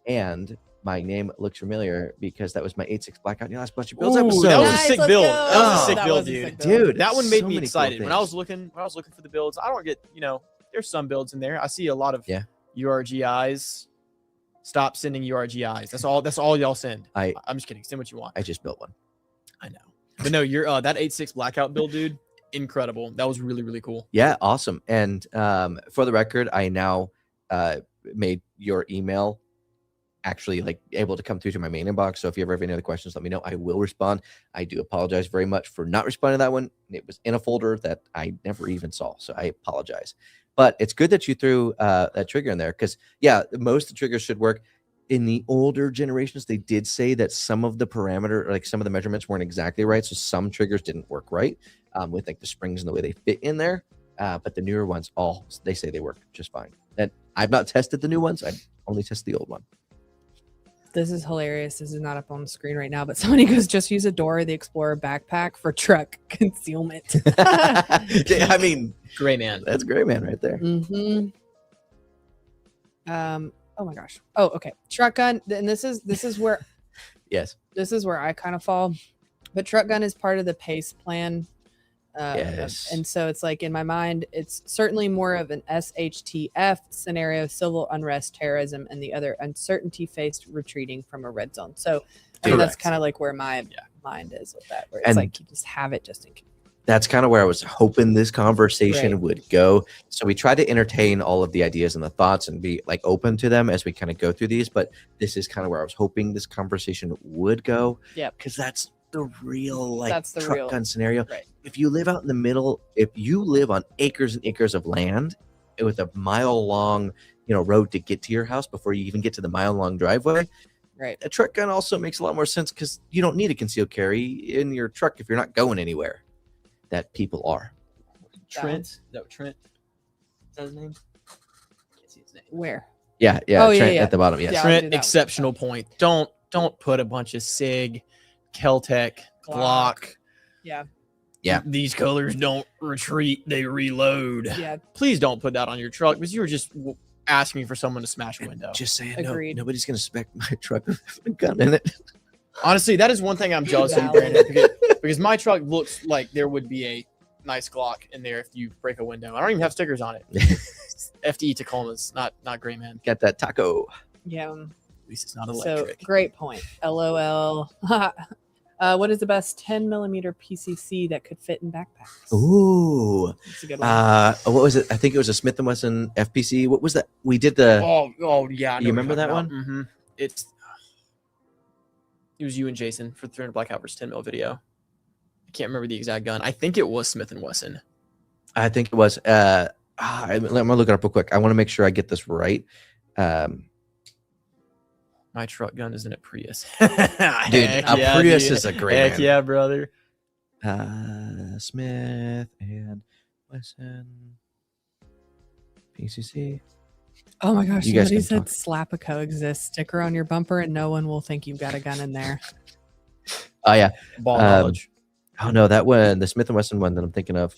and my name looks familiar because that was my 8.6 Blackout in your last Bunch of Builds Ooh, episode. that was a Nice, sick let's build. go. That was a sick That build, was a dude. sick build. Dude, That one so made me many cool excited. When I was things. looking for the builds, I don't get, there's some builds in there. I see a lot of Yeah. URGIs. Stop sending URGIs. That's all y'all send. I'm just kidding. Send what you want. I just built one. I know. But no, you're that 8.6 Blackout build, dude. Incredible. That was really, really cool. Yeah, awesome. And for the record, I now made your email actually like able to come through to my main inbox. So if you ever have any other questions, let me know. I will respond. I do apologize very much for not responding to that one. It was in a folder that I never even saw. So I apologize. But it's good that you threw that trigger in there because, yeah, most of the triggers should work. In the older generations, they did say that some of the parameter, like some of the measurements weren't exactly right. So some triggers didn't work right with like the springs and the way they fit in there. But the newer ones, they say they work just fine. And I've not tested the new ones. I've only tested the old one. this is hilarious. This is not up on the screen right now, but somebody goes, just use a Dora the Explorer backpack for truck concealment. I mean, Great man. that's great, man, right there. Mm-hmm. Oh my gosh. Oh, okay. Truck gun. And this is where Yes. this is where I kind of fall. But truck gun is part of the PACE plan. Yes. And so it's like in my mind, it's certainly more of an SHTF scenario, civil unrest, terrorism, and the other uncertainty faced retreating from a red zone. So I mean, that's Correct. kind of like where my mind is with that, where it's And- like you just have it just in case. That's kind of where I was hoping this conversation Right. would go. So we try to entertain all of the ideas and the thoughts and be like open to them as we kind of go through these. But this is kind of where I was hoping this conversation would go. Yep. Because that's the real That's the truck real- gun scenario. Right. If you live out in the middle, if you live on acres and acres of land with a mile long, road to get to your house before you even get to the mile long driveway, Right. a truck gun also makes a lot more sense because you don't need a concealed carry in your truck if you're not going anywhere. That people are. Trent. Is that what Trent? Is that his name? Can't see his name. Where? Yeah, Oh, yeah, Trent yeah. at the bottom. Yes. Yeah. I'll do Trent, that. exceptional point. Don't put a bunch of SIG, Keltec, Glock. Yeah. Yeah. These colors don't retreat; they reload. Yeah. Please don't put that on your truck because you were just asking for someone to smash a window. Just saying, Agreed. nobody's gonna spec my truck with a gun in it. Honestly, that is one thing I'm jealous of, Valid. Brandon, because my truck looks like there would be a nice Glock in there if you break a window. I don't even have stickers on it. FDE Tacomas, not great, man. Got that taco. Yeah. At least it's not So electric. great point. LOL. What is the best 10 millimeter PCC that could fit in backpacks? Ooh. That's a good one. What was it? I think it was a Smith & Wesson FPC. What was that? We did the. Oh yeah. I know You what remember you're that talking one? about. Mhm. It was you and Jason for the 300 Blackout versus 10 mil video. I can't remember the exact gun. I think it was Smith & Wesson. I think it was. Let me look it up real quick. I want to make sure I get this right. My truck gun isn't a Prius. Dude, Heck a yeah, Prius dude. is a great Heck man. yeah, brother. Smith and Wesson PCC. Oh my gosh, You guys somebody can said talk. slap a coexist sticker on your bumper and no one will think you've got a gun in there. Oh yeah. Ball Um, knowledge. Oh no, that one, the Smith & Wesson one that I'm thinking of,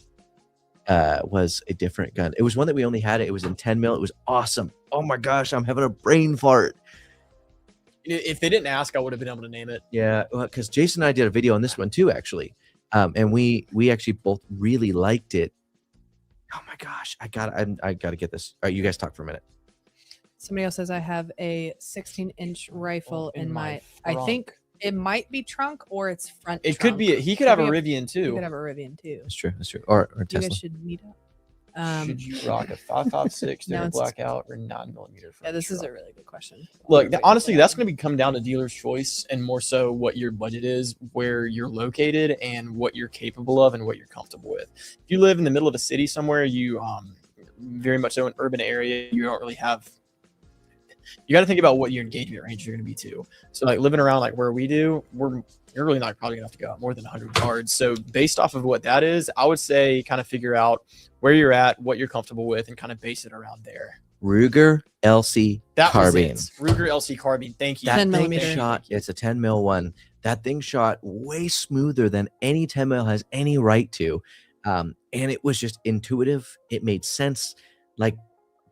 was a different gun. It was one that we only had. It was in 10 mil. It was awesome. Oh my gosh, I'm having a brain fart. If they didn't ask, I would have been able to name it. Yeah, because Jason and I did a video on this one too, actually, and we actually both really liked it. Oh my gosh, I gotta get this. All right, you guys talk for a minute. Somebody else says I have a 16-inch rifle in in my my. I front. think it might be trunk or it's front. It could trunk. be. He could have a be Rivian You too. could have a Rivian too. That's true. Or You Tesla. guys should meet up. Should you rock a 5.56 No, during it's- blackout or 9mm? Yeah, this is a really good question. Look, honestly, that's going to come down to dealer's choice and more so what your budget is, where you're located, and what you're capable of and what you're comfortable with. If you live in the middle of a city somewhere, you very much so an urban area, you don't really have. You got to think about what your engagement range are going to be too. So, like living around like where we do, you're really not probably going to have to go out more than 100 yards. So, based off of what that is, I would say kind of figure out where you're at, what you're comfortable with, and kind of base it around there. Ruger LC That carbine. was it. Ruger LC carbine. Thank you. That 10 thing millimeter. shot, it's a 10 mil one. That thing shot way smoother than any 10 mil has any right to. And it was just intuitive. It made sense. Like,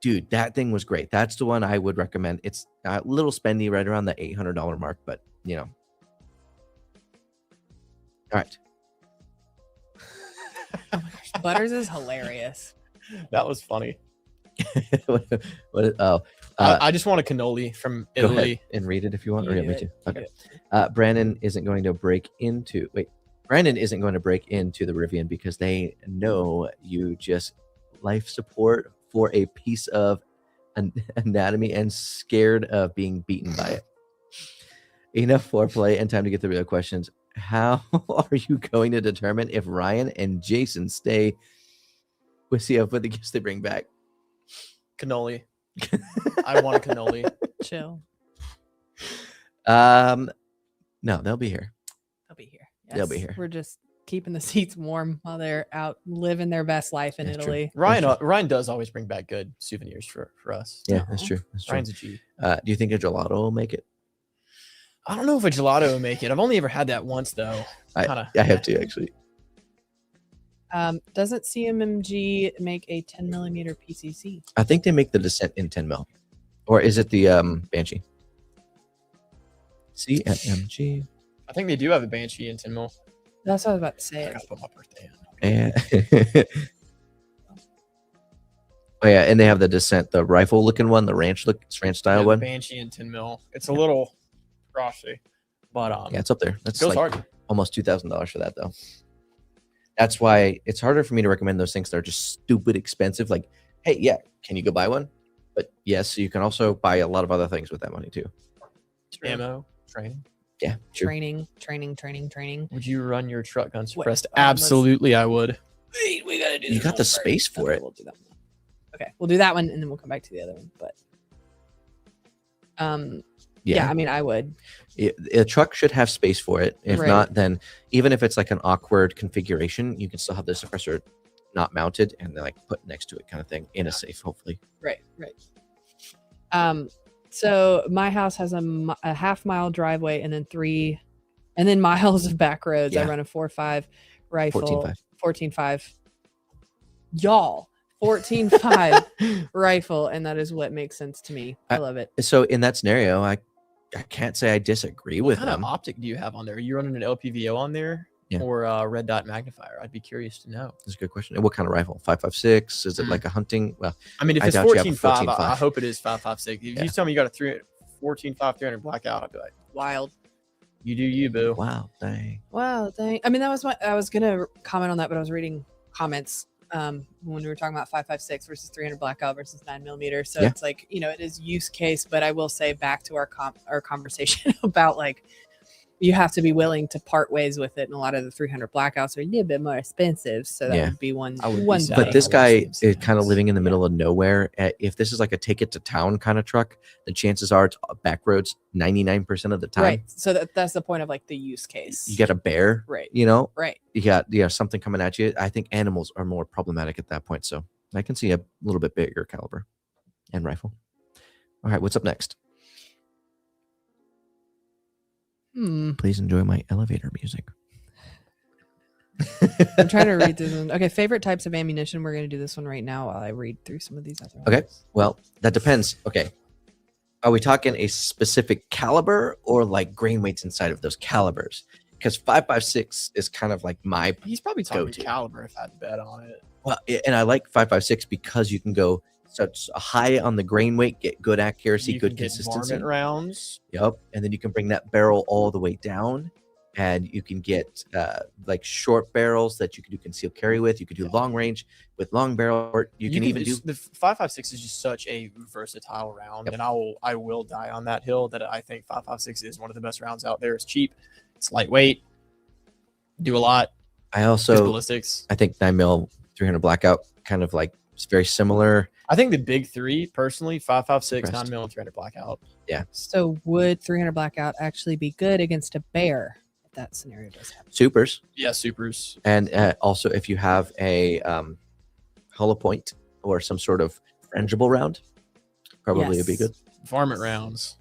dude, that thing was great. That's the one I would recommend. It's a little spendy, right around the $800 mark, but you know. All right. Butters is hilarious. That was funny. Oh, I just want a cannoli from go ahead Italy. and read it if you want. Or You you want do me it. to? You Okay. Brandon isn't going to break into. Wait, Brandon isn't going to break into the Rivian because they know you just life support for a piece of anatomy and scared of being beaten by it. Enough foreplay and time to get the real questions. How are you going to determine if Ryan and Jason stay with the gifts they bring back? Cannoli. I want a cannoli. Chill. No, they'll be here. They'll be here. They'll be here. We're just keeping the seats warm while they're out living their best life in That's true. Italy. Ryan does always bring back good souvenirs for us. Yeah, that's true. That's true. Ryan's a G. Do you think a gelato will make it? I don't know if a gelato will make it. I've only ever had that once though. I have to actually. Doesn't CMMG make a 10 millimeter PCC? I think they make the Descent in 10 mil, or is it the Banshee? CMMG. I think they do have a Banshee in 10 mil. That's what I was about to I say. gotta put my birthday in. And oh yeah, and they have the Descent, the rifle looking one, the ranch style Yeah, one. Banshee in 10 mil. It's a little frosty, but Yeah, it's up there. That's goes like hard. almost $2,000 for that though. That's why it's harder for me to recommend those things that are just stupid expensive. Like, hey, yeah, can you go buy one? But yes, you can also buy a lot of other things with that money too. Ammo, training. Yeah, true. Training. Would you run your truck gun Wait, suppressed? let's- Absolutely, I would. Wait, we gotta do. You this got one the first. space for Okay, it. We'll do that one. Okay, we'll do that one and then we'll come back to the other one. But yeah, I mean, I would. A truck should have space for it. If Right. not, then even if it's like an awkward configuration, you can still have the suppressor not mounted and then like put next to it, kind of thing, in a safe, hopefully. Right. So my house has a half-mile driveway and then miles of back roads. I Yeah. run a 4.5 rifle. 14.5. 14.5. Y'all, 14.5 rifle, and that is what makes sense to me. I love it. So in that scenario, I can't say I disagree with What kind them. of optic do you have on there? Are you running an LPVO on there? Yeah. Or a red dot magnifier? I'd be curious to know. That's a good question. And what kind of rifle? 5.56? Is it Mm. like a hunting? Well, I mean, if I it's doubt you have a 14.5, I 14.5. hope it is 5.56. If Yeah. you tell me you got a 14.5 300 blackout, I'd be like, Wild. you do you, boo. wow, dang. Wow, dang. I mean, that was I was gonna comment on that, but I was reading comments when we were talking about 5.56 versus 300 blackout versus 9mm. So Yeah. it's like, it is use case, but I will say back to our conversation about like you have to be willing to part ways with it, and a lot of the 300 blackouts are a little bit more expensive. So that Yeah. would be one. I would be one sad thing. But this I guy watched is them kind of sometimes. living in the middle of nowhere. If this is like a take it to town kind of truck, the chances are it's back roads 99% of the time. Right. So that's the point of like the use case. You got a bear, right. right? You got something coming at you. I think animals are more problematic at that point. So I can see a little bit bigger caliber and rifle. All right, what's up next? Please enjoy my elevator music. I'm trying to read this one. Okay, favorite types of ammunition. We're going to do this one right now while I read through some of these other Okay. ones. Well, that depends. Okay. Are we talking a specific caliber or like grain weights inside of those calibers? Because 5.56 is kind of like my He's probably talking Go-to. caliber if I had to bet on it. well, and I like 5.56 because you can go such high on the grain weight, get good accuracy, You good can get consistency. varmint rounds. Yep. And then you can bring that barrel all the way down and you can get like short barrels that you can do concealed carry with. You could do long range with long barrel. Or you can even do the 5.56 is just such a versatile round, and I will die on that hill that I think 5.56 is one of the best rounds out there. It's cheap, it's lightweight, do a lot. I also ballistics. I think 9mm 300 blackout kind of like it's very similar. I think the big three personally 5.56, 9mm, and 300 blackout. Yeah. So would 300 blackout actually be good against a bear if that scenario does happen? Supers. Yeah, supers. And also if you have a hollow point or some sort of frangible round, probably would be good. Varmint rounds.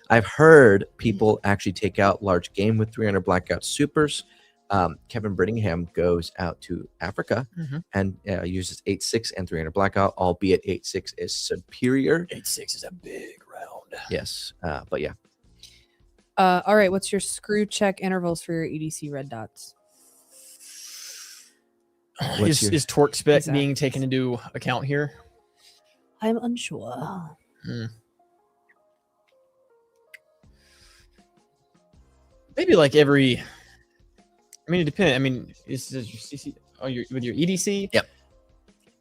I've heard people actually take out large game with 300 blackout supers. Kevin Brittingham goes out to Africa and uses 8.6 and 300 blackout, albeit 8.6 is superior. 8.6 is a big round. Yes, but yeah. All right, what's your screw check intervals for your EDC red dots? Is torque spec being taken into account here? I'm unsure. Maybe like every. I mean, it depends. I mean, is your CC with your EDC? Yep.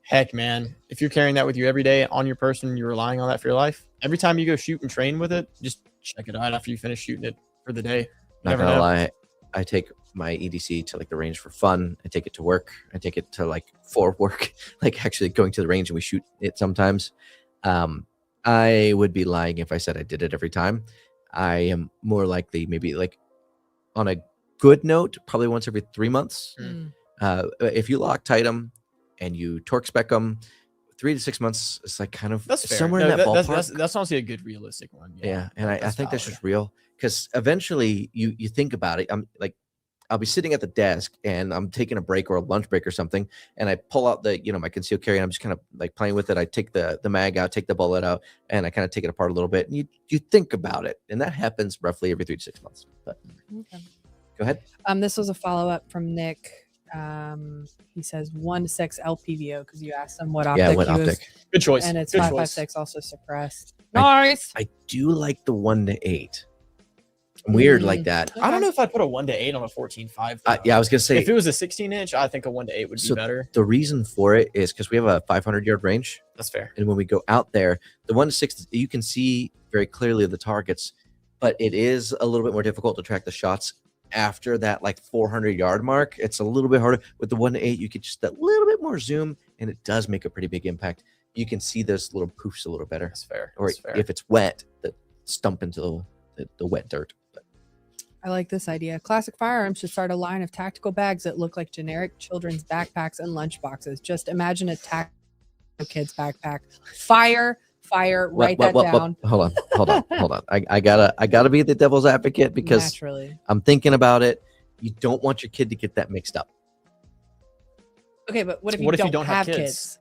Heck, man, if you're carrying that with you every day on your person, you're relying on that for your life. Every time you go shoot and train with it, just check it out after you finish shooting it for the day. Not gonna lie, I take my EDC to like the range for fun. I take it to work. I take it to like for work, like actually going to the range and we shoot it sometimes. I would be lying if I said I did it every time. I am more likely maybe like on a good note, probably once every 3 months. If you Loctite them and you torque spec them, 3 to 6 months, it's like kind of that's fair. somewhere in that ballpark. That's honestly a good realistic one. Yeah, and I think that's just real because eventually you think about it. I'm like, I'll be sitting at the desk and I'm taking a break or a lunch break or something, and I pull out the my concealed carry. And I'm just kind of like playing with it. I take the mag out, take the bullet out, and I kind of take it apart a little bit. And you think about it, and that happens roughly every 3 to 6 months. But go ahead. This was a follow-up from Nick. He says 1.6 LPVO because you asked him what optic. Yeah, what optic? Good choice. And it's Good 5.56 also suppressed. Nice. I do like the 1 to 8. I'm weird like that. I don't know if I'd put a 1 to 8 on a 14.5. Yeah, I was gonna say if it was a 16-inch, I think a 1 to 8 would be better. The reason for it is because we have a 500-yard range. That's fair. And when we go out there, the 1 to 6, you can see very clearly the targets, but it is a little bit more difficult to track the shots after that like 400-yard mark. It's a little bit harder. With the 1 to 8, you get just that little bit more zoom, and it does make a pretty big impact. You can see those little poofs a little better. That's fair. Or if it's wet, that stump into the wet dirt. I like this idea. Classic Firearms should start a line of tactical bags that look like generic children's backpacks and lunch boxes. Just imagine a tactical kid's backpack. Fire, write that down. Hold on. I gotta be the devil's advocate because naturally I'm thinking about it. You don't want your kid to get that mixed up. Okay, but what if you don't have kids?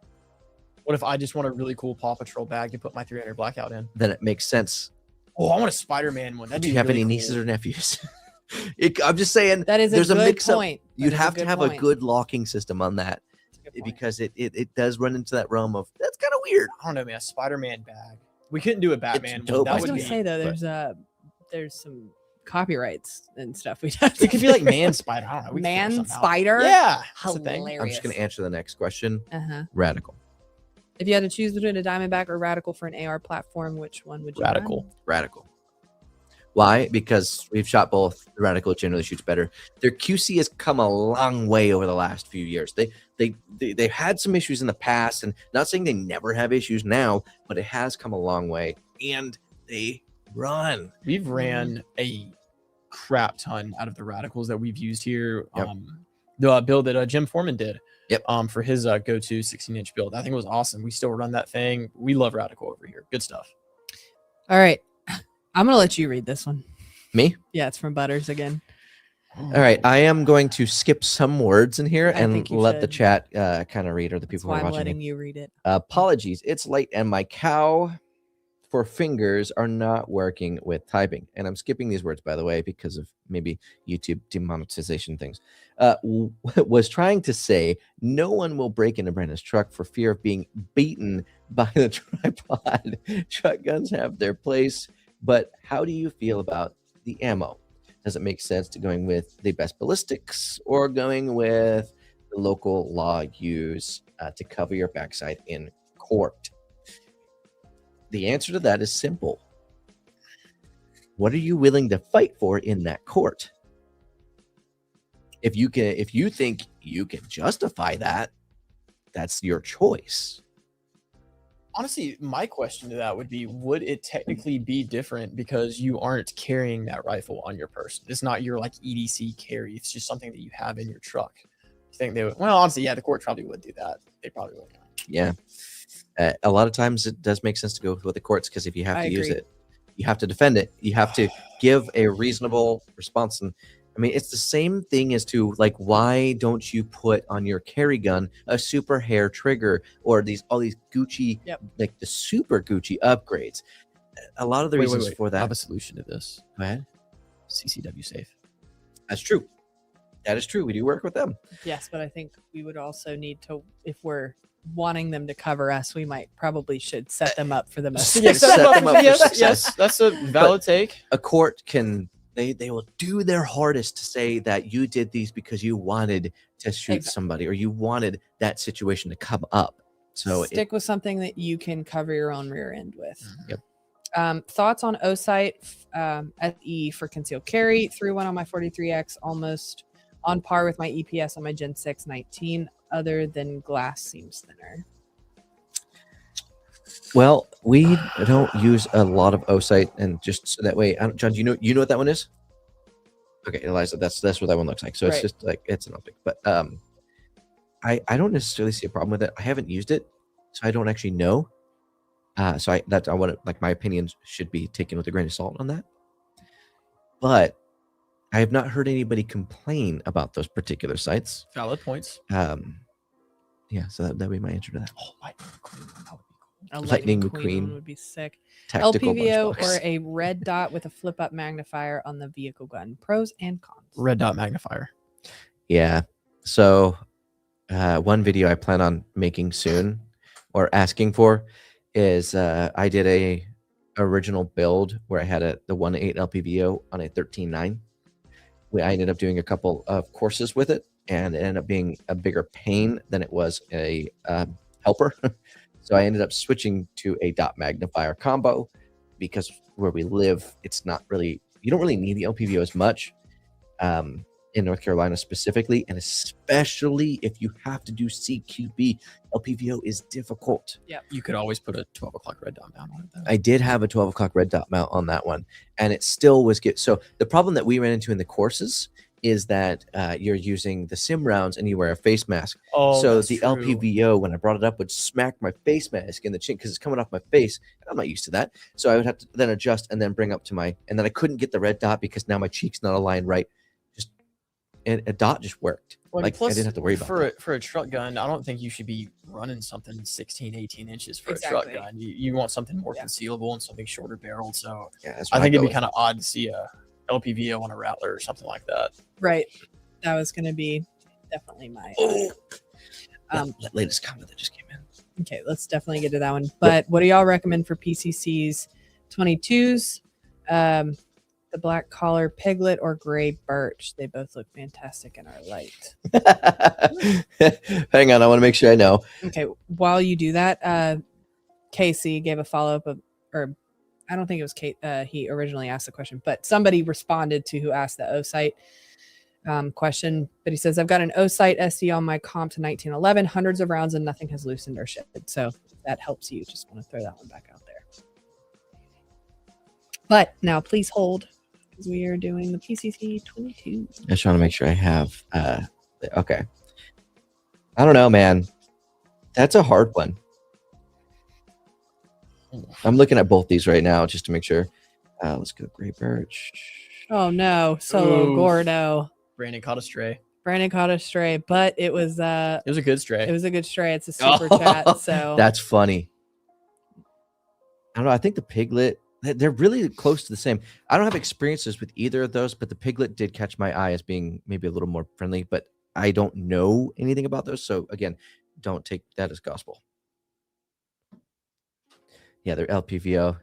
What if I just want a really cool Paw Patrol bag to put my 300 blackout in? Then it makes sense. Oh, I want a Spider-Man one. Do you have any nieces or nephews? I'm just saying. That is there's a good mix-up. point. You'd have to have a good locking system on that because it does run into that realm of that's kind of weird. I don't know, man. A Spider-Man bag. We couldn't do a Batman one. dope. I was gonna say though, there's some copyrights and stuff. We have it could be like Man Spider. I don't know. Man Spider. Yeah, hilarious. I'm just gonna answer the next question. Radical. If you had to choose between a Diamondback or Radical for an AR platform, which one would you? Radical. Why? Because we've shot both. The Radical generally shoots better. Their QC has come a long way over the last few years. They've had some issues in the past, and not saying they never have issues now, but it has come a long way, and they run. We've ran a crap ton out of the Radicals that we've used here. Yep. The build that Jim Foreman did. Yep. For his go-to 16-inch build. I think it was awesome. We still run that thing. We love Radical over here. Good stuff. All right. I'm going to let you read this one. Me? Yeah, it's from Butters again. All right. I am going to skip some words in here and let the should. chat kind of read, or the people who are I'm watching. letting you read it. Apologies. It's late and my cow for fingers are not working with typing. And I'm skipping these words, by the way, because of maybe YouTube demonetization things. Was trying to say no one will break into Brandon's truck for fear of being beaten by the tripod. Shotguns have their place, but how do you feel about the ammo? does it make sense to going with the best ballistics or going with the local law use to cover your backside in court? The answer to that is simple. What are you willing to fight for in that court? If you think you can justify that, that's your choice. Honestly, my question to that would be, would it technically be different because you aren't carrying that rifle on your person? It's not your like EDC carry. It's just something that you have in your truck. You think they would? Well, honestly, yeah, the court probably would do that. They probably would. Yeah. A lot of times it does make sense to go with the courts because if you have to use it, you have to defend it. You have to give a reasonable response. And I mean, it's the same thing as to like, why don't you put on your carry gun a super hair trigger or all these Gucci, like the super Gucci upgrades? A lot of the reasons for that. I have a solution to this. Go ahead. CCW safe. That's true. That is true. We do work with them. Yes, but I think we would also need to, if we're wanting them to cover us, we probably should set them up for the most. Yes, set them up for success. Yes, that's a valid take. A court can, they will do their hardest to say that you did these because you wanted to shoot somebody or you wanted that situation to come up. So stick with something that you can cover your own rear end with. Yep. Thoughts on O-Sight SE for concealed carry? Threw one on my 43X, almost on par with my EPS on my Gen 6 19. Other than glass seems thinner. Well, we don't use a lot of O-Sight, and just so that way, John, you know what that one is? Okay, Eliza, that's what that one looks like. So it's just like it's an optic, but I don't necessarily see a problem with it. I haven't used it, so I don't actually know. So I want to, like, my opinions should be taken with a grain of salt on that. But I have not heard anybody complain about those particular sites. Valid points. Yeah, so that'd be my answer to that. Oh, Lightning McQueen. That would be cool. A Lightning McQueen McQueen would be sick. Tactical LPVO lunchbox. or a red dot with a flip up magnifier on the vehicle gun. Pros and cons. Red dot magnifier. Yeah. So one video I plan on making soon or asking for is I did a original build where I had the 1.8 LPVO on a 13.9. I ended up doing a couple of courses with it, and it ended up being a bigger pain than it was a helper. So I ended up switching to a dot magnifier combo because where we live, it's not really, you don't really need the LPVO as much in North Carolina specifically, and especially if you have to do CQB, LPVO is difficult. Yeah, you could always put a 12 o'clock red dot mount on it, though. I did have a 12 o'clock red dot mount on that one, and it still was good. So the problem that we ran into in the courses is that you're using the sim rounds and you wear a face mask. Oh, so that's the true. LPVO, when I brought it up, would smack my face mask in the chin because it's coming off my face. And I'm not used to that. So I would have to then adjust and then bring up to and then I couldn't get the red dot because now my cheek's not aligned right. And a dot just worked. Well, like, plus, I didn't have to worry about that. For a truck gun, I don't think you should be running something 16, 18 inches for a truck gun. You want something more concealable and something shorter barreled. So yeah, I think it'd be kind of odd to see a LPVO on a Rattler or something like that. Right. That was going to be definitely my that latest comment that just came in. Okay, let's definitely get to that one. But what do y'all recommend for PCCs 22s? The black collar piglet or gray birch? They both look fantastic and are light. Hang on, I want to make sure I know. Okay, while you do that, Casey gave a follow-up or I don't think it was Kate. He originally asked the question, but somebody responded to who asked the O-Sight question. But he says, I've got an O-Sight SD on my comp to 1911, hundreds of rounds and nothing has loosened or shifted. So that helps you. Just want to throw that one back out there. But now please hold, because we are doing the PCC 22. I just want to make sure I have. Okay. I don't know, man. That's a hard one. I'm looking at both these right now just to make sure. Let's go gray birch. Oh no, Solo Gordo. Brandon caught a stray. Brandon caught a stray, but it was a good stray. It was a good stray. It's a super chat. So that's funny. I don't know. I think the piglet, they're really close to the same. I don't have experiences with either of those, but the piglet did catch my eye as being maybe a little more friendly, but I don't know anything about those. So again, don't take that as gospel. Yeah, they're LPVO.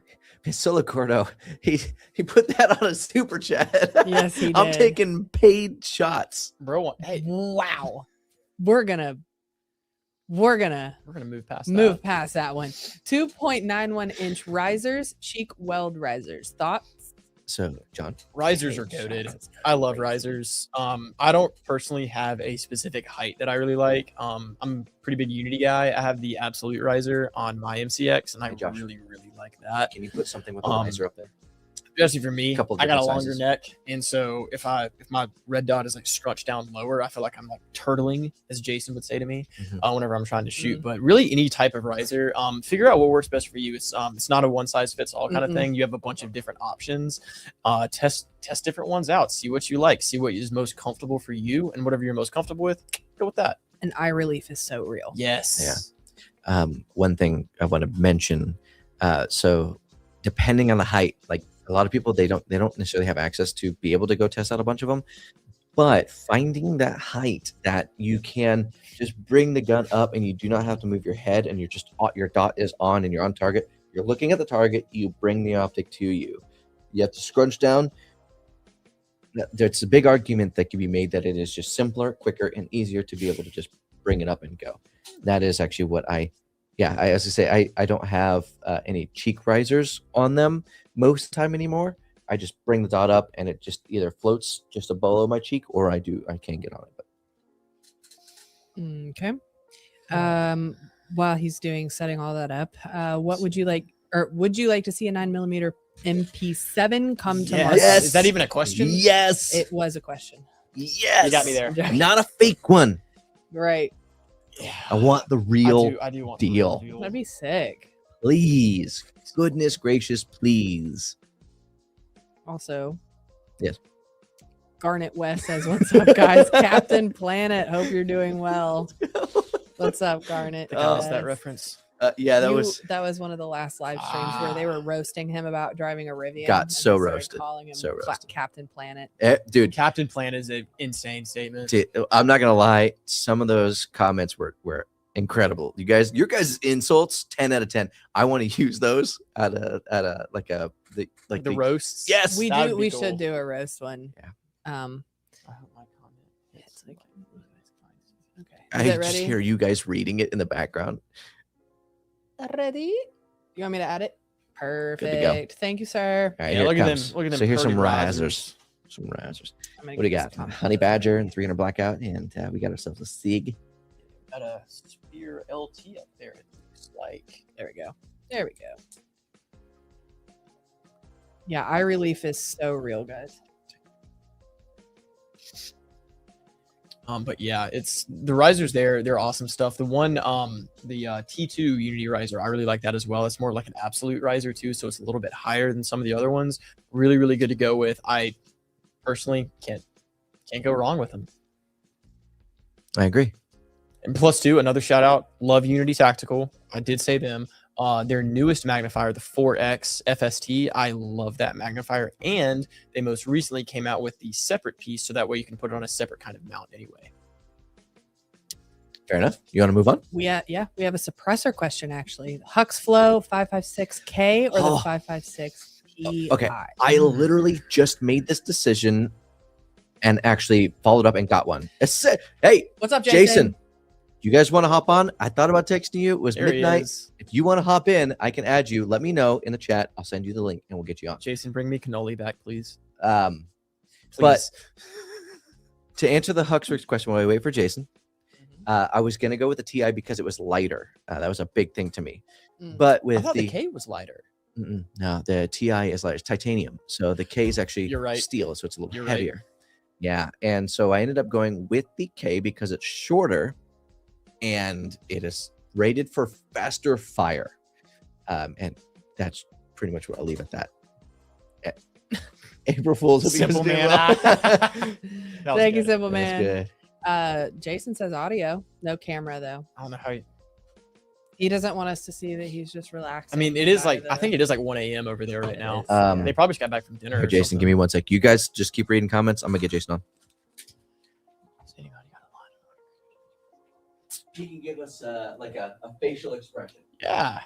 Solo Cordo, he put that on a super chat. Yes, he I'm did. taking paid shots. Bro, hey, Wow. We're gonna we're gonna move past move that. past that one. 2.91 inch risers, cheek weld risers. Thoughts? So, John, Risers Paid are goated. shots. It's I love crazy. risers. I don't personally have a specific height that I really like. I'm a pretty big Unity guy. I have the absolute riser on my MCX, and I Hey, Josh. really like that. can you put something with the Um, riser up there? Especially for me, Couple I got a different longer sizes. neck, and so if my red dot is like scrunched down lower, I feel like I'm like turtling, as Jason would say to me, Mhm. whenever I'm trying to shoot. But really, any type of riser, figure out what works best for you. It's not a one size fits all kind of Mm-mm. thing. You have a bunch of different options. Test different ones out. See what you like. See what is most comfortable for you, and whatever you're most comfortable with, go with that. And eye relief is so real. Yes. One thing I want to mention. So, depending on the height, like a lot of people, they don't necessarily have access to be able to go test out a bunch of them. But finding that height that you can just bring the gun up and you do not have to move your head, and your dot is on and you're on target. You're looking at the target. You bring the optic to you. You have to scrunch down. There's a big argument that can be made that it is just simpler, quicker, and easier to be able to just bring it up and go. That is actually what as I say, I don't have any cheek risers on them most of the time anymore. I just bring the dot up and it just either floats just below my cheek, or I can get on it. But Okay. While he's setting all that up, what would you like, or would you like to see a 9mm MP7 come to market? Yes. Is that even a question? Yes. It was a question. Yes. You got me there. I'm joking. Not a fake one. Right. Yeah. I want the real I do want the real deal. That'd be sick. Please. Goodness gracious, please. Also, Yes. Garnet West says, "What's up, guys? Captain Planet. Hope you're doing well. What's up, Garnet? I think I missed Yes. that reference. Yeah, that That was one of the last live streams where they were roasting him about driving a Rivian. Got and so they started roasted. calling him So roasted. Captain Planet. dude. Captain Planet is an insane statement. Dude, I'm not gonna lie. Some of those comments were incredible. Your guys' insults, 10 out of 10. I want to use those at a The roasts. Yes, We that do. would be We cool. should do a roast one. Yeah. I hope my comment It's like, okay. I Is it just ready? hear you guys reading it in the background. Ready? You want me to add it? to go. Perfect. Thank you, sir. All right, Yeah, here look it at comes. them. Look at them. So here's some curly risers. Some risers. I'm gonna What do you get got? this comment. Honey Badger and 300 blackout, and we got ourselves a Sig. Got a Spear LT up there. It looks like. There we go. There we go. Yeah, eye relief is so real, guys. But yeah, it's the risers there. They're awesome stuff. The one, the T2 Unity riser, I really like that as well. It's more like an absolute riser too, so it's a little bit higher than some of the other ones. Really good to go with. I personally can't go wrong with them. I agree. And plus two, another shout out. Love Unity Tactical. I did say them. Their newest magnifier, the 4X FST. I love that magnifier. And they most recently came out with the separate piece, so that way you can put it on a separate kind of mount anyway. Fair enough. You want to move on? We have a suppressor question actually. Hux Flow 556K or the Oh. 556 Pi? Okay. I literally just made this decision and actually followed up and got one. Hey, What's up, Jason, you guys want to hop on? I thought about texting you. It was There he midnight. is. If you want to hop in, I can add you. Let me know in the chat. I'll send you the link and we'll get you on. Jason, bring me cannoli back, please. But Please. to answer the Huxworks question while we wait for Jason, I was going to go with the TI because it was lighter. That was a big thing to me. Mm. But I with thought the K was lighter. no, the TI is lighter. It's titanium. So the K is actually You're right. steel. So it's a little You're right. heavier. Yeah. And so I ended up going with the K because it's shorter and it is rated for faster fire. And that's pretty much what I'll leave at that. April Fool's. hope you guys Simple did man. well. That was Thank you, good. Simple That's Man. good. Jason says audio, no camera though. I don't know how you. He doesn't want us to see that he's just relaxing. I mean, it is by like I think it is like 1 a.m. over there right It now. is, They probably just got back from dinner. Here, or Jason, something. give me one sec. You guys just keep reading comments. I'm gonna get Jason on. Has anybody got a line? He can give us like a facial expression. Yeah.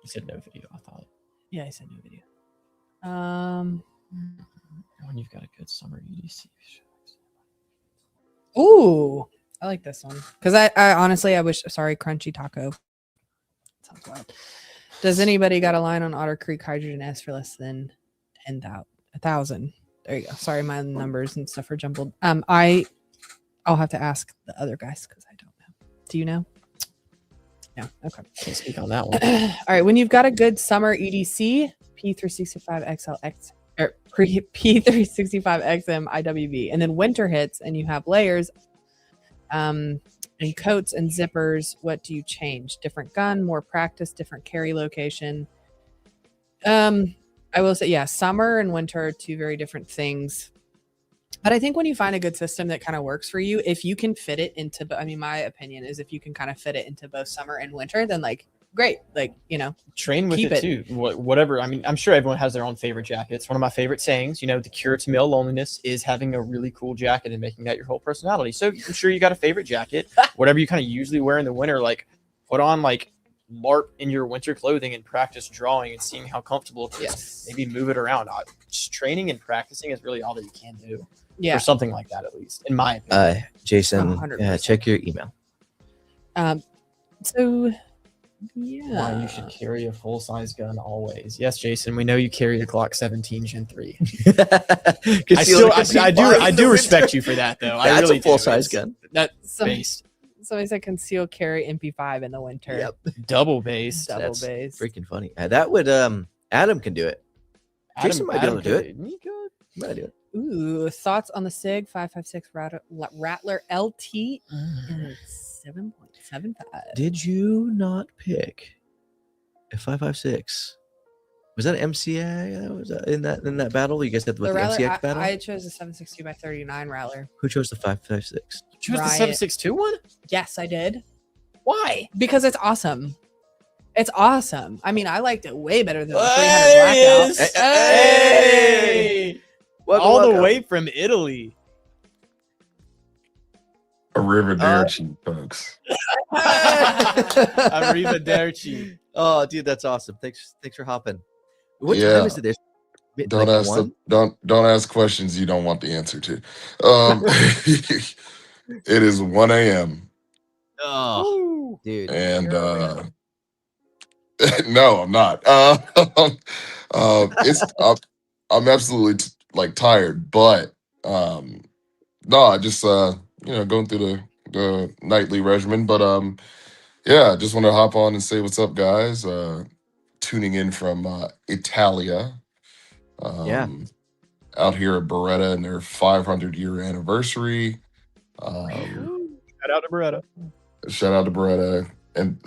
You said no video. I thought. Yeah, I sent you a video. When you've got a good summer EDC. Ooh, I like this one because I honestly I wish. Sorry, Crunchy Taco. Sounds wild. Does anybody got a line on Otter Creek Hydrogen S for less than 1,000? There you go. Sorry, my numbers and stuff are jumbled. I'll have to ask the other guys because I don't know. Do you know? No. Okay. Can't speak on that one. All right. When you've got a good summer EDC, P365XLX or P365XM IWV, and then winter hits and you have layers, and coats and zippers, what do you change? Different gun, more practice, different carry location. I will say, yeah, summer and winter are two very different things. But I think when you find a good system that kind of works for you, if you can fit it into, I mean, my opinion is if you can kind of fit it into both summer and winter, then like, great. Like, you know, train with keep it too. Whatever. I mean, I'm sure everyone has their own favorite jackets. One of my favorite sayings, you know, the cure to male loneliness is having a really cool jacket and making that your whole personality. So I'm sure you got a favorite jacket, whatever you kind of usually wear in the winter, like put on like LARP in your winter clothing and practice drawing and seeing how comfortable it is. Yes. Maybe move it around. Just training and practicing is really all that you can do. Yeah. Or something like that, at least, in my opinion. Jason, 100%. check your email. So yeah. Why you should carry a full-size gun always. Yes, Jason, we know you carry a Glock 17 Gen 3. I do respect you for that, though. I really a full-size gun. That's based. Somebody said conceal carry MP5 in the winter. Yep. Double based. Double That's based. freaking funny. That would Adam can do it. Jason might be able to do it. He could. He might do it. Ooh, thoughts on the SIG 556 Rattler LT in 7.75. Did you not pick a 5.56? Was that MCA? Was that in that battle you guys had with the Rattler, MCX battle? I chose the 7.62 by 39 Rattler. Who chose the 5.56? Choose the Riot. 7.62 one? Yes, I did. Why? Because it's awesome. It's awesome. I mean, I liked it way better than the 300 There he Blackout. is. Hey! Welcome. The way from Italy. Arrivederci, folks. Arrivederci. Oh, dude, that's awesome. Thanks for hopping. What Yeah. time is it there? Don't Like ask one? don't ask questions you don't want the answer to. It is 1 a.m. Oh, dude. and you're a no, I'm not. I'm absolutely tired, but no, I just going through the nightly regimen, but yeah, just want to hop on and say what's up, guys. Tuning in from Italia. Yeah. Out here at Beretta and their 500-year anniversary. Shout out to Beretta. Shout out to Beretta, and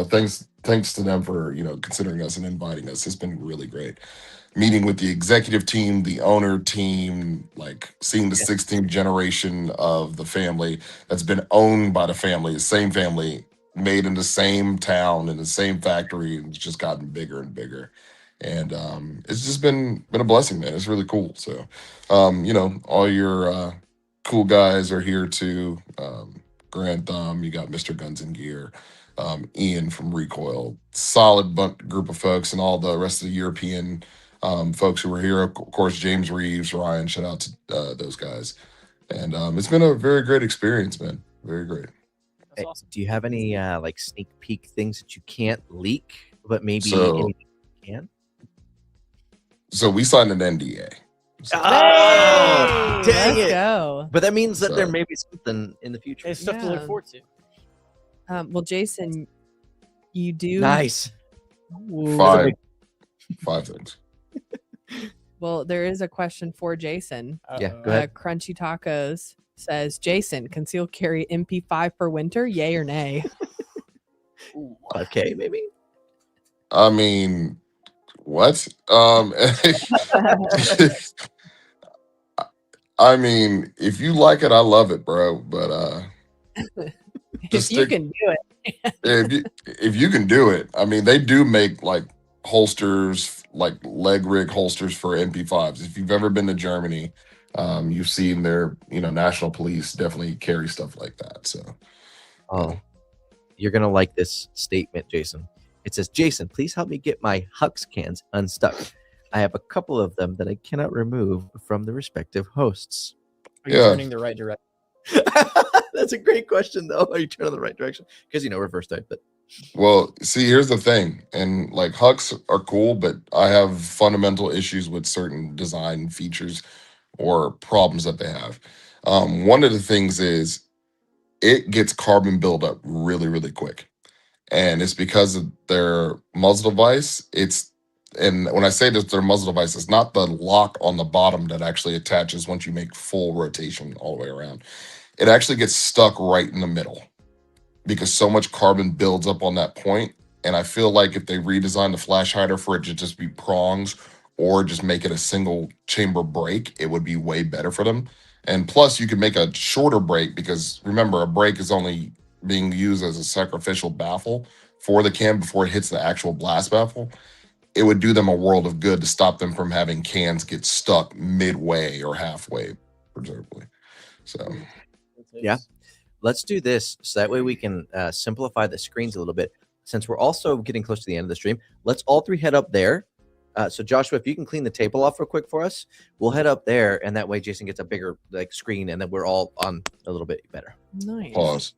thanks to them for considering us and inviting us. It's been really great. Meeting with the executive team, the owner team, seeing the 16th generation of the family that's been owned by the same family, made in the same town, in the same factory, and it's just gotten bigger and bigger. And it's just been a blessing, man. It's really cool. So, all your cool guys are here too. Grand Thumb, you got Mr. Guns and Gear, Ian from Recoil, solid group of folks, and all the rest of the European folks who were here. Of course, James Reeves, Ryan, shout out to those guys. And it's been a very great experience, man. Very great. Hey, do you have any sneak peek things that you can't leak, but maybe So- anything you can? So we signed an NDA. So, Oh, dang Let's it. go. But that means that there So- may be something in the future. It's stuff to look Yeah. forward to. Well, Jason, you do. Nice. Ooh. five things. Well, there is a question for Jason. Yeah, go ahead. Crunchy Tacos says, Jason, conceal carry MP5 for winter, yay or nay? 5K maybe? I mean, what? I mean, if you like it, I love it, bro. But If Just you stick- can do it. if you can do it, I mean, they do make holsters, leg rig holsters for MP5s. If you've ever been to Germany, you've seen their national police definitely carry stuff like that. So Oh, you're gonna like this statement, Jason. It says, Jason, please help me get my Hux cans unstuck. I have a couple of them that I cannot remove from the respective hosts. Are you Yeah. turning the right direction? That's a great question, though. Are you turning the right direction? Because, reverse type. But Well, see, here's the thing, and like Hux are cool, but I have fundamental issues with certain design features or problems that they have. One of the things is it gets carbon buildup really, really quick, and it's because of their muzzle device. And when I say that their muzzle device, it's not the lock on the bottom that actually attaches once you make full rotation all the way around. It actually gets stuck right in the middle because so much carbon builds up on that point. And I feel like if they redesign the flash hider for it to just be prongs or just make it a single chamber break, it would be way better for them. And plus, you could make a shorter break because remember, a break is only being used as a sacrificial baffle for the can before it hits the actual blast baffle. It would do them a world of good to stop them from having cans get stuck midway or halfway, presumably. So, Yeah. Let's do this so that way we can simplify the screens a little bit. Since we're also getting close to the end of the stream, let's all three head up there. So Joshua, if you can clean the table off real quick for us, we'll head up there, and that way Jason gets a bigger screen, and then we're all on a little bit better. Nice. pause.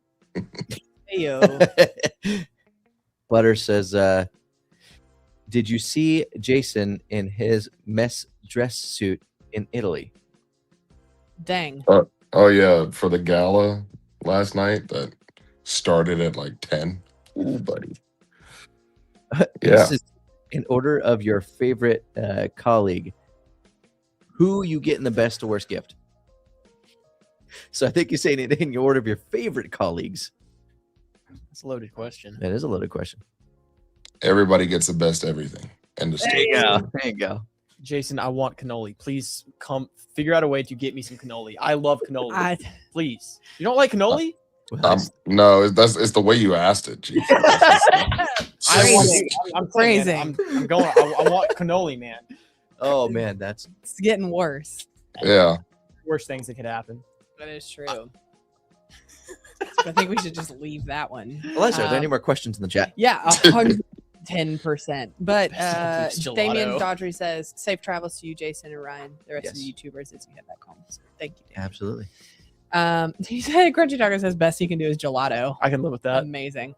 Heyo. Butter says, did you see Jason in his mess dress suit in Italy? Dang. Oh, yeah, for the gala last night that started at like 10. Ooh, buddy. Yeah. This is in order of your favorite colleague. Who you getting the best or worst gift? So I think you're saying it in your order of your favorite colleagues. That's a loaded question. That is a loaded question. Everybody gets the best everything. End of story. There you go. Jason, I want cannoli. Please come figure out a way to get me some cannoli. I love cannoli. Please. You don't like cannoli? Well, No, it's the way you asked it. Jeez. I want it. I'm saying, Phrasing. I'm going. I want cannoli, man. oh man, that's It's getting worse. Yeah. Worst things that could happen. That is true. I think we should just leave that one. Eliza. Are there any more questions in the chat? Yeah, 110%. But It's gelato. Damian Daughtry says, safe travels to you, Jason and Ryan, the rest of the Yes. YouTubers as you head back home. So thank you, Damian. Absolutely. He said Crunchy Dogger says best he can do is gelato. I can live with that. Amazing.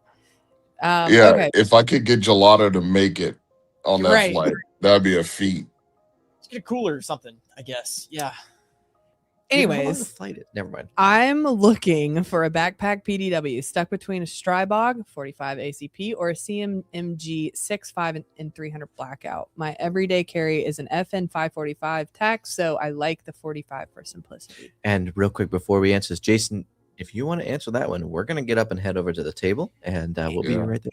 Yeah. Okay. If I could get gelato to make it on that Right. flight, that'd be a feat. Let's get a cooler or something, I guess. Yeah. Anyways, Flight it. Never mind. I'm looking for a backpack PDW stuck between a Strybog 45 ACP or a CMMG 6.5 and 300 blackout. My everyday carry is an FN 545 tac, so I like the 45 for simplicity. And real quick before we answer this, Jason, if you want to answer that one, we're gonna get up and head over to the table, and we'll be Yeah. right there.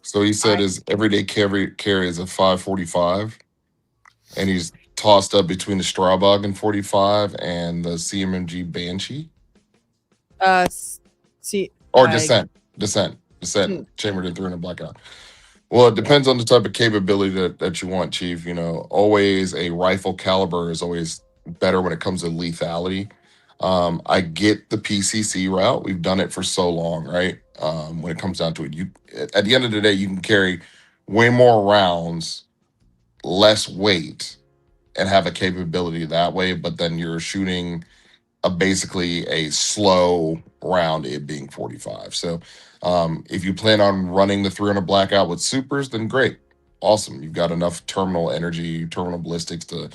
So he said his everyday carry is a 545, and he's tossed up between the Strabog and 45 and the CMMG Banshee See, or I- Descent, chambered in 300 blackout. Well, it depends on the type of capability that you want, Chief. Always a rifle caliber is always better when it comes to lethality. I get the PCC route. We've done it for so long, right? When it comes down to it, at the end of the day, you can carry way more rounds, less weight, and have a capability that way. But then you're shooting basically a slow round, it being 45. So if you plan on running the 300 blackout with supers, then great, awesome. You've got enough terminal energy, terminal ballistics to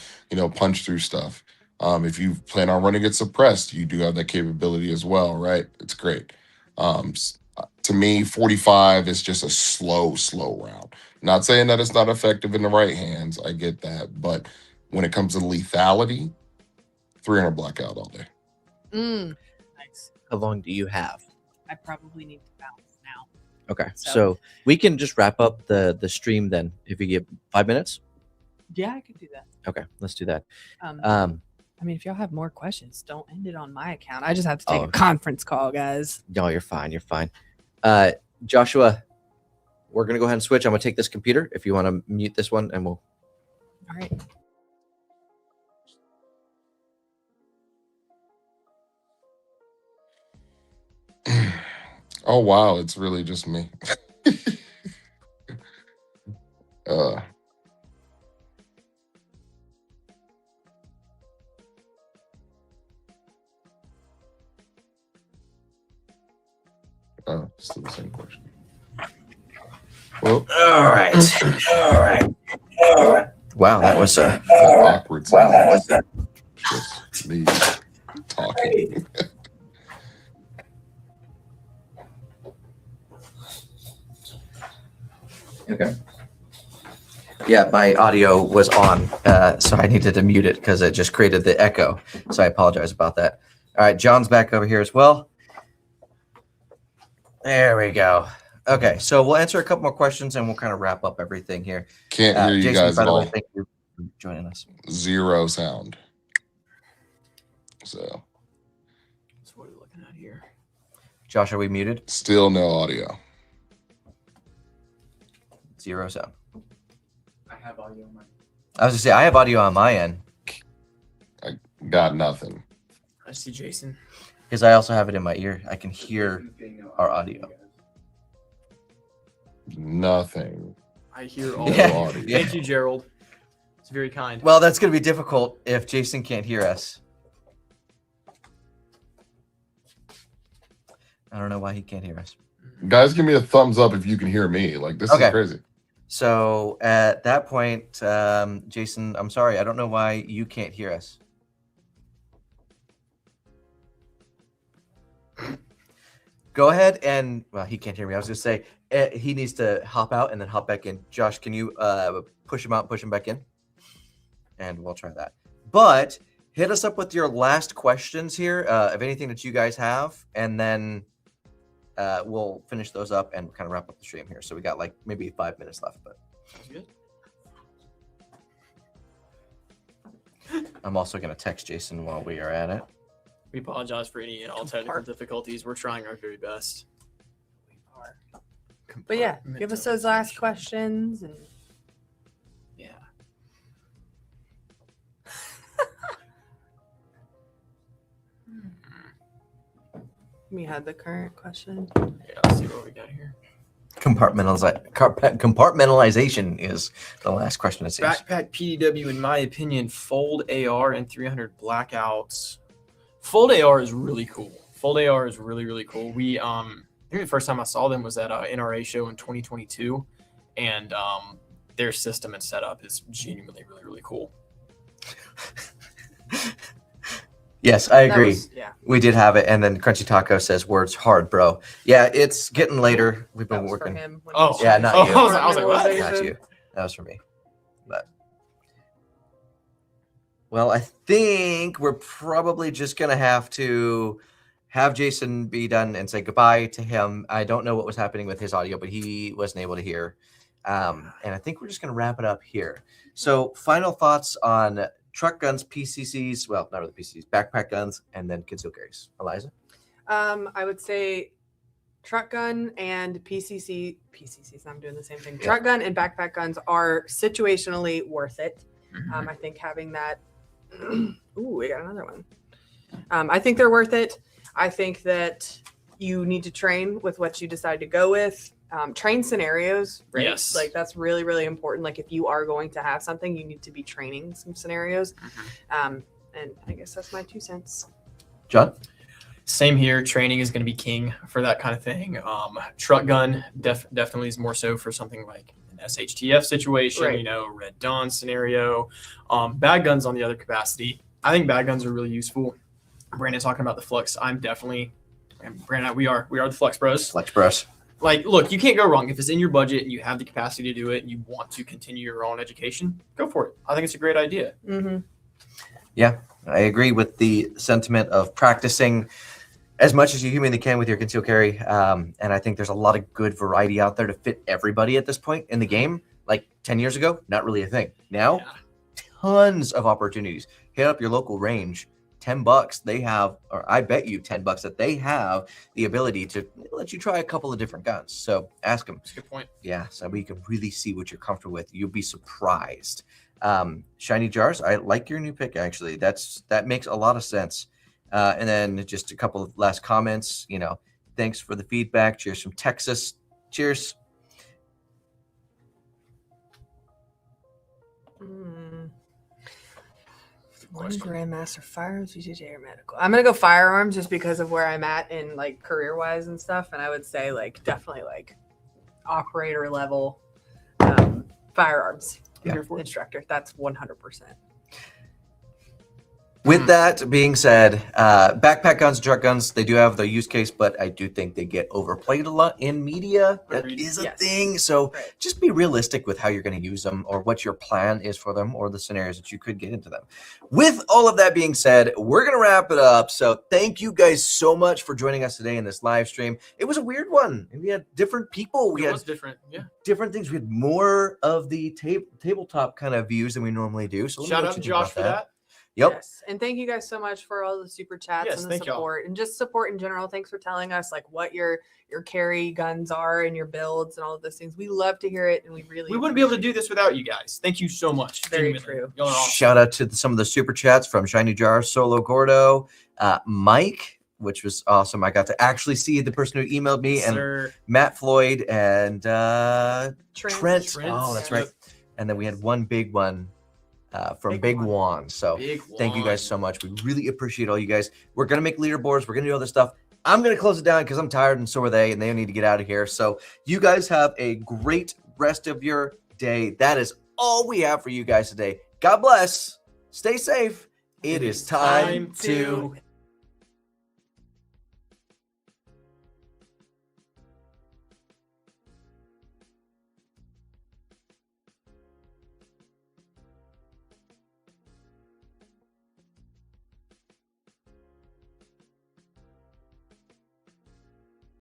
punch through stuff. If you plan on running it suppressed, you do have that capability as well, right? It's great. To me, 45 is just a slow round. Not saying that it's not effective in the right hands. I get that. But when it comes to lethality, 300 blackout all day. Nice. How long do you have? I probably need to bounce now. Okay, So- so we can just wrap up the stream then. If you give 5 minutes. Yeah, I could do that. Okay, let's do that. I mean, if y'all have more questions, don't end it on my account. I just have to take Oh. a conference call, guys. No, you're fine. You're fine. Joshua, we're gonna go ahead and switch. I'm gonna take this computer. If you want to mute this one, and we'll. All right. Oh wow, it's really just me. Oh, still the same question. Well, All right. Wow, that was that awkward silence. Just me talking. okay. Yeah, my audio was on, so I needed to mute it because it just created the echo. So I apologize about that. All right, John's back over here as well. There we go. Okay, so we'll answer a couple more questions and we'll kind of wrap up everything here. Can't hear you Jason, guys by at the way, all. thank you for joining us. Zero sound. So That's what we're looking at here. Josh, are we muted? still no audio. Zero sound. I have audio on my. I was gonna say I have audio on my end Got nothing. I see Jason. because I also have it in my ear. I can hear our audio. Nothing. I hear all No Yeah. audio. Yeah. Thank you, Gerald. It's very kind. Well, that's gonna be difficult if Jason can't hear us. I don't know why he can't hear us. Guys, give me a thumbs up if you can hear me. Like, this Okay. is crazy. So at that point, Jason, I'm sorry, I don't know why you can't hear us. Go ahead and, well, he can't hear me. I was going to say he needs to hop out and then hop back in. Josh, can you push him out, push him back in? And we'll try that. But hit us up with your last questions here of anything that you guys have, and then we'll finish those up and kind of wrap up the stream here. So we got like maybe 5 minutes left, but Sounds good. I'm also going to text Jason while we are at it. We apologize for any and all technical difficulties. We're trying our very best. But yeah, give us those last questions and Yeah. we had the current question. Yeah, let's see what we got here. Compartmentalization is the last question, it seems. Backpack PDW, in my opinion, fold AR and 300 blackouts. Fold AR is really cool. Fold AR is really, really cool. We I think the first time I saw them was at a NRA show in 2022, and their system and setup is genuinely really, really cool. Yes, I agree. Yeah. We did have it, and then Crunchy Taco says words hard, bro. Yeah, it's getting later. We've That been was for working. him when Oh, he was Yeah, trying not to- you. I was like, what? Not you. That was for me. But well, I think we're probably just gonna have to have Jason be done and say goodbye to him. I don't know what was happening with his audio, but he wasn't able to hear. And I think we're just gonna wrap it up here. So, final thoughts on truck guns, PCCs. Well, not really PCCs, backpack guns, and then concealed carries. Eliza. I would say truck gun and PCCs. I'm doing the same thing. Yeah. Truck gun and backpack guns are situationally worth it. Mhm. I think having that. Ooh, we got another one. I think they're worth it. I think that you need to train with what you decide to go with. Train scenarios, right? Yes. Like that's really, really important. Like if you are going to have something, you need to be training some scenarios. And I guess that's my 2 cents. John. Same here. Training is going to be king for that kind of thing. Truck gun definitely is more so for something like an SHTF situation, Right. you know, Red Dawn scenario. Bag guns on the other capacity. I think bag guns are really useful. Brandon talking about the Flux. Brandon, we are the Flux Bros. Flex Bros. Like, look, you can't go wrong. If it's in your budget and you have the capacity to do it and you want to continue your own education, go for it. I think it's a great idea. Mm-hmm. I agree with the sentiment of practicing as much as you humanly can with your concealed carry. And I think there's a lot of good variety out there to fit everybody at this point in the game. Like 10 years ago, not really a thing. Now, Yeah. tons of opportunities. Hit up your local range. $10 they have, or I bet you $10 that they have the ability to let you try a couple of different guns. So ask them. That's a good point. Yeah, so we can really see what you're comfortable with. You'll be surprised. Shiny jars, I like your new pick actually. That makes a lot of sense. And then just a couple of last comments. You know, thanks for the feedback. Cheers from Texas. Cheers. One question. Grandmaster firearms, UJJ, or medical. I'm gonna go firearms just because of where I'm at in like career wise and stuff. And I would say like definitely like operator level firearms instructor. That's 100%. With that being said, backpack guns, truck guns, they do have their use case, but I do think they get overplayed a lot in media. That Agreed. is a Yes. thing. So Right. just be realistic with how you're going to use them or what your plan is for them or the scenarios that you could get into them. With all of that being said, we're going to wrap it up. So thank you guys so much for joining us today in this live stream. It was a weird one. We had different people. We It had was different. Yeah. different things. We had more of the tabletop kind of views than we normally do. So let me know Shout what out to you think Josh about for that. Yep. Yes. And thank you guys so much for all the super chats Yes, and the thank y'all. support and just support in general. Thanks for telling us like what your carry guns are and your builds and all of those things. We love to hear it and we really We wouldn't be able to do this without you guys. Thank you so much. Very genuinely. true. Y'all are awesome. Shout out to some of the super chats from Shiny Jar, Solo Gordo, Mike, which was awesome. I got to actually see the person who emailed me, and Sir. Matt Floyd and Trent. Trent. Oh, that's Yep. right. And then we had one big one from Big Big Juan. Juan. So Big thank you guys one. so much. We really appreciate all you guys. We're going to make leaderboards. We're going to do other stuff. I'm going to close it down because I'm tired and so are they, and they need to get out of here. So you guys have a great rest of your day. That is all we have for you guys today. God bless. Stay safe. It is time to